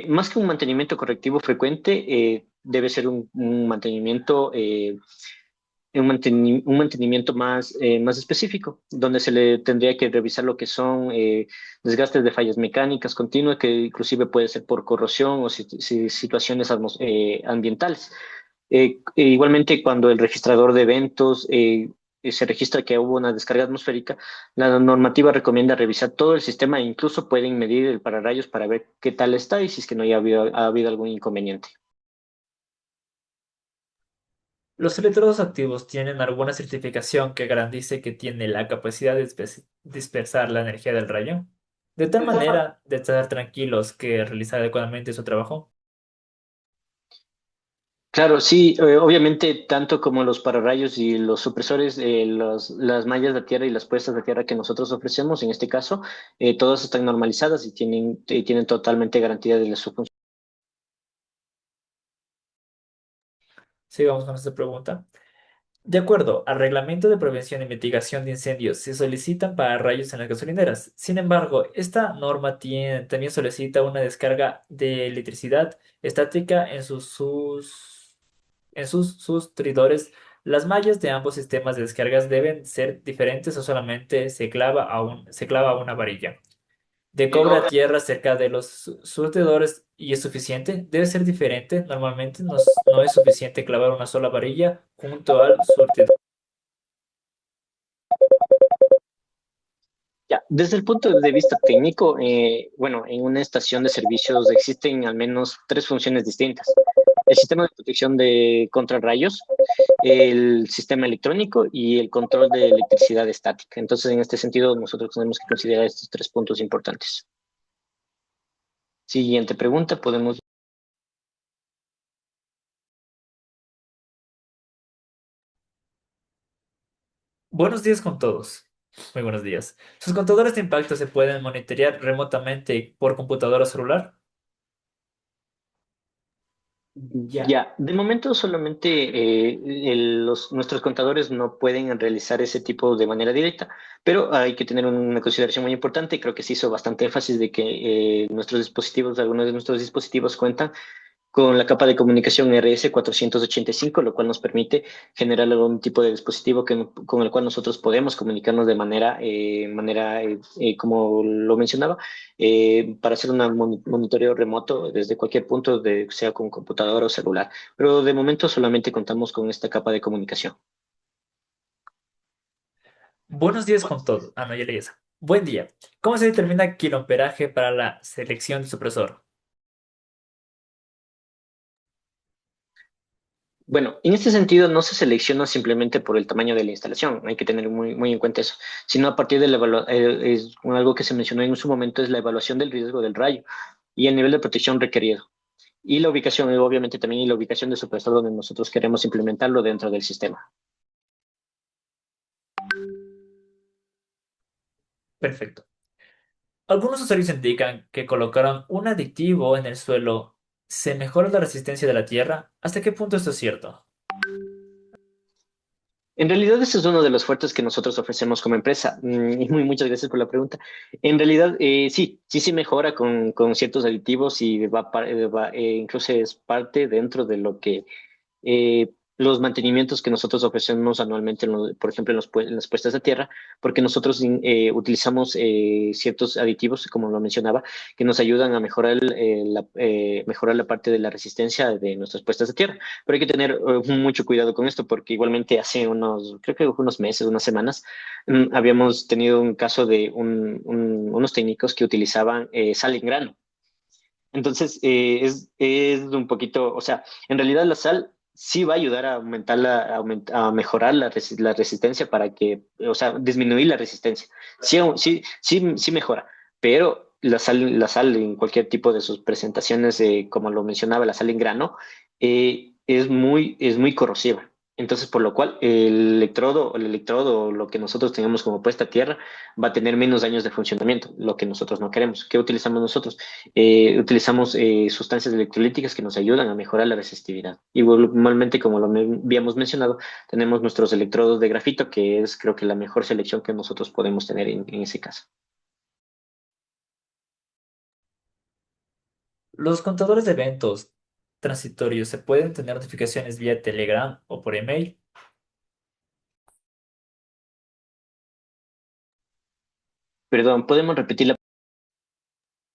[SPEAKER 2] Más que un mantenimiento correctivo frecuente, debe ser un mantenimiento un mantenimiento más específico, donde se le tendría que revisar lo que son desgastes de fallas mecánicas continuas, que inclusive puede ser por corrosión o situaciones ambientales. Igualmente, cuando el registrador de eventos se registra que hubo una descarga atmosférica, la normativa recomienda revisar todo el sistema e incluso pueden medir el pararrayos para ver qué tal está y si es que no ha habido algún inconveniente.
[SPEAKER 1] Los electrodos activos tienen alguna certificación que garantice que tiene la capacidad de dispersar la energía del rayo, de tal manera de estar tranquilos que realizar adecuadamente su trabajo.
[SPEAKER 2] Claro, sí, obviamente tanto como los pararrayos y los supresores, las mallas de tierra y las puestas de tierra que nosotros ofrecemos, en este caso, todas están normalizadas y tienen totalmente garantía de su función.
[SPEAKER 1] Sigamos con esta pregunta. De acuerdo al Reglamento de Prevención y Mitigación de Incendios, se solicitan pararrayos en las gasolineras. Sin embargo, esta norma también solicita una descarga de electricidad estática en sus sustridores. ¿Las mallas de ambos sistemas de descargas deben ser diferentes o solamente se clava una varilla de cobre a tierra cerca de los surtidores y es suficiente? Debe ser diferente. Normalmente no es suficiente clavar una sola varilla junto al surtidor.
[SPEAKER 2] Ya, desde el punto de vista técnico, bueno, en una estación de servicios existen al menos tres funciones distintas. El sistema de protección de contrarrayos, el sistema electrónico y el control de electricidad estática. Entonces, en este sentido, nosotros tenemos que considerar estos tres puntos importantes. Siguiente pregunta, podemos.
[SPEAKER 1] Buenos días con todos. Muy buenos días. ¿Sus contadores de impacto se pueden monitorear remotamente por computadora o celular?
[SPEAKER 2] Ya, de momento solamente nuestros contadores no pueden realizar ese tipo de manera directa, pero hay que tener una consideración muy importante y creo que se hizo bastante énfasis de que algunos de nuestros dispositivos cuentan con la capa de comunicación RS-485, lo cual nos permite generar algún tipo de dispositivo con el cual nosotros podemos comunicarnos de como lo mencionaba, para hacer un monitoreo remoto desde cualquier punto, sea con computadora o celular. Pero de momento solamente contamos con esta capa de comunicación.
[SPEAKER 1] Buenos días con todos. Ah, no, ya leí esa. Buen día. ¿Cómo se determina kiloamperaje para la selección de supresor?
[SPEAKER 2] Bueno, en este sentido no se selecciona simplemente por el tamaño de la instalación, hay que tener muy en cuenta eso, sino a partir de algo que se mencionó en su momento es la evaluación del riesgo del rayo y el nivel de protección requerido. Y la ubicación, obviamente también, y la ubicación de su puesto donde nosotros queremos implementarlo dentro del sistema.
[SPEAKER 1] Perfecto. Algunos usuarios indican que colocaron un aditivo en el suelo se mejora la resistencia de la tierra. ¿Hasta qué punto esto es cierto?
[SPEAKER 2] En realidad, ese es uno de los fuertes que nosotros ofrecemos como empresa. Y muchas gracias por la pregunta. En realidad, sí mejora con ciertos aditivos y incluso es parte dentro de lo que los mantenimientos que nosotros ofrecemos anualmente, por ejemplo, en las puestas de tierra, porque nosotros utilizamos ciertos aditivos, como lo mencionaba, que nos ayudan a mejorar la parte de la resistencia de nuestras puestas de tierra. Pero hay que tener mucho cuidado con esto, porque igualmente hace creo que unos meses, unas semanas, habíamos tenido un caso de unos técnicos que utilizaban sal en grano. Entonces, es un poquito, o sea, en realidad la sal sí va a ayudar a a mejorar la resistencia para que, o sea, disminuir la resistencia. Sí, sí mejora, pero la sal en cualquier tipo de sus presentaciones, como lo mencionaba, la sal en grano, es muy corrosiva. Entonces, por lo cual, el electrodo, o lo que nosotros tengamos como puesta a tierra, va a tener menos años de funcionamiento, lo que nosotros no queremos. ¿Qué utilizamos nosotros? Utilizamos sustancias electrolíticas que nos ayudan a mejorar la resistividad. Y normalmente, como habíamos mencionado, tenemos nuestros electrodos de grafito, que es creo que la mejor selección que nosotros podemos tener en ese caso.
[SPEAKER 1] Los contadores de eventos transitorios se pueden tener notificaciones vía Telegram o por email.
[SPEAKER 2] Perdón, ¿podemos repetir la...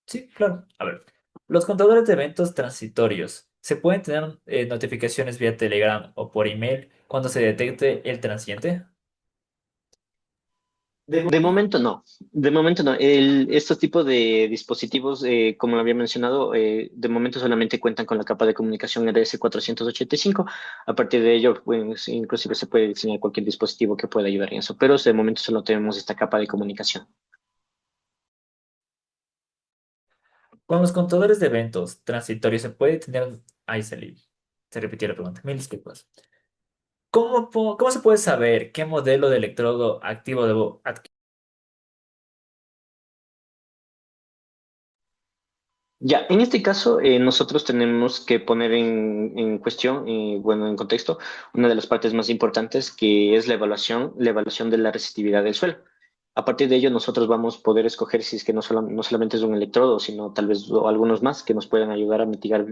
[SPEAKER 1] Sí, claro. A ver, los contadores de eventos transitorios se pueden tener notificaciones vía Telegram o por email cuando se detecte el transiente.
[SPEAKER 2] De momento no, de momento no. Estos tipos de dispositivos, como lo había mencionado, de momento solamente cuentan con la capa de comunicación RS485. A partir de ello, pues, inclusive se puede diseñar cualquier dispositivo que pueda ayudar en eso, pero de momento solo tenemos esta capa de comunicación.
[SPEAKER 1] Con los contadores de eventos transitorios se puede tener... Ahí salí. Se repitió la pregunta. Mil disculpas. ¿Cómo se puede saber qué modelo de electrodo activo debo adquirir?
[SPEAKER 2] Ya, en este caso, nosotros tenemos que poner en cuestión, bueno, en contexto, una de las partes más importantes que es la evaluación de la resistividad del suelo. A partir de ello, nosotros vamos a poder escoger si es que no solamente es un electrodo, sino tal vez algunos más que nos puedan ayudar a mitigar,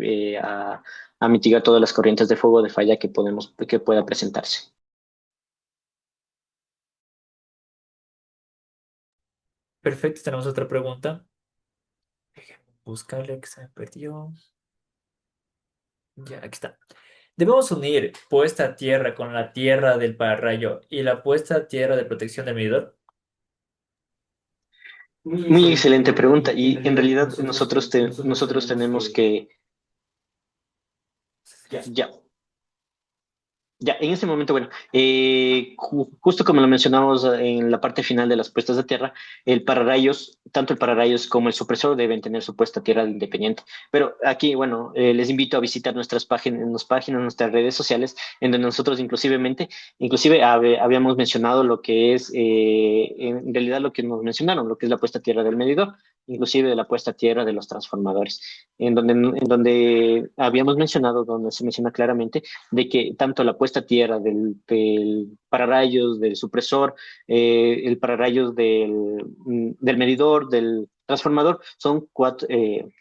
[SPEAKER 2] a mitigar todas las corrientes de fuego de falla que pueda presentarse.
[SPEAKER 1] Perfecto, tenemos otra pregunta. Buscarle que se me perdió. Ya, aquí está. Debemos unir puesta a tierra con la tierra del pararrayo y la puesta a tierra de protección del medidor. Muy
[SPEAKER 2] Muy
[SPEAKER 1] excelente
[SPEAKER 2] excelente
[SPEAKER 1] pregunta.
[SPEAKER 2] pregunta
[SPEAKER 1] Y en
[SPEAKER 2] y en
[SPEAKER 1] realidad
[SPEAKER 2] realidad
[SPEAKER 1] nosotros
[SPEAKER 2] nosotros
[SPEAKER 1] tenemos
[SPEAKER 2] tenemos
[SPEAKER 1] que...
[SPEAKER 2] que,
[SPEAKER 1] Ya.
[SPEAKER 2] ya. Ya, en este momento, bueno, justo como lo mencionamos en la parte final de las puestas a tierra, el pararrayos, tanto el pararrayos como el supresor deben tener su puesta a tierra independiente. Pero aquí, bueno, les invito a visitar nuestras redes sociales, en donde nosotros inclusive habíamos mencionado lo que es, en realidad lo que nos mencionaron, lo que es la puesta a tierra del medidor, inclusive de la puesta a tierra de los transformadores, en donde habíamos mencionado, donde se menciona claramente de que tanto la puesta a tierra del pararrayos, del supresor, el pararrayos del medidor, del transformador, son cuatro,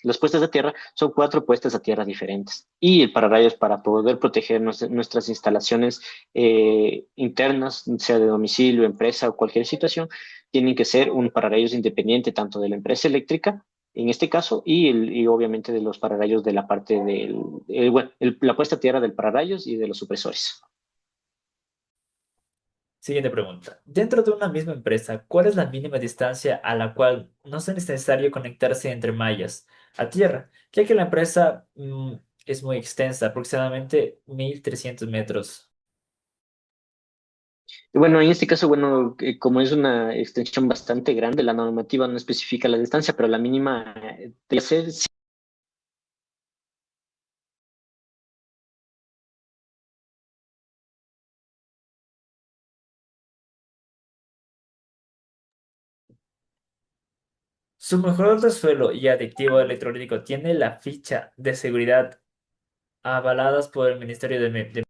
[SPEAKER 2] las puestas a tierra son cuatro puestas a tierra diferentes. Y el pararrayos para poder proteger nuestras instalaciones internas, sea de domicilio, empresa o cualquier situación, tienen que ser un pararrayos independiente tanto de la empresa eléctrica en este caso, y obviamente de los pararrayos de la parte la puesta a tierra del pararrayos y de los supresores.
[SPEAKER 1] Siguiente pregunta. Dentro de una misma empresa, ¿cuál es la mínima distancia a la cual no es necesario conectarse entre mallas a tierra? Ya que la empresa es muy extensa, aproximadamente 1.300 metros.
[SPEAKER 2] Y bueno, en este caso, bueno, como es una extensión bastante grande, la normativa no especifica la distancia, pero la mínima debe ser...
[SPEAKER 1] Su mejor de suelo y aditivo electrolítico tiene la ficha de seguridad avaladas por el Ministerio de...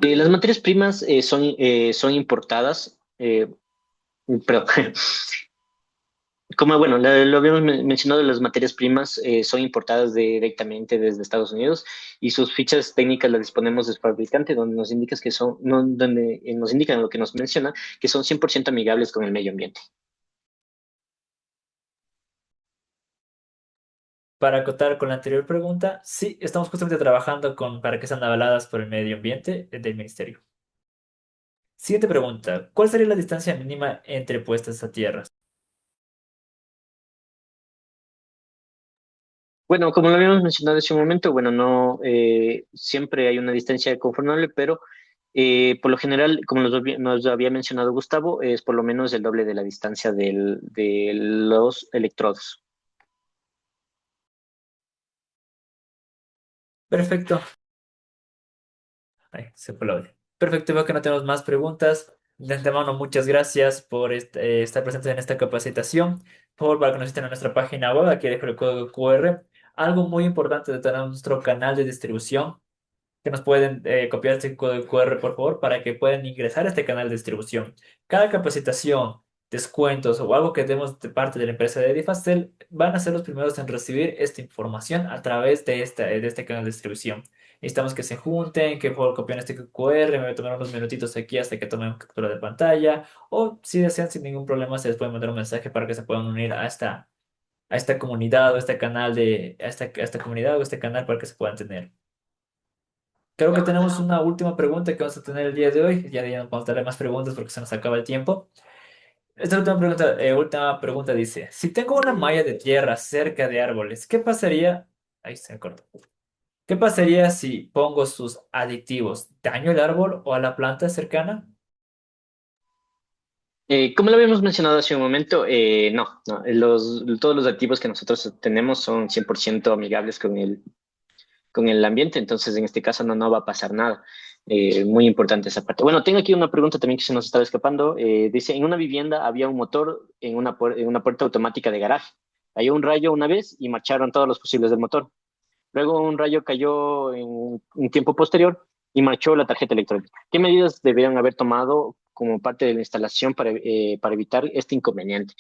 [SPEAKER 2] Las materias primas son importadas, perdón, como bueno, lo habíamos mencionado, las materias primas son importadas directamente desde Estados Unidos y sus fichas técnicas las disponemos del fabricante, donde nos indica que son, no, donde nos indican lo que nos menciona, que son 100% amigables con el medio ambiente.
[SPEAKER 1] Para acotar con la anterior pregunta, sí, estamos justamente trabajando para que sean avaladas por el medio ambiente del Ministerio. Siguiente pregunta. ¿Cuál sería la distancia mínima entre puestas a tierra?
[SPEAKER 2] Bueno, como lo habíamos mencionado hace un momento, bueno, no siempre hay una distancia conformable, pero Por lo general, como nos había mencionado Gustavo, es por lo menos el doble de la distancia de los electrodos.
[SPEAKER 1] Perfecto. Ay, se fue el audio. Perfecto, veo que no tenemos más preguntas. De antemano, muchas gracias por estar presentes en esta capacitación. Por favor, para que nos visiten a nuestra página web, aquí dejo el código QR. Algo muy importante de tener nuestro canal de distribución que nos pueden copiar este código QR, por favor, para que puedan ingresar a este canal de distribución. Cada capacitación, descuentos o algo que demos de parte de la empresa de Edifacel van a ser los primeros en recibir esta información a través de este canal de distribución. Necesitamos que se junten, que por favor copien este QR, me voy a tomar unos minutitos aquí hasta que tomen captura de pantalla, o si desean sin ningún problema se les puede mandar un mensaje para que se puedan unir a esta comunidad o a este canal a esta comunidad o este canal para que se puedan tener. Creo que tenemos una última pregunta que vamos a tener el día de hoy. Ya no vamos a darle más preguntas porque se nos acaba el tiempo. Esta última pregunta dice, si tengo una malla de tierra cerca de árboles, ¿qué pasaría? Ahí se me cortó. ¿Qué pasaría si pongo sus aditivos? ¿Daño el árbol o a la planta cercana?
[SPEAKER 2] Como lo habíamos mencionado hace un momento, no, todos los activos que nosotros tenemos son 100% amigables con el ambiente, entonces en este caso no va a pasar nada. Muy importante esa parte. Bueno, tengo aquí una pregunta también que se nos estaba escapando. Dice, en una vivienda había un motor en una puerta automática de garaje. Cayó un rayo una vez y marcharon todos los fusibles del motor. Luego un rayo cayó en un tiempo posterior y marchó la tarjeta electrónica. ¿Qué medidas deberían haber tomado como parte de la instalación para evitar este inconveniente?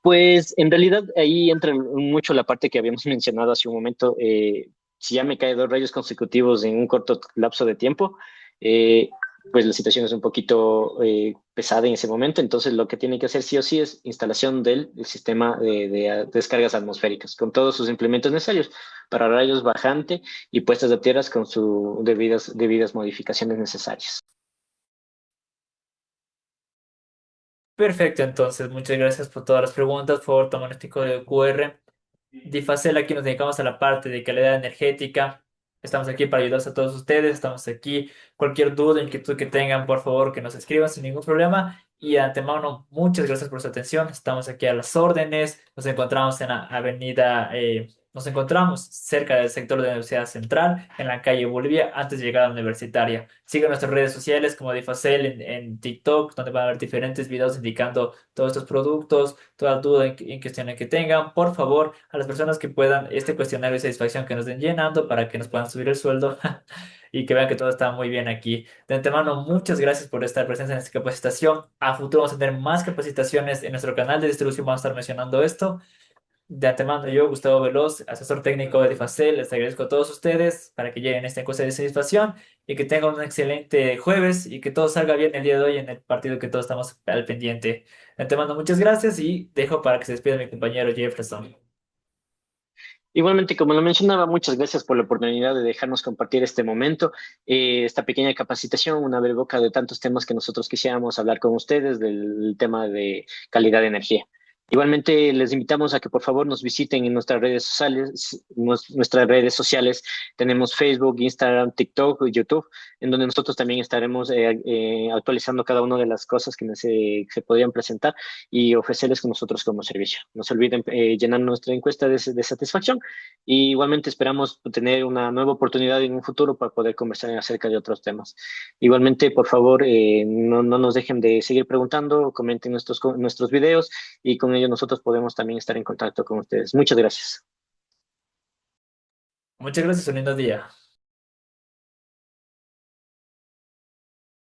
[SPEAKER 2] Pues en realidad ahí entra mucho la parte que habíamos mencionado hace un momento. Si ya me cae dos rayos consecutivos en un corto lapso de tiempo, eh, pues la situación es un poquito pesada en ese momento. Entonces lo que tiene que hacer sí o sí es instalación del sistema de descargas atmosféricas con todos sus implementos necesarios para rayos bajante y puestas de tierras con sus debidas modificaciones necesarias.
[SPEAKER 1] Perfecto, entonces, muchas gracias por todas las preguntas. Por favor, tomen este código QR. Difacel, aquí nos dedicamos a la parte de calidad energética. Estamos aquí para ayudarlos a todos ustedes. Estamos aquí. Cualquier duda, inquietud que tengan, por favor, que nos escriban sin ningún problema. Y de antemano, muchas gracias por su atención. Estamos aquí a las órdenes. Nos encontramos en la avenida, nos encontramos cerca del sector de la Universidad Central, en la calle Bolivia, antes de llegar a la universitaria. Sigan nuestras redes sociales como Difacel en TikTok, donde van a ver diferentes videos indicando todos estos productos, toda duda en cuestión que tengan. Por favor, a las personas que puedan este cuestionario de satisfacción que nos den llenando para que nos puedan subir el sueldo y que vean que todo está muy bien aquí. De antemano, muchas gracias por estar presentes en esta capacitación. A futuro vamos a tener más capacitaciones en nuestro canal de distribución. Vamos a estar mencionando esto. De antemano, yo, Gustavo Veloz, asesor técnico de Difacel, les agradezco a todos ustedes para que lleguen a esta encuesta de satisfacción y que tengan un excelente jueves y que todo salga bien el día de hoy en el partido que todos estamos al pendiente. De antemano, muchas gracias y dejo para que se despida mi compañero Jefferson.
[SPEAKER 2] Igualmente, como lo mencionaba, muchas gracias por la oportunidad de dejarnos compartir este momento, esta pequeña capacitación, una boca de tantos temas que nosotros quisiéramos hablar con ustedes del tema de calidad de energía. Igualmente, les invitamos a que por favor nos visiten en nuestras redes sociales, nuestras redes sociales. Tenemos Facebook, Instagram, TikTok, YouTube, en donde nosotros también estaremos actualizando cada una de las cosas que se podrían presentar y ofrecerles con nosotros como servicio. No se olviden llenar nuestra encuesta de satisfacción y igualmente esperamos tener una nueva oportunidad en un futuro para poder conversar acerca de otros temas. Igualmente, por favor, no nos dejen de seguir preguntando, comenten nuestros videos y con ello nosotros podemos también estar en contacto con ustedes. Muchas gracias.
[SPEAKER 1] Muchas gracias, un lindo día.